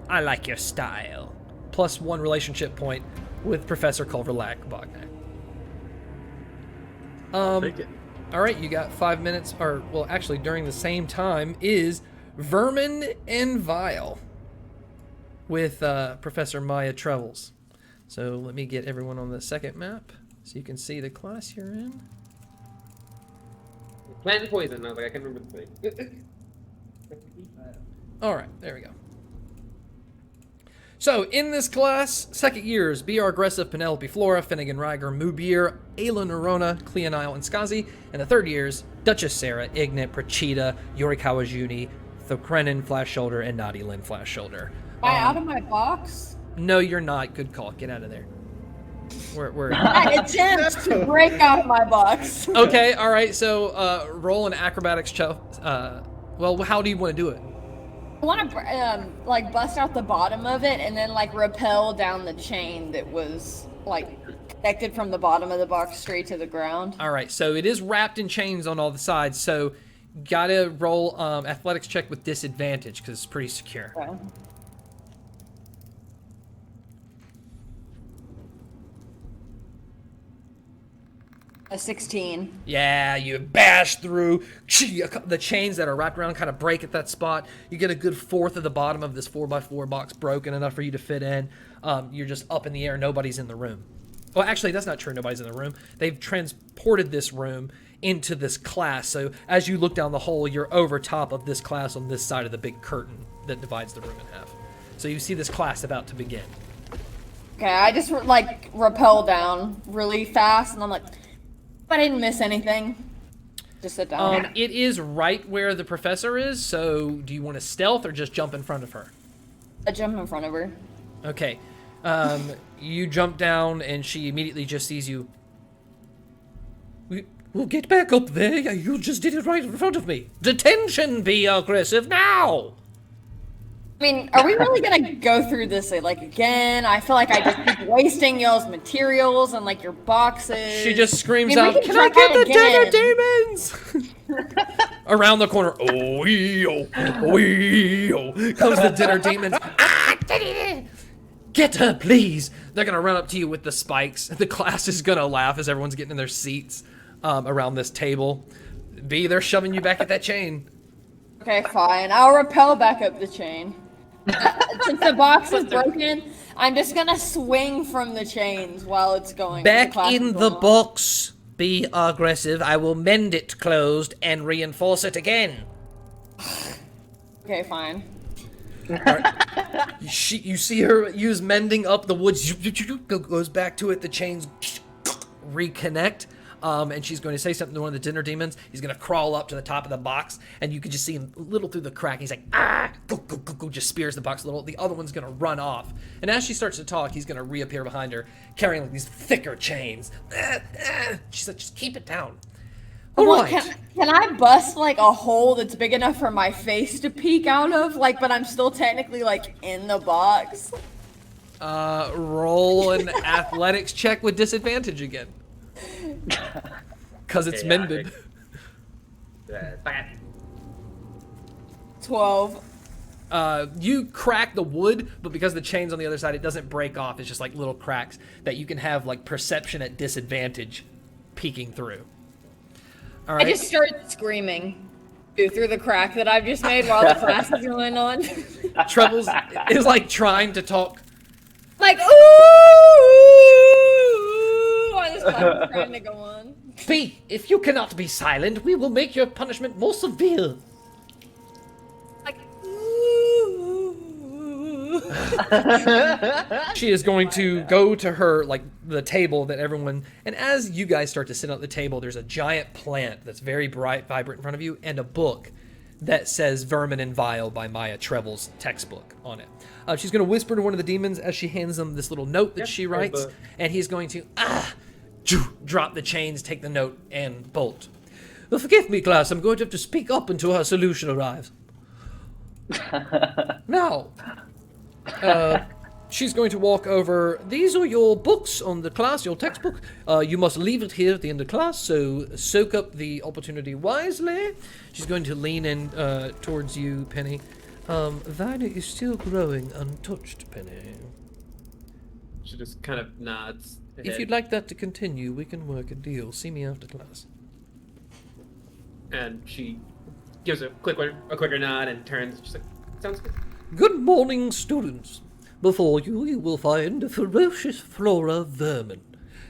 I like your style. Plus 1 relationship point with Professor Culverlax Bognak. Take it. All right, you got 5 minutes, or, well, actually, during the same time is Vermin and Vile with Professor Maya Trevels. So let me get everyone on the second map so you can see the class you're in. Plant and poison. I was like, I can remember the thing. All right, there we go. So, in this class, second years, B.R. Gressive, Penelope Flora, Finnegan Ryger, Mubier, Ayla Nerona, Cleonile, and Skazi. And the third years, Duchess Sarah, Ignat, Prachita, Yorikawa Juni, Thokrenin, Flash Shoulder, and Nadi Lynn Flash Shoulder. Am I out of my box? No, you're not. Good call. Get out of there. We're I attempt to break out of my box. Okay, all right. So, roll an acrobatics check. Well, how do you want to do it? I want to like bust out the bottom of it and then like rappel down the chain that was like connected from the bottom of the box straight to the ground. All right, so it is wrapped in chains on all the sides, so gotta roll athletics check with disadvantage because it's pretty secure. Okay. A 16. Yeah, you bash through. The chains that are wrapped around kind of break at that spot. You get a good fourth of the bottom of this 4x4 box broken, enough for you to fit in. You're just up in the air. Nobody's in the room. Well, actually, that's not true. Nobody's in the room. They've transported this room into this class. So as you look down the hole, you're over top of this class on this side of the big curtain that divides the room in half. So you see this class about to begin. Okay, I just like rappel down really fast, and I'm like, I didn't miss anything. Just sit down. It is right where the professor is, so do you want to stealth or just jump in front of her? I jump in front of her. Okay. You jump down, and she immediately just sees you. We'll get back up there. You just did it right in front of me. Detention, be aggressive now! I mean, are we really gonna go through this like again? I feel like I just keep wasting y'all's materials and like your boxes. She just screams I mean, out, "Can I get the dead demons?" Around the corner, oh, comes the dinner demons. Get her, please. They're gonna run up to you with the spikes. The class is gonna laugh as everyone's getting in their seats around this table. B, they're shoving you back at that chain. Okay, fine. I'll rappel back up the chain. Since the box is broken, I'm just gonna swing from the chains while it's going. Back in the box. Be aggressive. I will mend it closed and reinforce it again. Okay, fine. You see her use mending up the wood. Goes back to it. The chains reconnect. And she's going to say something to one of the dinner demons. He's going to crawl up to the top of the box, and you can just see him a little through the crack. He's like, go, just spears the box a little. The other one's going to run off. And as she starts to talk, he's going to reappear behind her, carrying like these thicker chains. She's like, just keep it down. All right. Can I bust like a hole that's big enough for my face to peek out of? Like, but I'm still technically like in the box. Roll an athletics check with disadvantage again. Because it's mended. 12. You crack the wood, but because the chain's on the other side, it doesn't break off. It's just like little cracks that you can have like perception at disadvantage peeking through. All right. I just start screaming through the crack that I've just made while the class is going on. Trebles is like trying to talk. Like, ooh! While this class is trying to go on. B, if you cannot be silent, we will make your punishment more severe. Like, ooh. She is going to go to her, like, the table that everyone... And as you guys start to sit at the table, there's a giant plant that's very bright, vibrant in front of you, and a book that says Vermin and Vile by Maya Treble's textbook on it. She's going to whisper to one of the demons as she hands them this little note that she writes, and he's going to, drop the chains, take the note, and bolt. Well, forgive me, class. I'm going to have to speak up until her solution arrives. Now, she's going to walk over. These are your books on the class, your textbook. You must leave it here at the end of class, so soak up the opportunity wisely. She's going to lean in towards you, Penny. Vina is still growing untouched, Penny. She just kind of nods. If you'd like that to continue, we can work a deal. See me after class. And she gives a quicker nod and turns. She's like, sounds good. Good morning, students. Before you will find a ferocious flora vermin.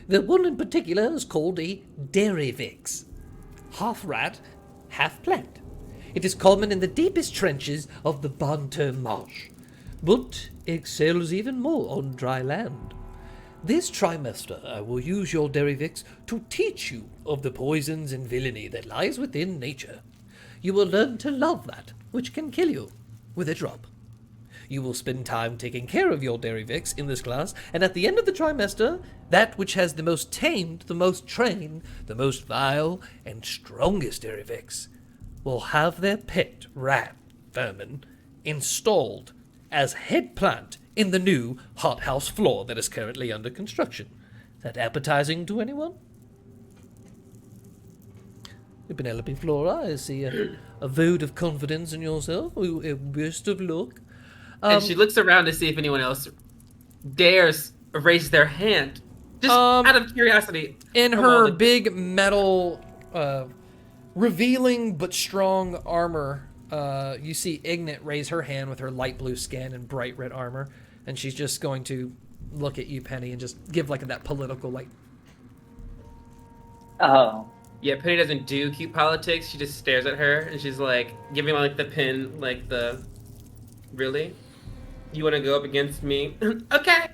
The one in particular is called a Derivix. Half rat, half plant. It is common in the deepest trenches of the Banter Marsh, but excels even more on dry land. This trimester I will use your Derivix to teach you of the poisons and villainy that lies within nature. You will learn to love that which can kill you with a drop. You will spend time taking care of your Derivix in this class, and at the end of the trimester, that which has the most tamed, the most trained, the most vile, and strongest Derivix will have their pet rat vermin installed as head plant in the new hothouse floor that is currently under construction. Is that appetizing to anyone? Penelope Flora, I see a vote of confidence in yourself. Best of luck. And she looks around to see if anyone else dares raise their hand. Just out of curiosity. In her big metal, revealing but strong armor, you see Ignat raise her hand with her light blue skin and bright red armor, and she's just going to look at you, Penny, and just give like that political like. Oh. Yeah, Penny doesn't do cute politics. She just stares at her, and she's like giving like the pin, like the. Really? You want to go up against me? Okay.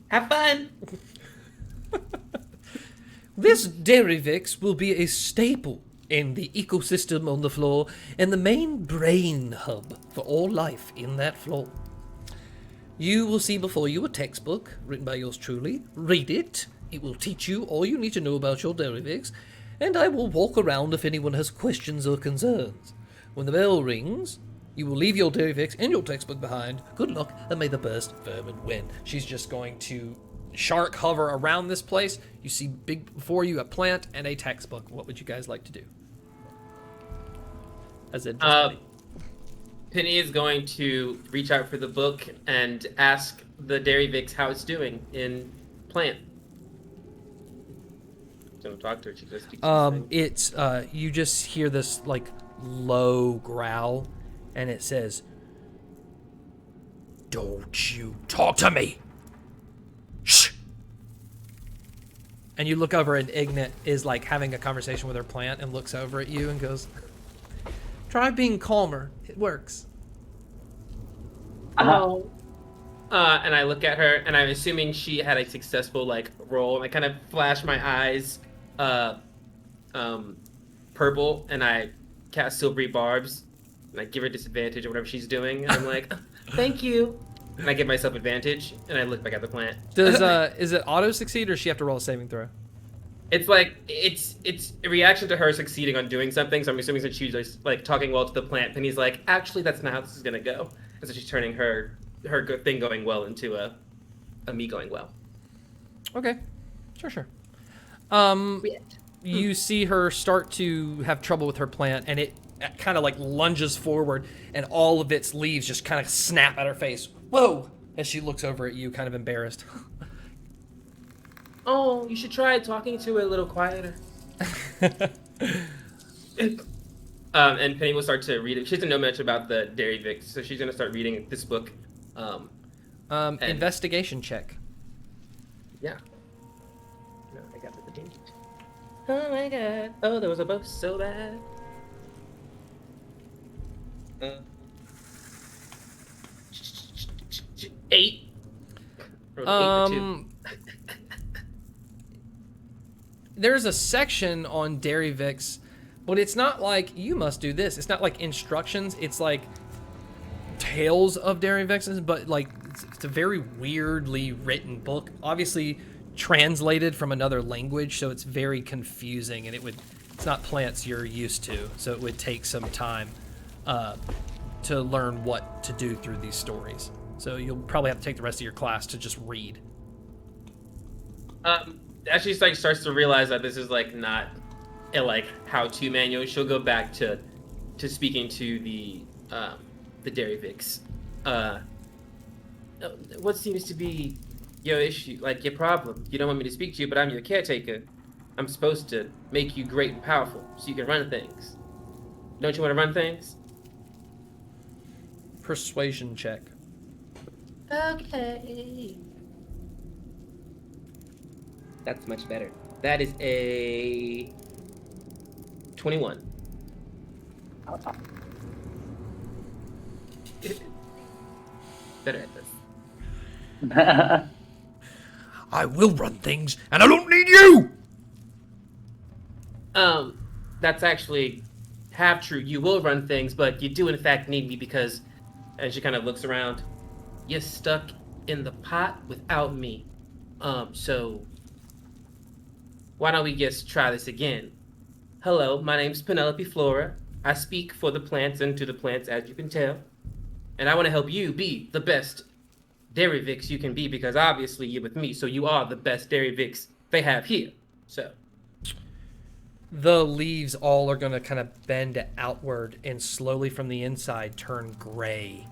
Have fun. This Derivix will be a staple in the ecosystem on the floor and the main brain hub for all life in that floor. You will see before you a textbook written by yours truly. Read it. It will teach you all you need to know about your Derivix, and I will walk around if anyone has questions or concerns. When the bell rings, you will leave your Derivix and your textbook behind. Good luck, and may the best vermin win. She's just going to shark hover around this place. You see big before you a plant and a textbook. What would you guys like to do? as it. Penny is going to reach out for the book and ask the Dairy Vix how it's doing in plant. Don't talk to her. She just keeps saying. It's you just hear this like low growl, and it says, "Don't you talk to me! Shh!" And you look over, and Ignat is like having a conversation with her plant, and looks over at you and goes, "Try being calmer. It works." Oh. And I look at her, and I'm assuming she had a successful like roll. And I kind of flash my eyes, purple, and I cast silvery barbs, and I give her disadvantage or whatever she's doing. And I'm like, "Thank you," and I give myself advantage, and I look back at the plant. Does is it auto succeed, or does she have to roll a saving throw? It's like it's a reaction to her succeeding on doing something. So I'm assuming since she's just, like talking well to the plant, Penny's like, "Actually, that's not how this is gonna go." And so she's turning her good thing going well into a me going well. Okay, sure. You see her start to have trouble with her plant, and it kind of like lunges forward, and all of its leaves just kind of snap at her face. Whoa! As she looks over at you, kind of embarrassed. Oh, you should try talking to it a little quieter. And Penny will start to read it. She doesn't know much about the Dairy Vix, so she's gonna start reading this book. Investigation check. Yeah. No, I got the danger. Oh my god. Oh, there was a boat so bad. 8. There's a section on Dairy Vix, but it's not like you must do this. It's not like instructions. It's like tales of Dairy Vixens, but like it's a very weirdly written book. Obviously translated from another language, so it's very confusing, and it's not plants you're used to, so it would take some time to learn what to do through these stories. So you'll probably have to take the rest of your class to just read. As she like starts to realize that this is like not a like how-to manual, she'll go back to speaking to the Dairy Vix. What seems to be your issue, like your problem? You don't want me to speak to you, but I'm your caretaker. I'm supposed to make you great and powerful so you can run things. Don't you want to run things? Persuasion check. Okay. That's much better. That is a 21. Better at this. I will run things, and I don't need you! That's actually half true. You will run things, but you do in fact need me because, and she kind of looks around, you're stuck in the pot without me. So why don't we just try this again? Hello, my name's Penelope Flora. I speak for the plants and to the plants, as you can tell. And I want to help you be the best Dairy Vix you can be, because obviously you're with me, so you are the best Dairy Vix they have here. So The leaves all are going to kind of bend outward and slowly from the inside turn gray.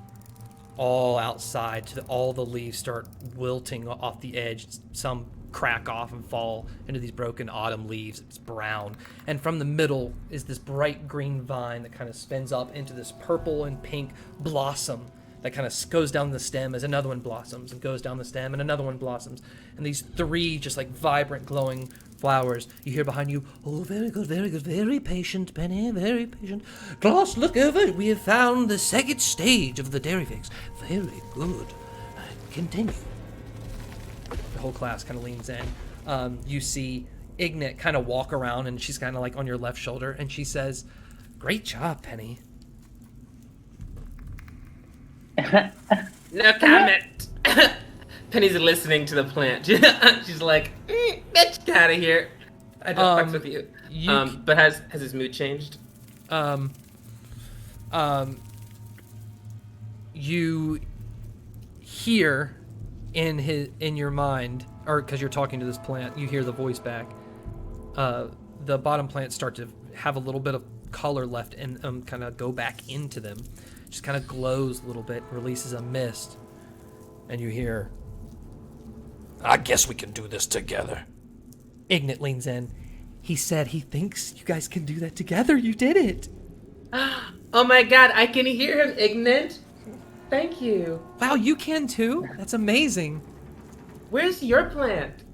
All outside, all the leaves start wilting off the edge. Some crack off and fall into these broken autumn leaves. It's brown. And from the middle is this bright green vine that kind of spins up into this purple and pink blossom that kind of goes down the stem as another one blossoms and goes down the stem and another one blossoms. And these three just like vibrant, glowing flowers. You hear behind you, oh, very good, very patient, Penny, very patient. Class, look over, we have found the second stage of the Dairy Vix. Very good. Continue. The whole class kind of leans in. You see Ignat kind of walk around, and she's kind of like on your left shoulder, and she says, great job, Penny. No comment. Penny's listening to the plant. She's like, get out of here. I don't fuck with you. But has his mood changed? You hear in your mind, or because you're talking to this plant, you hear the voice back. The bottom plants start to have a little bit of color left and kind of go back into them. Just kind of glows a little bit, releases a mist, and you hear, I guess we can do this together. Ignat leans in. He said he thinks you guys can do that together. You did it. Oh my god, I can hear him, Ignat. Thank you. Wow, you can too? That's amazing. Where's your plant?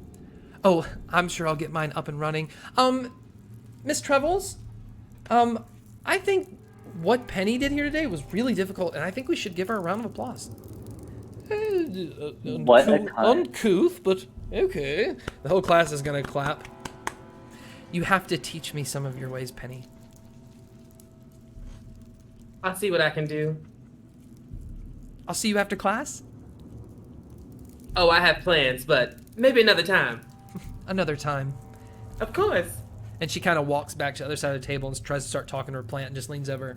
Oh, I'm sure I'll get mine up and running. Miss Trebles, I think what Penny did here today was really difficult, and I think we should give her a round of applause. What a cunt. Uncouth, but okay. The whole class is gonna clap. You have to teach me some of your ways, Penny. I'll see what I can do. I'll see you after class. Oh, I have plans, but maybe another time. Another time. Of course. And she kind of walks back to the other side of the table and tries to start talking to her plant and just leans over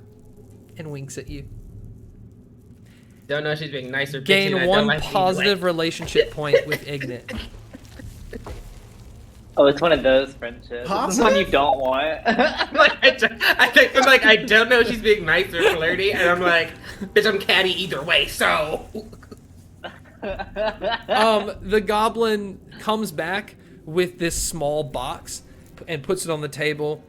and winks at you. Don't know if she's being nice or bitchy, and I Gain don't one like being positive like- relationship point with Ignat. Oh, it's one of those friendships. It's one you don't want. I'm like, I don't know if she's being nice or flirty, and I'm like, bitch, I'm catty either way, so. The goblin comes back with this small box and puts it on the table.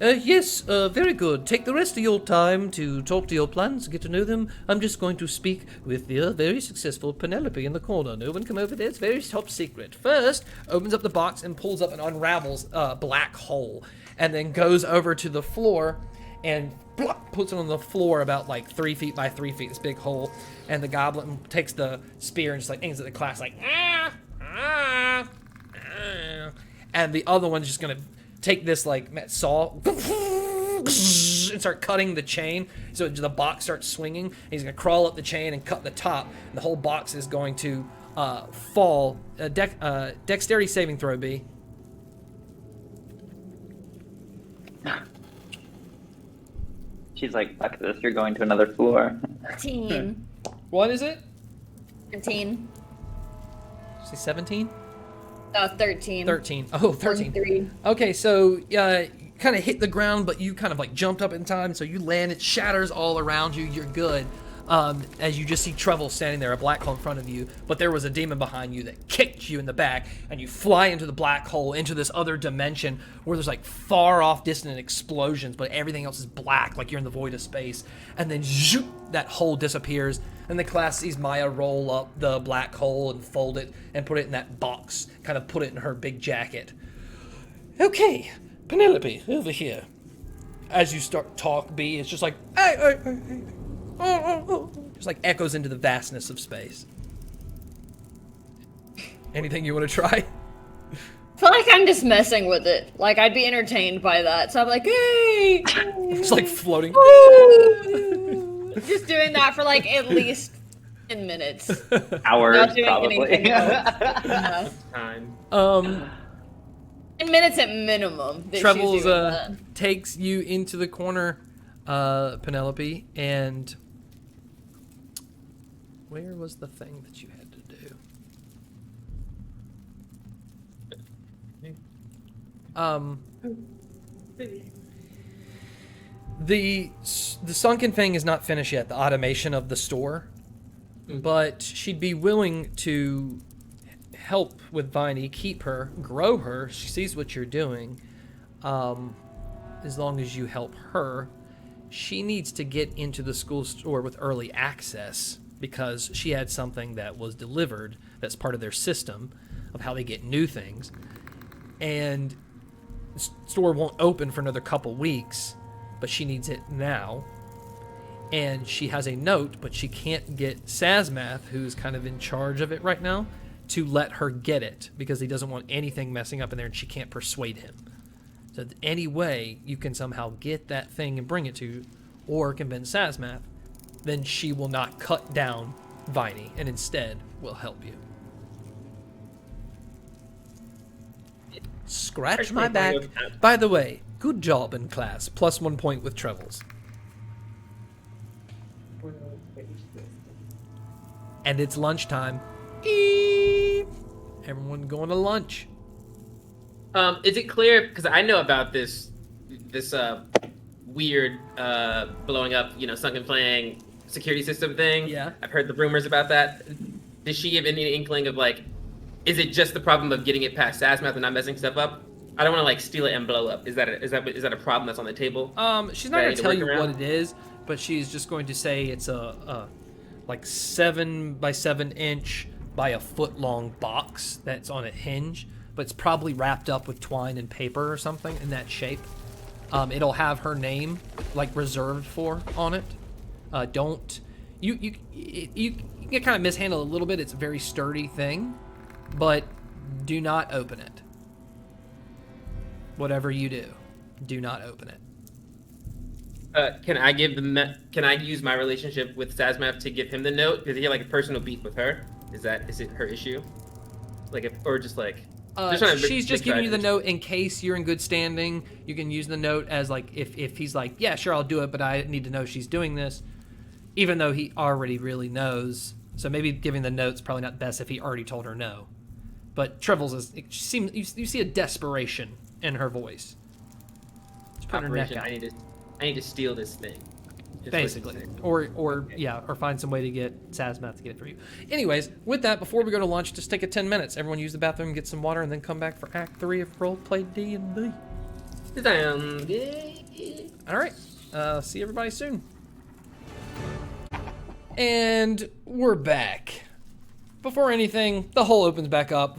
Yes, very good. Take the rest of your time to talk to your plants, get to know them. I'm just going to speak with the very successful Penelope in the corner. No one come over there. It's very top secret. First, opens up the box and pulls up and unravels a black hole, and then goes over to the floor and puts it on the floor about like 3 feet by 3 feet, this big hole. And the goblin takes the spear and just like aims at the class like, ah, ah, ah. And the other one's just gonna take this like saw and start cutting the chain, so the box starts swinging. He's gonna crawl up the chain and cut the top, and the whole box is going to fall. Dexterity saving throw, B. She's like, fuck this, you're going to another floor. 13. What is it? 13. Say 17? 13. 13. Oh, 13. 23. Okay, so kind of hit the ground, but you kind of like jumped up in time, so you land. It shatters all around you. You're good. As you just see Trevel standing there, a black hole in front of you, but there was a demon behind you that kicked you in the back, and you fly into the black hole, into this other dimension where there's like far off distant explosions, but everything else is black, like you're in the void of space. And then zoop, that hole disappears, and the class sees Maya roll up the black hole and fold it and put it in that box, kind of put it in her big jacket. Okay, Penelope, over here. As you start talk, B, it's just like, hey. Just like echoes into the vastness of space. Anything you want to try? I feel like I'm just messing with it. Like, I'd be entertained by that. So I'm like, hey! It's like floating. Just doing that for like at least 10 minutes. Hours, Not doing probably. anything else. Time. 10 minutes at minimum. that she's Trebles doing that. takes you into the corner, Penelope, and where was the thing that you had to do? The sunken thing is not finished yet, the automation of the store, but she'd be willing to help with Viney, keep her, grow her. She sees what you're doing. As long as you help her, she needs to get into the school store with early access because she had something that was delivered that's part of their system of how they get new things. And the store won't open for another couple weeks, but she needs it now. And she has a note, but she can't get Sazmath, who's kind of in charge of it right now, to let her get it because he doesn't want anything messing up in there and she can't persuade him. So any way you can somehow get that thing and bring it to, or convince Sazmath, then she will not cut down Viney and instead will help you. Scratch my back. By the way, good job in class. Plus 1 point with Trebles. And it's lunchtime. Eep. Everyone going to lunch. Is it clear? Because I know about this weird blowing up, sunken flank security system thing. Yeah. I've heard the rumors about that. Did she give any inkling of like, is it just the problem of getting it past Sasmath and not messing stuff up? I don't want to like steal it and blow up. Is that a problem that's on the table? She's not going to tell you what it is, but she's just going to say it's a like 7 by 7 inch by a foot long box that's on a hinge, but it's probably wrapped up with twine and paper or something in that shape. It'll have her name like reserved for on it. Don't you get kind of mishandled a little bit. It's a very sturdy thing, but do not open it. Whatever you do not open it. Can I use my relationship with Sasmath to give him the note? Because he had like a personal beef with her. Is it her issue? She's just giving you the note in case you're in good standing. You can use the note as like if he's like, yeah, sure, I'll do it, but I need to know she's doing this, even though he already really knows. So maybe giving the note's probably not best if he already told her no. But Trevels you see a desperation in her voice. She's putting her neck out. I need to steal this thing. Basically. Or find some way to get Sasmath to get it for you. Anyways, with that, before we go to lunch, just take 10 minutes. Everyone use the bathroom, get some water, and then come back for Act 3 of Roleplay D&D. Alright. See everybody soon. And we're back. Before anything, the hole opens back up.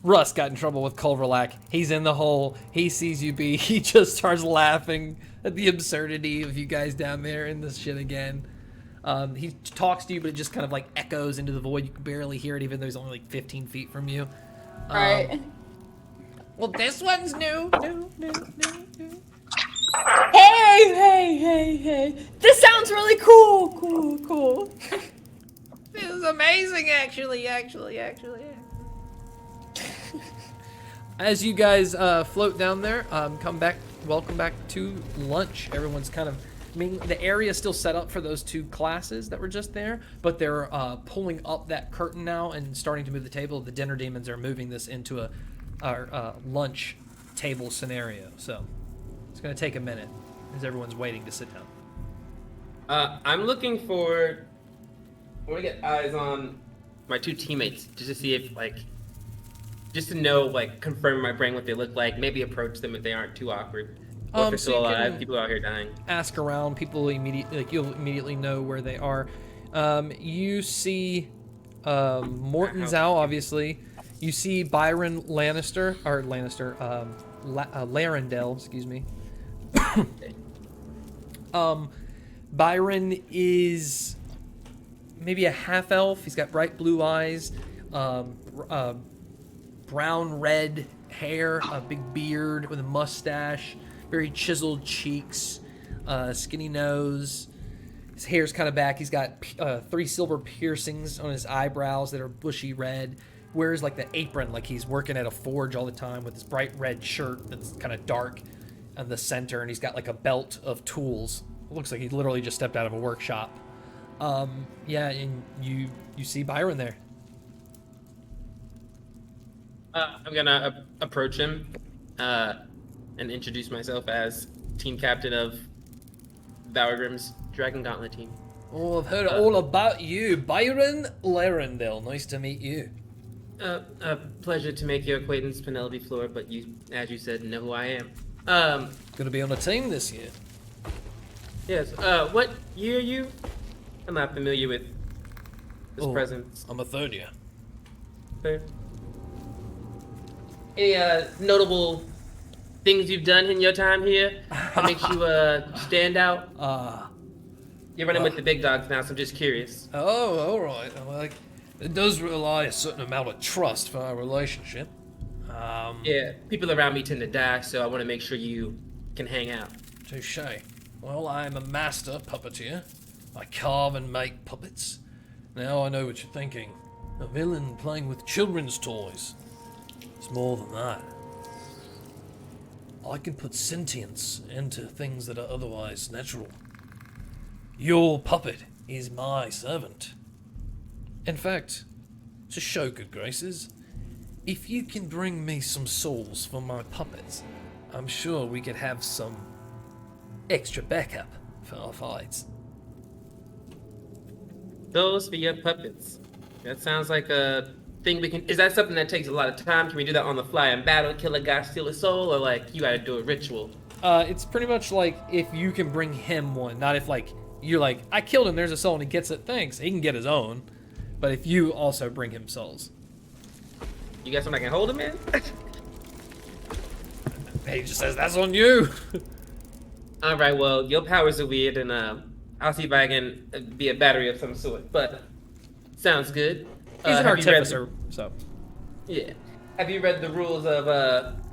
Russ got in trouble with Culverlac. He's in the hole. He sees you, Bea. He just starts laughing at the absurdity of you guys down there in this shit again. He talks to you, but it just kind of like echoes into the void. You can barely hear it, even though he's only like 15 feet from you. Alright. Well, this one's new. Hey. This sounds really cool. This is amazing, actually. As you guys float down there, welcome back to lunch. Everyone's kind of, the area is still set up for those 2 classes that were just there, but they're pulling up that curtain now and starting to move the table. The dinner demons are moving this into a lunch table scenario. So it's going to take a minute as everyone's waiting to sit down. I'm looking for. I want to get eyes on my 2 teammates just to see if just to know, confirm in my brain what they look like. Maybe approach them if they aren't too awkward. Or if they're still alive. People out here dying. Ask around. People you'll immediately know where they are. You see Morton Zhao, obviously. You see Byron Larendel, excuse me. Byron is maybe a half elf. He's got bright blue eyes, brown red hair, a big beard with a mustache, very chiseled cheeks, skinny nose. His hair's kind of back. He's got 3 silver piercings on his eyebrows that are bushy red. Wears like the apron, like he's working at a forge all the time, with this bright red shirt that's kind of dark in the center, and he's got like a belt of tools. It looks like he literally just stepped out of a workshop. And you see Byron there. I'm gonna approach him and introduce myself as team captain of Valgrim's Dragon Gauntlet team. Oh, I've heard all about you. Byron Larendel. Nice to meet you. A pleasure to make your acquaintance, Penelope Fleur, but you, as you said, know who I am. Gonna be on a team this year. Yes, what year are you? I'm not familiar with this presence. I'm a 3rd year. Okay. Any notable things you've done in your time here that makes you stand out? You're running with the big dogs now, so I'm just curious. Oh, all right. Well, it does rely a certain amount of trust for our relationship. Yeah, people around me tend to die, so I want to make sure you can hang out. Touche. Well, I am a master puppeteer. I carve and make puppets. Now I know what you're thinking. A villain playing with children's toys. It's more than that. I can put sentience into things that are otherwise natural. Your puppet is my servant. In fact, to show good graces, if you can bring me some souls for my puppets, I'm sure we could have some extra backup for our fights. Those for your puppets. That sounds like a thing we can. Is that something that takes a lot of time? Can we do that on the fly in battle? Kill a guy, steal a soul, or like you gotta do a ritual? It's pretty much like if you can bring him one, not if like you're like, I killed him, there's a soul, and he gets it, thanks. He can get his own. But if you also bring him souls. You got something I can hold him in? He just says, that's on you. All right, well, your powers are weird, and I'll see if I can be a battery of some sort. But sounds good. He's an have you read- artificer, so. Yeah. Have you read the rules of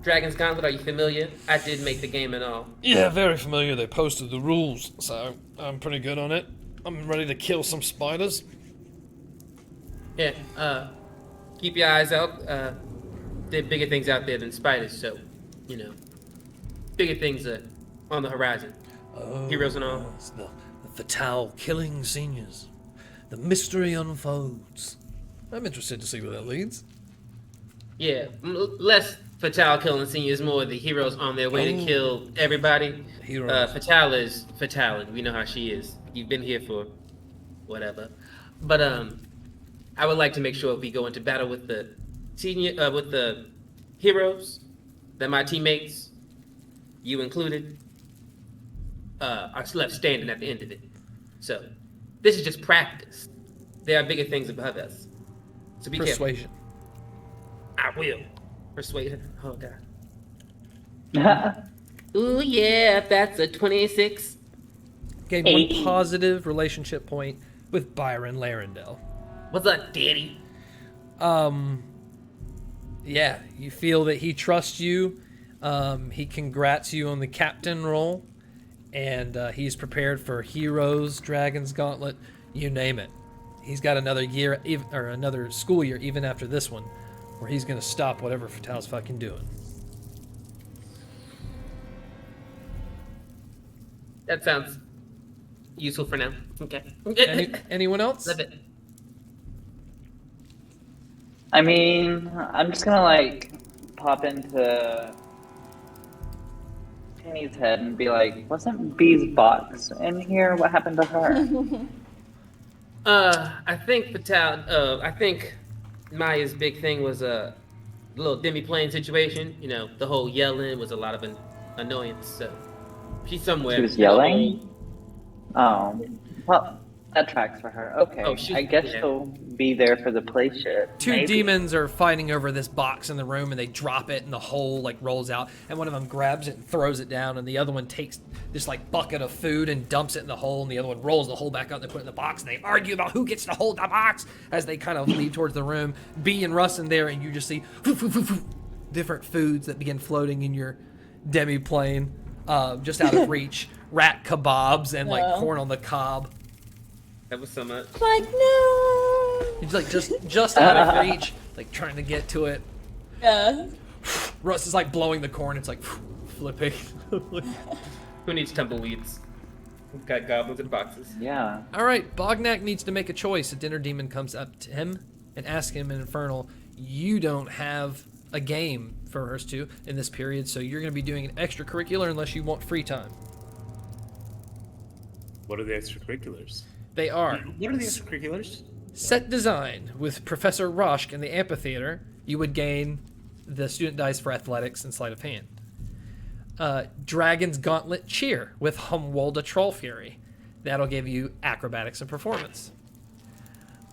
Dragon's Gauntlet? Are you familiar? I did make the game and all. Yeah, very familiar. They posted the rules, so I'm pretty good on it. I'm ready to kill some spiders. Yeah. Keep your eyes out. There are bigger things out there than spiders, so bigger things are on the horizon. Heroes and all. It's the fatale killing seniors. The mystery unfolds. I'm interested to see where that leads. Yeah, less Fatale killing seniors, more the heroes on their way to kill everybody. Heroes. Fatale is Fatale. We know how she is. You've been here for whatever. But I would like to make sure if we go into battle with the with the heroes, that my teammates, you included, are left standing at the end of it. So this is just practice. There are bigger things above us. So be careful. Persuasion. I will. Persuasion. Oh, God. Ooh, yeah, that's a 26. Gain one positive relationship point with Byron Larendell. What's up, Daddy? Yeah, you feel that he trusts you. He congrats you on the captain role, and he's prepared for Heroes, Dragon's Gauntlet, you name it. He's got another year, or another school year, even after this one, where he's gonna stop whatever Fatale's fucking doing. That sounds useful for now. Okay. Anyone else? Love it. I mean, I'm just gonna like pop into Penny's head and be like, wasn't Bee's box in here? What happened to her? I think Fatale, I think Maya's big thing was a little demi-plane situation. You know, the whole yelling was a lot of an annoyance, so she's somewhere. She was yelling? Oh, well, that tracks for her. Okay, Oh, I guess she'll be there for the play shit. Two Maybe. demons are fighting over this box in the room, and they drop it, and the hole like rolls out, and one of them grabs it and throws it down, and the other one takes this like bucket of food and dumps it in the hole, and the other one rolls the hole back out and they put it in the box, and they argue about who gets to hold the box as they kind of lead towards the room. Bea and Russ in there, and you just see different foods that begin floating in your demi-plane, just out of reach. Rat kebabs and like corn on the cob. That was so much. Like, no. It's like just out of reach, like trying to get to it. Yeah. Russ is like blowing the corn. It's like flipping. Who needs tumbleweeds? We've got goblins in boxes. Yeah. All right, Bognak needs to make a choice. A dinner demon comes up to him and asks him in Infernal, you don't have a game for us to in this period, so you're going to be doing an extracurricular unless you want free time. What are the extracurriculars? They are What are the extracurriculars? set design with Professor Roshk in the amphitheater. You would gain the student dice for athletics and sleight of hand. Dragon's Gauntlet cheer with Humwalda Trollfury. That'll give you acrobatics and performance.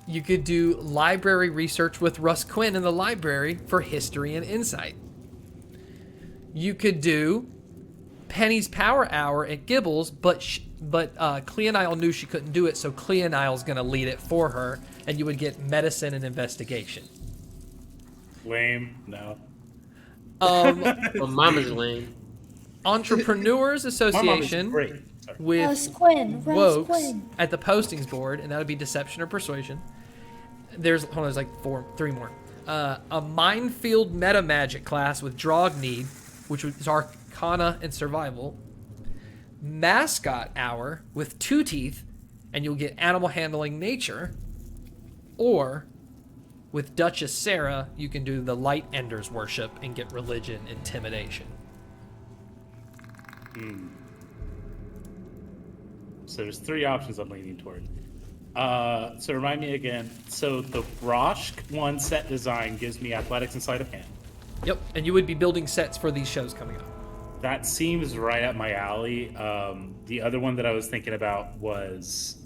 You could do library research with Russ Quinn in the library for history and insight. You could do Penny's Power Hour at Gibbles, but Cleonile knew she couldn't do it, so Cleonile's going to lead it for her, and you would get medicine and investigation. Lame. No. Well, Mama's lame. Entrepreneurs Association Great. Sorry. with Russ Quinn. Wokes at the postings board, and that would be deception or persuasion. There's like three more. A minefield meta magic class with Drogneed, which is Arcana and Survival. Mascot hour with Two Teeth, and you'll get animal handling nature. Or with Duchess Sarah, you can do the Light Enders worship and get religion intimidation. So there's 3 options I'm leaning toward. So remind me again. So the Rosh one set design gives me athletics and sleight of hand. Yep, and you would be building sets for these shows coming up. That seems right up my alley. The other one that I was thinking about was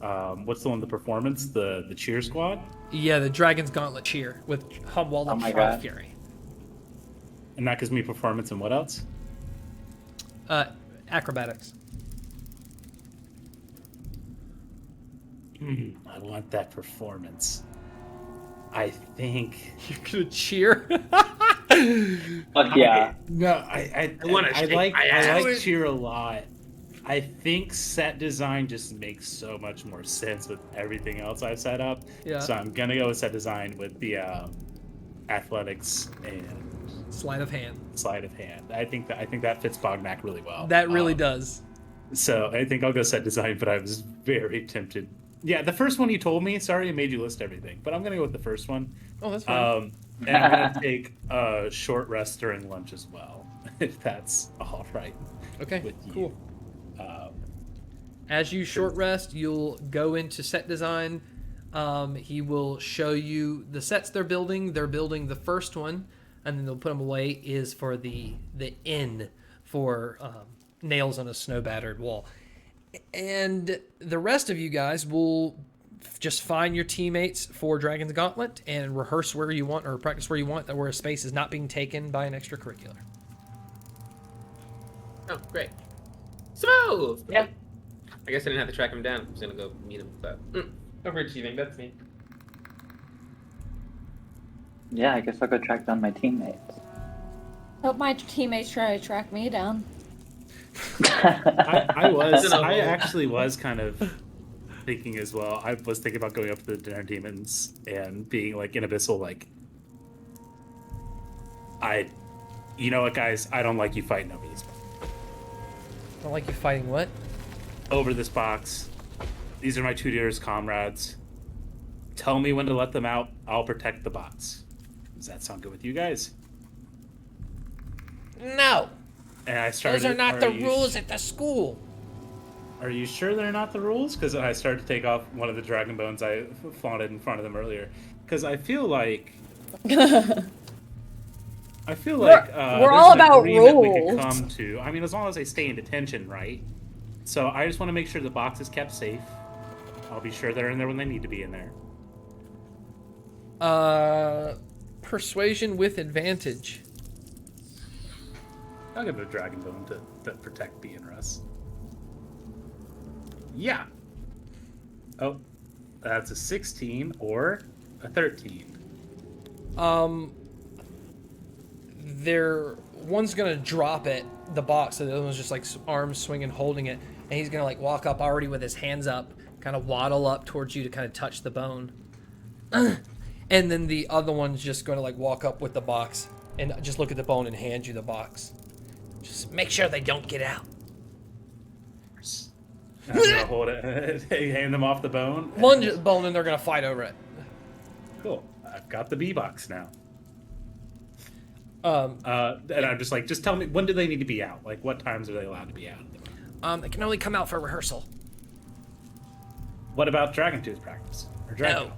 what's the one? The performance, the cheer squad. Yeah, the Dragon's Gauntlet cheer with Humwald Oh and my Shroud God. Fury. And that gives me performance and what else? Acrobatics. I want that performance. I think. You're gonna cheer. Fuck yeah. I wanna shake my I ass. like cheer a lot. I think set design just makes so much more sense with everything else I've set up. Yeah. So I'm gonna go with set design with the athletics and Sleight of hand. sleight of hand. I think that fits Bognak really well. That really does. So I think I'll go set design, but I was very tempted. Yeah, the first one you told me. Sorry, I made you list everything, but I'm gonna go with the first one. Oh, that's fine. And I'm gonna take a short rest during lunch as well, if that's all right. Okay, with you. cool. As you short rest, you'll go into set design. He will show you the sets they're building. They're building the first one, and then they'll put them away. Is for the inn for nails on a snow battered wall. And the rest of you guys will just find your teammates for Dragon's Gauntlet and rehearse where you want or practice where you want, that where a space is not being taken by an extracurricular. Oh, great. Smooth! Yeah. I guess I didn't have to track him down. I'm just gonna go meet him. But overachieving, that's me. Yeah, I guess I'll go track down my teammates. Hope my teammates try to track me down. I actually was kind of thinking as well. I was thinking about going up to the dinner demons and being like in Abyssal, like, you know what, guys? I don't like you fighting over this I don't like you fighting what? over this box. These are my 2 dearest comrades. Tell me when to let them out. I'll protect the box. Does that sound good with you guys? No, And I started. those are not the you- rules at the school. Are you sure they're not the rules? Because I started to take off one of the dragon bones I flaunted in front of them earlier. Because I feel like. We're There's all an about agreement we could rules. come to. I mean, as long as they stay in detention, right? So I just want to make sure the box is kept safe. I'll be sure they're in there when they need to be in there. Persuasion with advantage. I'll give it a dragon bone to protect Bea and Russ. Yeah. Oh, that's a 16 or a 13. One's gonna drop it, the box, so the other one's just like arms swinging, holding it, and he's gonna like walk up already with his hands up, kind of waddle up towards you to kind of touch the bone. And then the other one's just gonna like walk up with the box and just look at the bone and hand you the box. Just make sure they don't get out. I'm gonna hold it, hand them off the bone. Lunge at the bone and they're gonna fight over it. Cool. I've got the bee box now. Um, And I'm just like, just tell me, when do they need to be out? Like, what times are they allowed to be out? They can only come out for rehearsal. What about Dragontooth practice? Or Dragon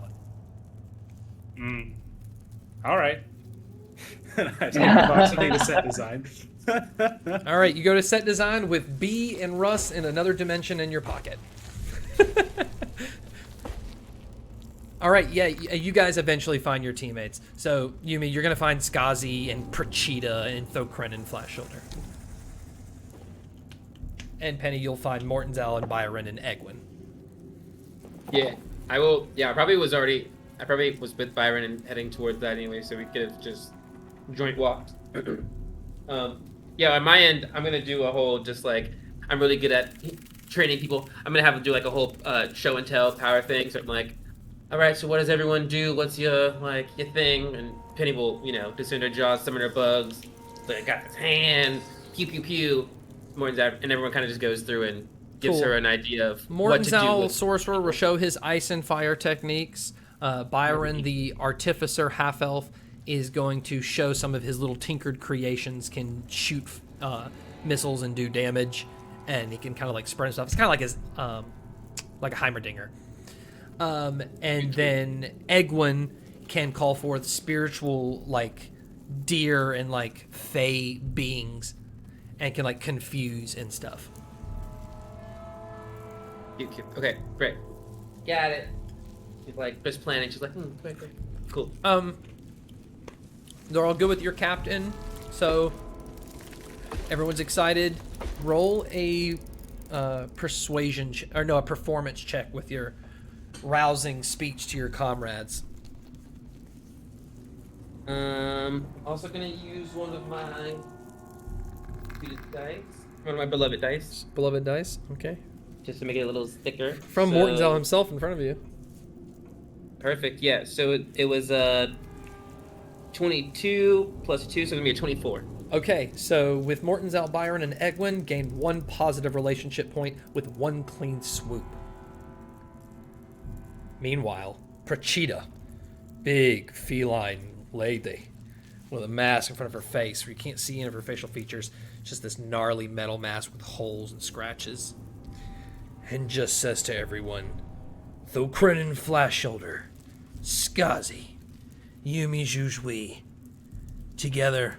No. All right. I take the box and make a set design. All right, you go to set design with Bea and Russ in another dimension in your pocket. All right, yeah, you guys eventually find your teammates. So, Yumi, you're going to find Skazi and Prachita and Thokren and Flash Shoulder. And Penny, you'll find Mortenzal and Byron and Egwin. Yeah, I will. Yeah, I probably was with Byron and heading towards that anyway, so we could have just joint walked. Yeah, on my end, I'm gonna do a whole just like I'm really good at training people. I'm gonna have them do like a whole show and tell power thing. So I'm like, all right, so what does everyone do? What's your thing? And Penny will, descend her jaws, summon her bugs. Like, got this hand, pew pew pew. And everyone kind of just goes through and gives Cool. her an idea of what to do. Mortenzal, With. sorcerer, will show his ice and fire techniques. Byron, the artificer half-elf, is going to show some of his little tinkered creations, can shoot missiles and do damage, and he can kind of like spread stuff. It's kind of like his like a Heimerdinger. And then Egwin can call forth spiritual, like, deer and, like, fey beings and can, like, confuse and stuff. Cute. Okay, great. Got it. She's like, just planning. She's like, great. Cool. They're all good with your captain, so everyone's excited. Roll a persuasion, a performance check with your rousing speech to your comrades. Also gonna use one of my dice. One of my beloved dice. Beloved dice, okay. Just to make it a little thicker. From Mortenzell himself in front of you. Perfect, yeah. So it was 22 plus 2, so it's gonna be a 24. Okay, so with Mortenzell, Byron, and Egwin, gained 1 positive relationship point with 1 clean swoop. Meanwhile, Prachita, big feline lady with a mask in front of her face where you can't see any of her facial features, just this gnarly metal mask with holes and scratches, and just says to everyone, Thokrenin Flash Shoulder, Skazi, Yumi Jougoui, together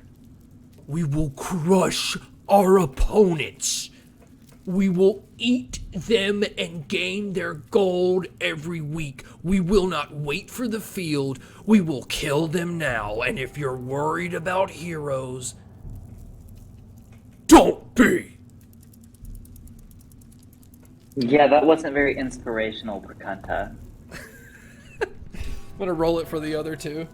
we will crush our opponents. We will eat them and gain their gold every week. We will not wait for the field. We will kill them now. And if you're worried about heroes, don't be. Yeah, that wasn't very inspirational, Prakanta. I'm going to roll it for the other two.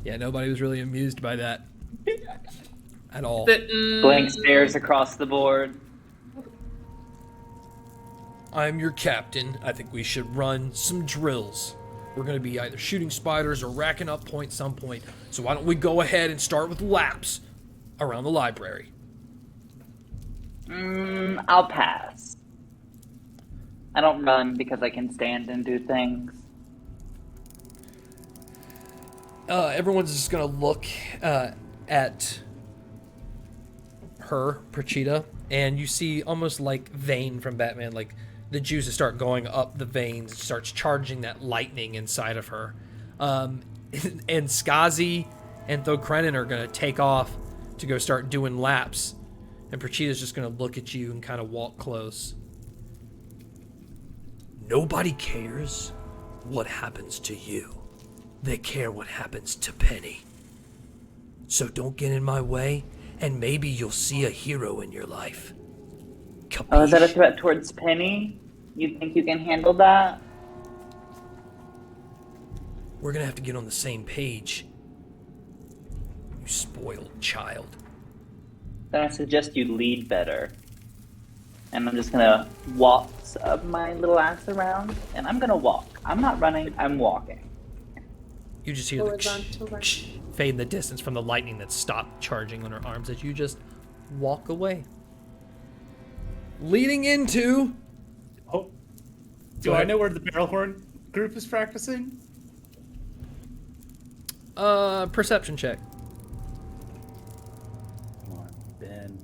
Yeah, nobody was really amused by that at all. Blank stares across the board. I'm your captain. I think we should run some drills. We're going to be either shooting spiders or racking up points some point. So why don't we go ahead and start with laps around the library? I'll pass. I don't run because I can stand and do things. Everyone's just going to look at her, Prachita, and you see almost like Vane from Batman, like the juices start going up the veins, starts charging that lightning inside of her. And Skazi and Thokrenin are going to take off to go start doing laps. And Prachita's just going to look at you and kind of walk close. Nobody cares what happens to you. They care what happens to Penny. So don't get in my way, and maybe you'll see a hero in your life. Capiche? Oh, is that a threat towards Penny? You think you can handle that? We're gonna have to get on the same page. You spoiled child. Then I suggest you lead better. And I'm just gonna walk my little ass around, and I'm gonna walk. I'm not running, I'm walking. You just hear the fade in the distance from the lightning that stopped charging on her arms as you just walk away. Leading into... Oh, do I know where the Barrelhorn group is practicing? Perception check. Come on, Ben.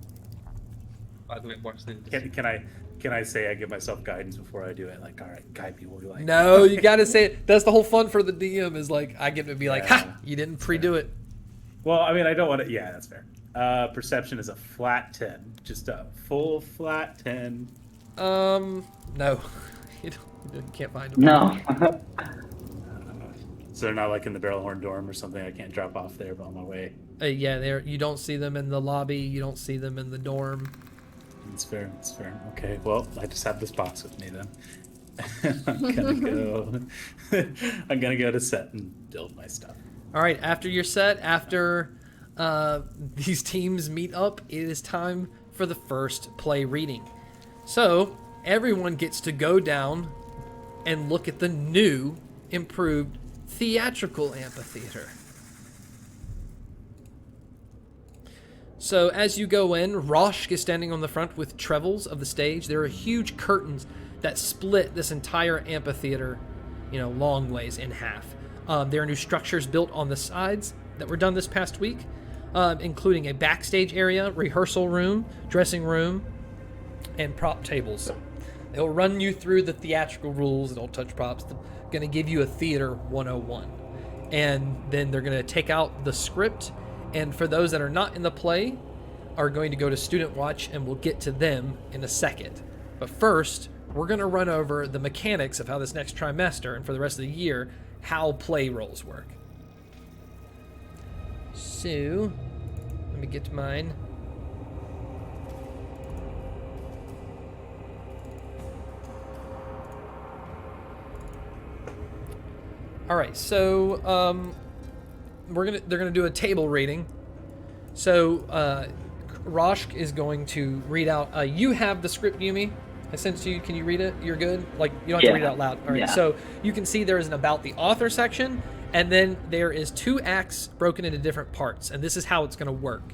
Can Can I say I give myself guidance before I do it? Like, all right, guide me. What do you like? No, you gotta say it. That's the whole fun for the DM is like, I get to be like, Yeah. ha, you didn't pre-do it. Well, I mean, I don't want to. Yeah, that's fair. Perception is a flat 10. Just a full flat 10. No. You can't find them. No. So they're not like in the Barrelhorn dorm or something. I can't drop off there on my way. Yeah, you don't see them in the lobby. You don't see them in the dorm. It's fair. It's fair. Okay. Well, I just have this box with me then. I'm gonna go. I'm gonna go to set and build my stuff. All right. After your set, after these teams meet up, it is time for the first play reading. So everyone gets to go down and look at the new, improved theatrical amphitheater. So as you go in, Roshk is standing on the front with Trevels of the stage. There are huge curtains that split this entire amphitheater, long ways in half. There are new structures built on the sides that were done this past week. including a backstage area, rehearsal room, dressing room, and prop tables. They'll run you through the theatrical rules. They'll touch props. They're going to give you a theater 101. And then they're going to take out the script. And for those that are not in the play, are going to go to Student Watch, and we'll get to them in a second. But first, we're going to run over the mechanics of how this next trimester and for the rest of the year, how play roles work. So, let me get to mine. All right, so they're gonna do a table reading. So Roshk is going to read out. You have the script, Yumi. I sent it to you. Can you read it? You're good. Like you don't have to read it out loud. All right. Yeah. So you can see there is an about the author section, and then there is 2 acts broken into different parts, and this is how it's going to work.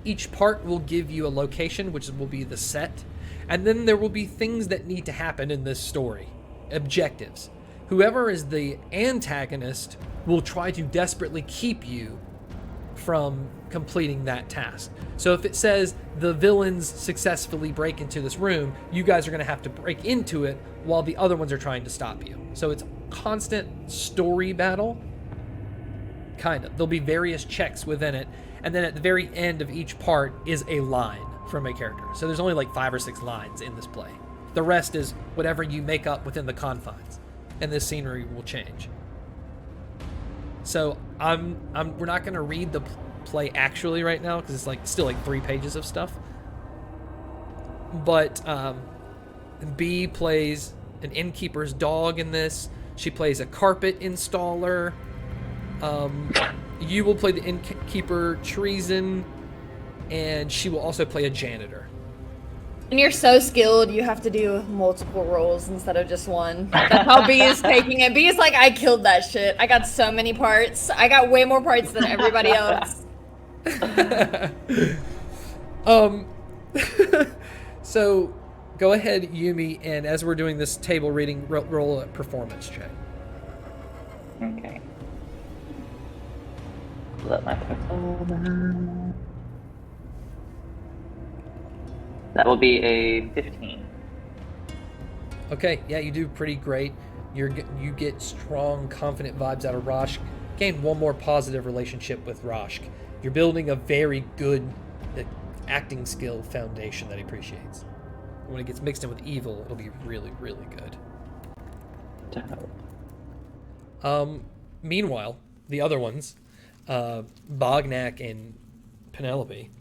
Each part will give you a location, which will be the set, and then there will be things that need to happen in this story, objectives. Whoever is the antagonist will try to desperately keep you from completing that task. So if it says the villains successfully break into this room, you guys are going to have to break into it while the other ones are trying to stop you. So it's constant story battle. Kind of. There'll be various checks within it. And then at the very end of each part is a line from a character. So there's only like 5 or 6 lines in this play. The rest is whatever you make up within the confines. And this scenery will change. So we're not going to read the play actually right now because it's like still like 3 pages of stuff. But Bea plays an innkeeper's dog in this. She plays a carpet installer. You will play the innkeeper Treason, and she will also play a janitor. And you're so skilled, you have to do multiple roles instead of just one. That's how Bea is taking it. Bea is like, I killed that shit. I got so many parts. I got way more parts than everybody else. So go ahead, Yumi, and as we're doing this table reading, roll a performance check. Okay. Let my performance. That will be a 15. Okay, yeah, you do pretty great. You get strong, confident vibes out of Roshk. Gain one more positive relationship with Roshk. You're building a very good acting skill foundation that he appreciates. When it gets mixed in with evil, it'll be really, really good. Meanwhile, the other ones, Bognak and Penelope,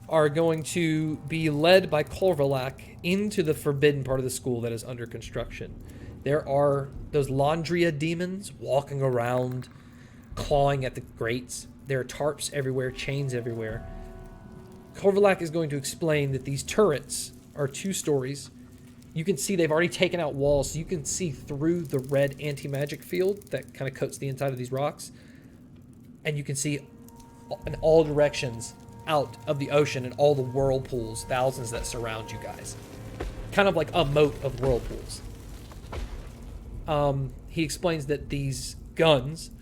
are going to be led by Korvalak into the forbidden part of the school that is under construction. There are those Laundria demons walking around, clawing at the grates. There are tarps everywhere, chains everywhere. Korvalak is going to explain that these turrets are 2 stories. You can see they've already taken out walls, so you can see through the red anti-magic field that kind of coats the inside of these rocks. And you can see in all directions out of the ocean and all the whirlpools, thousands that surround you guys. Kind of like a moat of whirlpools. He explains that these guns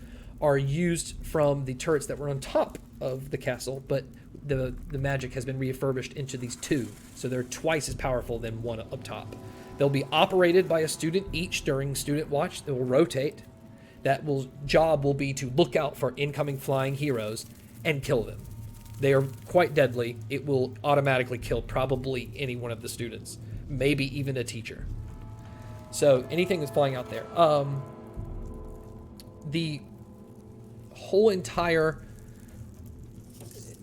are used from the turrets that were on top of the castle, but the magic has been refurbished into these 2, so they're twice as powerful than one up top. They'll be operated by a student each during student watch. They will rotate. Job will be to look out for incoming flying heroes and kill them. They are quite deadly. It will automatically kill probably any one of the students, maybe even a teacher. So anything that's flying out there. The whole entire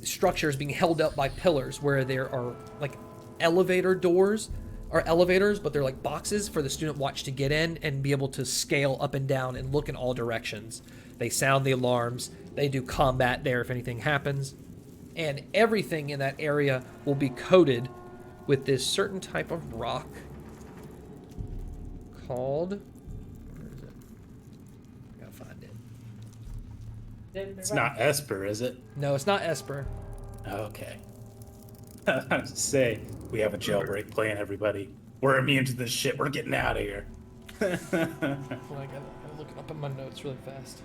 structure is being held up by pillars where there are like elevator doors or elevators, but they're like boxes for the student watch to get in and be able to scale up and down and look in all directions. They sound the alarms. They do combat there if anything happens. And everything in that area will be coated with this certain type of rock called... Where is it? I gotta find it. It's not Esper, is it? No, it's not Esper. Okay. I was to say, we have a jailbreak plan, everybody. We're immune to this shit. We're getting out of here. Well, I gotta look it up in my notes really fast.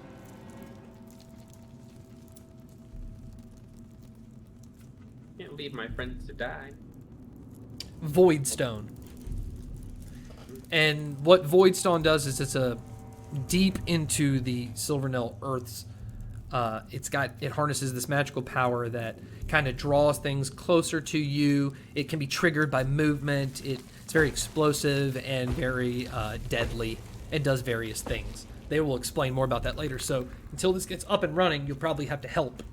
Can't leave my friends to die. Voidstone. And what Voidstone does is it's a deep into the Silvernell Earth's. It harnesses this magical power that kind of draws things closer to you. It can be triggered by movement. It's very explosive and very deadly, and does various things. They will explain more about that later. So until this gets up and running, you'll probably have to help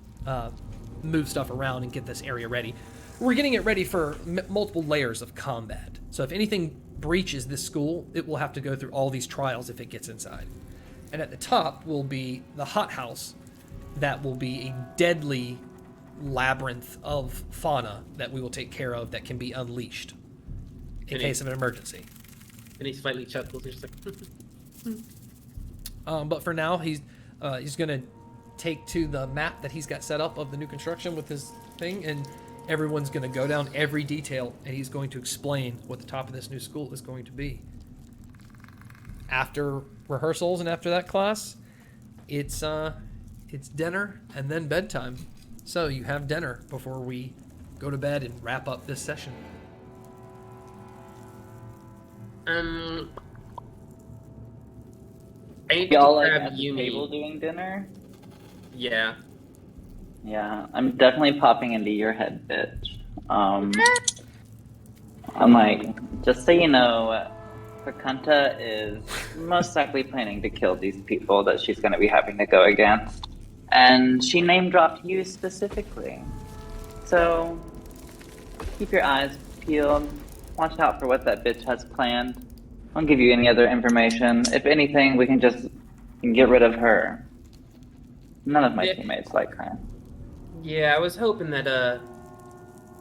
move stuff around and get this area ready. We're getting it ready for multiple layers of combat. So if anything breaches this school, it will have to go through all these trials if it gets inside. And at the top will be the hothouse. That will be a deadly labyrinth of fauna that we will take care of that can be unleashed in case of an emergency. And he slightly chuckles. He's just like, But for now, he's going to take to the map that he's got set up of the new construction with his thing, and everyone's going to go down every detail, and he's going to explain what the top of this new school is going to be. After rehearsals and after that class, it's dinner and then bedtime. So you have dinner before we go to bed and wrap up this session. I need Y'all to like grab at the Yumi. table doing dinner? Yeah. Yeah, I'm definitely popping into your head, bitch. I'm like, just so you know, Prakanta is most likely planning to kill these people that she's going to be having to go against. And she name-dropped you specifically. So, keep your eyes peeled. Watch out for what that bitch has planned. I won't give you any other information. If anything, we can just get rid of her. None of my teammates like her. Yeah, I was hoping that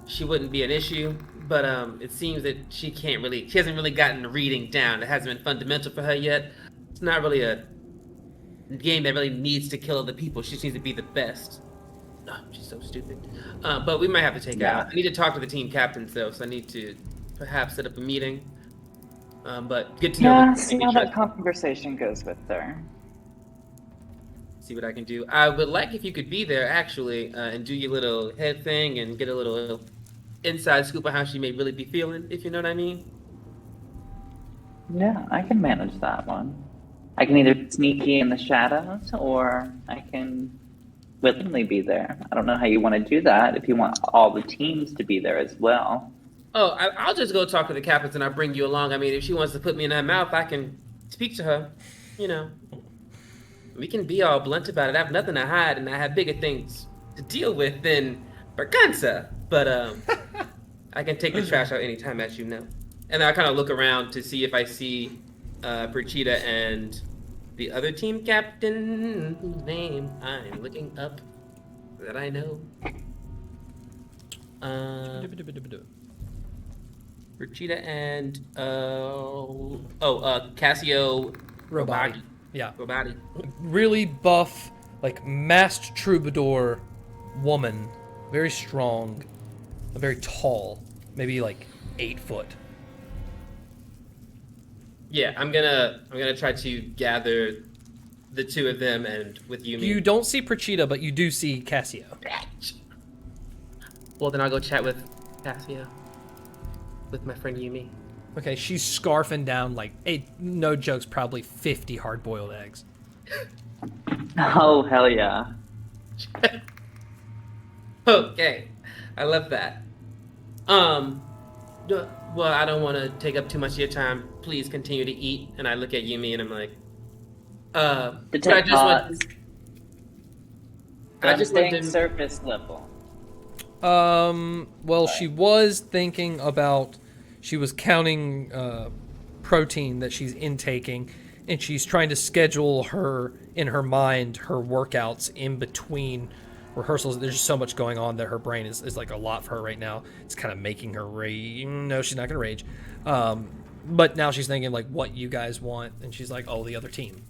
she wouldn't be an issue, but it seems that she hasn't really gotten the reading down. It hasn't been fundamental for her yet. It's not really a game that really needs to kill other people. She just needs to be the best. Oh, she's so stupid. But we might have to take her out. I need to talk to the team captains though, so I need to perhaps set up a meeting. But good to know. Yeah, see how that conversation goes with her. See what I can do. I would like if you could be there actually, and do your little head thing and get a little inside scoop of how she may really be feeling, if you know what I mean. Yeah, I can manage that one. I can either be sneaky in the shadows, or I can willingly be there. I don't know how you want to do that, if you want all the teams to be there as well. Oh, I'll just go talk to the captains and I'll bring you along. I mean, if she wants to put me in her mouth, I can speak to her. You know, we can be all blunt about it. I have nothing to hide, and I have bigger things to deal with than Berganza. But I can take the trash out anytime, as you know. And I kind of look around to see if I see Perchita and the other team captain, whose name I'm looking up that I know. Perchita and Cassio Robati. Yeah. Robati. Really buff, like masked troubadour woman. Very strong. Very tall. Maybe like 8 foot. Yeah, I'm gonna try to gather the two of them and with Yumi. You don't see Perchita, but you do see Cassio. Well, then I'll go chat with Cassio. With my friend Yumi. Okay, she's scarfing down like, no jokes, probably 50 hard-boiled eggs. Oh, hell yeah. Okay, I love that. Well, I don't want to take up too much of your time. Please continue to eat. And I look at Yumi and I'm like, I just went surface level. Well, she was thinking about, she was counting protein that she's intaking, and she's trying to schedule in her mind, her workouts in between rehearsals. There's just so much going on that her brain is like a lot for her right now. It's kind of making her rage. No, she's not going to rage. But now she's thinking like what you guys want, and she's like, oh, the other team.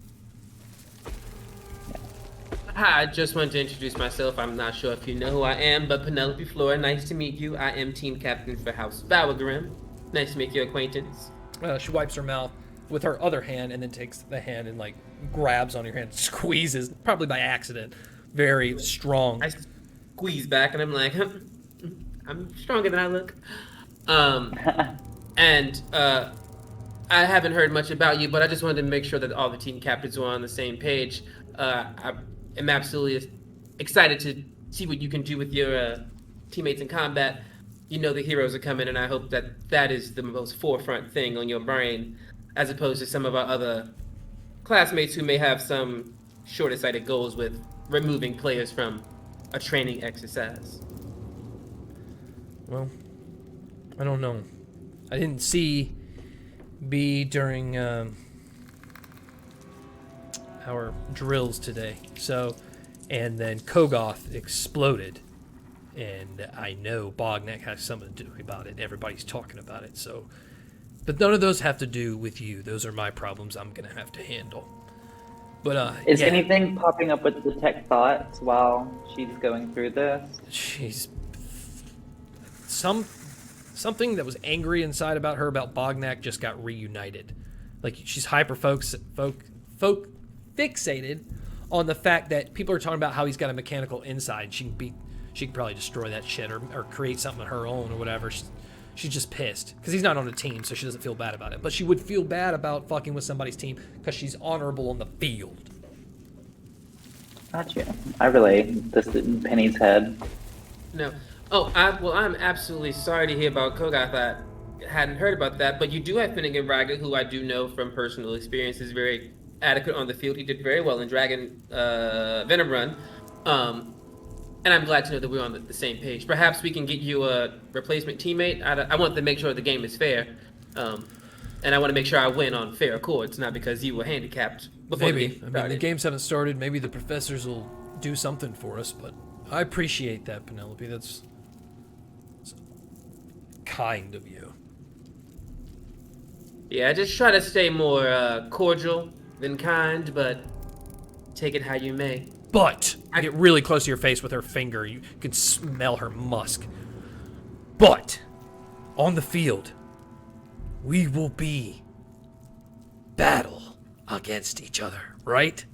Hi, I just wanted to introduce myself. I'm not sure if you know who I am, but Penelope Flora, nice to meet you. I am team captain for House Valagrim. Nice to make your acquaintance. She wipes her mouth with her other hand and then takes the hand and like grabs on your hand, squeezes, probably by accident. Very strong. I squeeze back and I'm like, I'm stronger than I look. And I haven't heard much about you, but I just wanted to make sure that all the team captains were on the same page. I am absolutely excited to see what you can do with your teammates in combat. You know the heroes are coming, and I hope that that is the most forefront thing on your brain, as opposed to some of our other classmates who may have some shorter-sighted goals with removing players from a training exercise. Well, I don't know. I didn't see B during our drills today. So, and then Kogoth exploded. And I know Bognak has something to do about it. Everybody's talking about it. So, but none of those have to do with you. Those are my problems I'm going to have to handle. But, Is yeah. anything popping up with the tech thoughts while she's going through this? She's something that was angry inside about her about Bognak just got reunited. Like she's hyper fixated on the fact that people are talking about how he's got a mechanical inside. She can probably destroy that shit or create something of her own or whatever. She's just pissed because he's not on the team, so she doesn't feel bad about it. But she would feel bad about fucking with somebody's team because she's honorable on the field. Gotcha. I relate. This is in Penny's head. No. Oh, I'm absolutely sorry to hear about Kogoth. I hadn't heard about that, but you do have Finnegan Raga, who I do know from personal experience is very adequate on the field. He did very well in Dragon Venom Run. And I'm glad to know that we're on the same page. Perhaps we can get you a replacement teammate. I want to make sure the game is fair. And I want to make sure I win on fair accords, not because you were handicapped before the Maybe. game I mean, started. the games haven't started. Maybe the professors will do something for us, but I appreciate that, Penelope. That's kind of you. Yeah, I just try to stay more cordial than kind, but take it how you may. But I get really close to your face with her finger. You can smell her musk. But on the field, we will be battle against each other, right?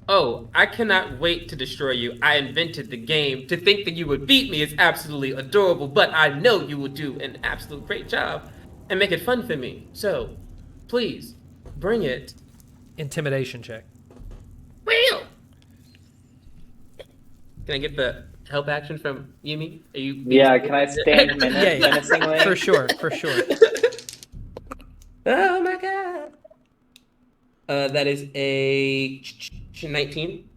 Oh, I cannot wait to destroy you. I invented the game. To think that you would beat me is absolutely adorable, but I know you will do an absolute great job and make it fun for me. So, please, bring it. Intimidation check. Wheel! Can I get the help action from Yumi? Are you? Yeah, can I stand Yeah. menacingly? For sure. Oh my god. That is a 19.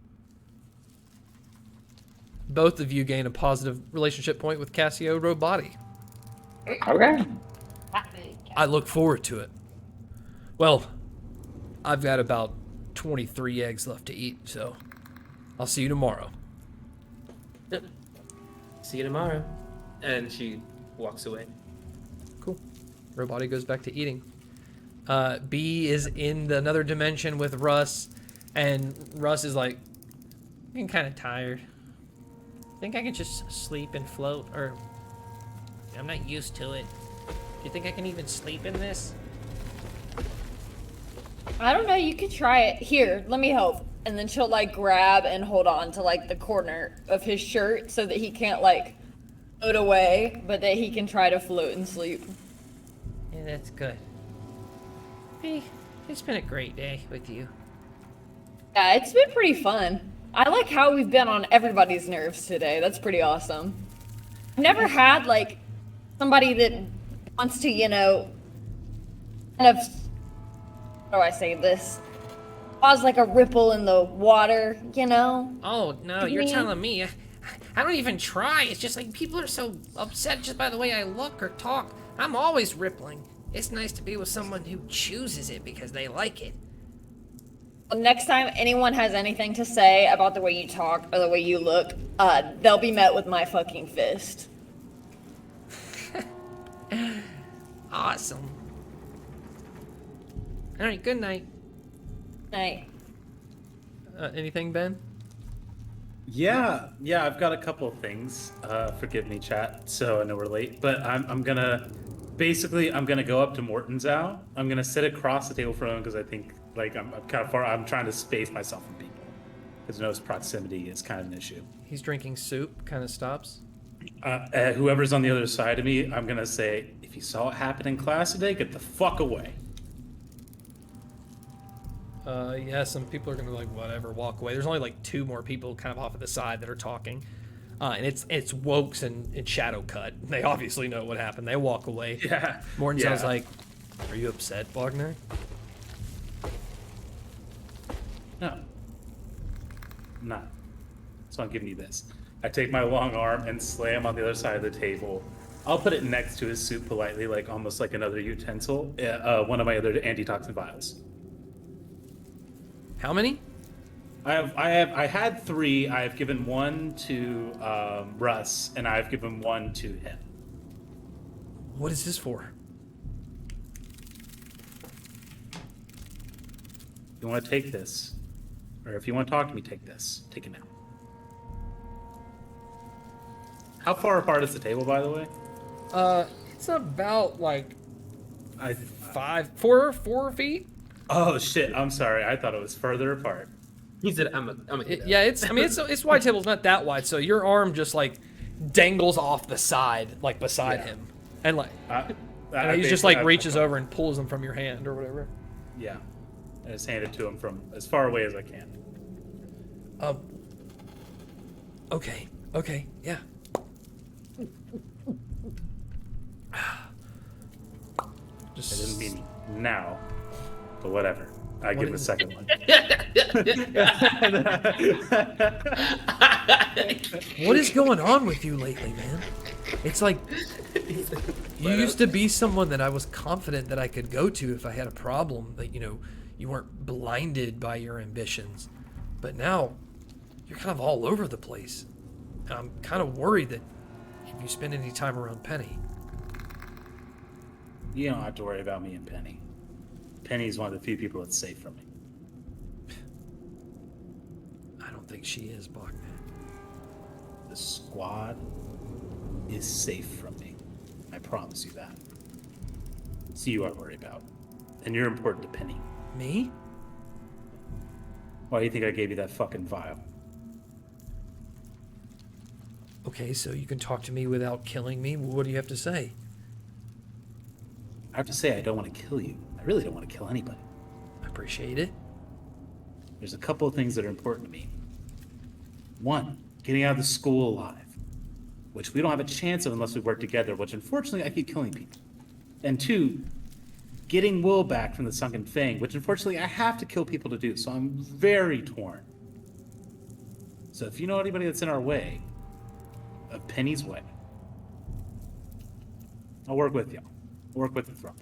Both of you gain a positive relationship point with Cassio Robati. Okay. I look forward to it. Well, I've got about 23 eggs left to eat, so I'll see you tomorrow. Yep. See you tomorrow. And she walks away. Cool. Robati goes back to eating. B is in another dimension with Russ, and Russ is like, I'm kind of tired. Think I can just sleep and float, or I'm not used to it. Do you think I can even sleep in this? I don't know, you could try it. Here, let me help. And then she'll like grab and hold on to like the corner of his shirt so that he can't like float away, but that he can try to float and sleep. Yeah, that's good. Hey, it's been a great day with you. Yeah, it's been pretty fun. I like how we've been on everybody's nerves today. That's pretty awesome. I've never had like somebody that wants to, you know, kind of, how do I say this? Cause like a ripple in the water, you know? Oh, no, you're Yeah. telling me. I don't even try. It's just like people are so upset just by the way I look or talk. I'm always rippling. It's nice to be with someone who chooses it because they like it. Well, next time anyone has anything to say about the way you talk or the way you look, they'll be met with my fucking fist. Awesome. All right, good night. Night. Anything, Ben? Yeah, I've got a couple of things. Forgive me, chat. So I know we're late, but I'm gonna go up to Mortonzow. I'm gonna sit across the table from him because I think like I'm kind of far. I'm trying to space myself from people because I know his proximity is kind of an issue. He's drinking soup, kind of stops. Whoever's on the other side of me, I'm gonna say, if you saw it happen in class today, get the fuck away. Yeah, some people are gonna like whatever, walk away. There's only like 2 more people kind of off at the side that are talking, and it's Wokes and Shadow Cut. They obviously know what happened. They walk away. Yeah. Morton yeah. sounds like, "Are you upset, Bognak?" No. I'm not. So I'm giving you this. I take my long arm and slam on the other side of the table. I'll put it next to his soup politely, like almost like another utensil. One of my other antitoxin vials. How many? I had 3. I have given 1 to Russ, and I've given 1 to him. What is this for? If you want to take this, or if you want to talk to me, take this. Take it now. How far apart is the table, by the way? It's about like I 4 feet. Oh shit! I'm sorry. I thought it was further apart. He said, "I'm a." Yeah, it's wide table. It's not that wide, so your arm just like dangles off the side, like beside him, and like and he just like reaches over and pulls them from your hand or whatever. Yeah, I just hand it to him from as far away as I can. Okay, yeah. I didn't mean now, but whatever. I give him a second one. What is going on with you lately, man? It's like you used to be someone that I was confident that I could go to if I had a problem, that you weren't blinded by your ambitions. But now you're kind of all over the place. And I'm kind of worried that if you spend any time around Penny. You don't have to worry about me and Penny. Penny's one of the few people that's safe from me. I don't think she is, Bognak. The squad is safe from me. I promise you that. It's you I worry about. And you're important to Penny. Me? Why do you think I gave you that fucking vial? Okay, so you can talk to me without killing me? What do you have to say? I have to say I don't want to kill you. I really don't want to kill anybody. I appreciate it. There's a couple of things that are important to me. 1, getting out of the school alive, which we don't have a chance of unless we work together, which unfortunately I keep killing people. And 2, getting Will back from the Sunken Fang, which unfortunately I have to kill people to do, so I'm very torn. So if you know anybody that's in our way, of Penny's way, I'll work with you. I'll work with the throne.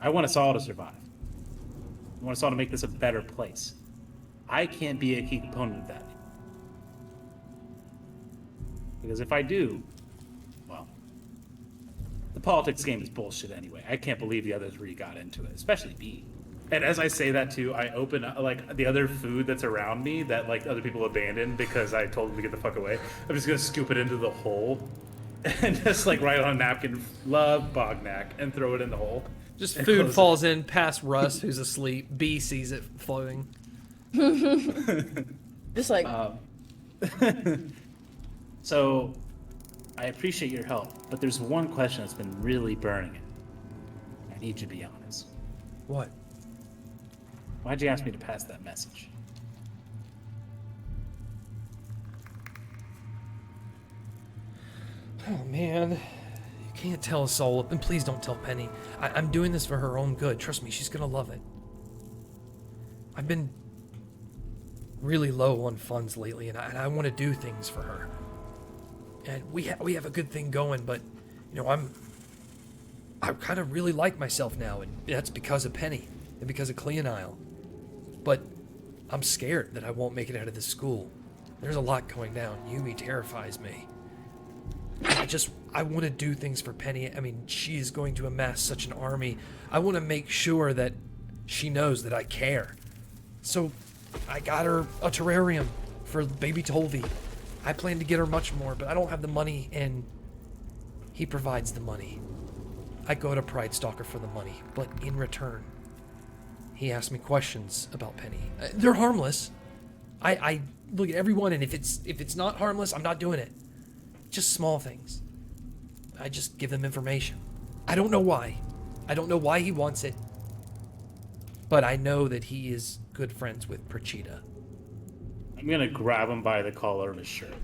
I want us all to survive. I want us all to make this a better place. I can't be a key component of that. Because if I do, well, the politics game is bullshit anyway. I can't believe the other 3 got into it, especially Bea. And as I say that too, I open like the other food that's around me that like other people abandoned because I told them to get the fuck away. I'm just gonna scoop it into the hole and just like write on a napkin, "Love Bognak," and throw it in the hole. Just food falls in past Russ, who's asleep. Bea sees it floating. Just like So, I appreciate your help, but there's one question that's been really burning it. I need you to be honest. What? Why'd you ask me to pass that message? Oh man, you can't tell a soul. And please don't tell Penny. I'm doing this for her own good. Trust me, she's gonna love it. I've been really low on funds lately, and I want to do things for her. And we have a good thing going, but I kind of really like myself now, and that's because of Penny and because of Cleonile. But I'm scared that I won't make it out of this school. There's a lot going down. Yumi terrifies me. I want to do things for Penny. I mean, she is going to amass such an army. I want to make sure that she knows that I care. So I got her a terrarium for baby Tolvi. I plan to get her much more, but I don't have the money, and he provides the money. I go to Pride Stalker for the money, but in return, he asks me questions about Penny. They're harmless. I look at everyone, and if it's not harmless, I'm not doing it. just small things. I just give them information. I don't know why. I don't know why he wants it. But I know that he is good friends with Perchita. I'm gonna grab him by the collar of his shirt.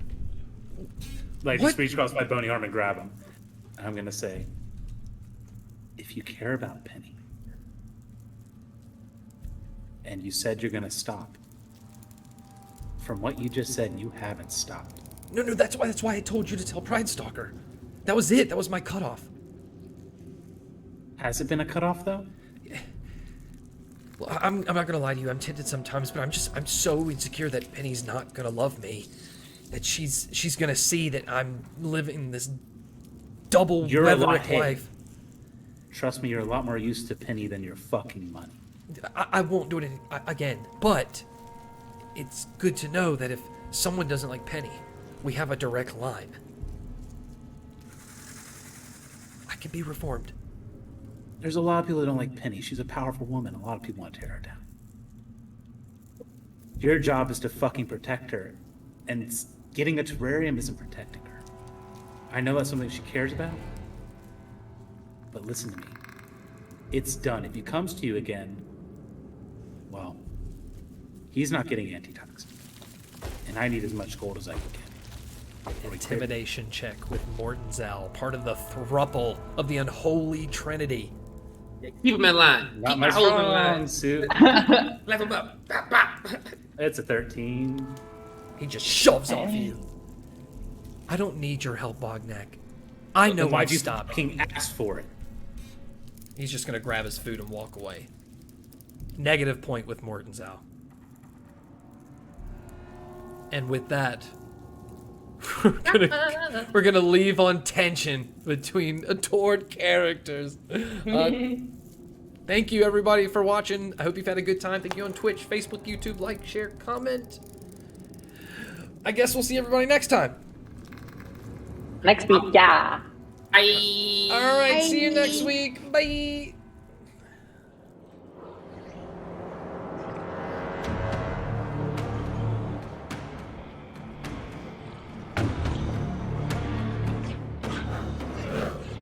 Like, What? just reach across my bony arm and grab him. And I'm gonna say, if you care about Penny, and you said you're gonna stop, from what you just said, you haven't stopped. No, that's why I told you to tell Pride Stalker. That was it. That was my cutoff. Has it been a cutoff, though? Well, I'm not gonna lie to you. I'm tempted sometimes, but I'm so insecure that Penny's not gonna love me. That she's gonna see that I'm living this double Weatherick life. Trust me, you're a lot more used to Penny than your fucking money. I won't do it again, but it's good to know that if someone doesn't like Penny, we have a direct line. I can be reformed. There's a lot of people that don't like Penny. She's a powerful woman. A lot of people want to tear her down. Your job is to fucking protect her, and getting a terrarium isn't protecting her. I know that's something she cares about, but listen to me. It's done. If he comes to you again, well, he's not getting antitoxin. And I need as much gold as I can get. Intimidation check with Morton Zal, part of the thruple of the unholy trinity. Yeah, keep him in line. Not Keep my holding him in strong line. suit. Level him up. Bop, bop. It's a 13. He just shoves off you. I don't need your help, Bognak. I know Why'd I've you stopped. fucking ask for it? He's just gonna grab his food and walk away. Negative point with Morton Zal. And with that, we're gonna leave on tension between adored characters. Thank you everybody for watching. I hope you've had a good time. Thank you on Twitch, Facebook, YouTube. Like, share, comment. I guess we'll see everybody next time. Next week, yeah. Bye. All right, see you next week. Bye.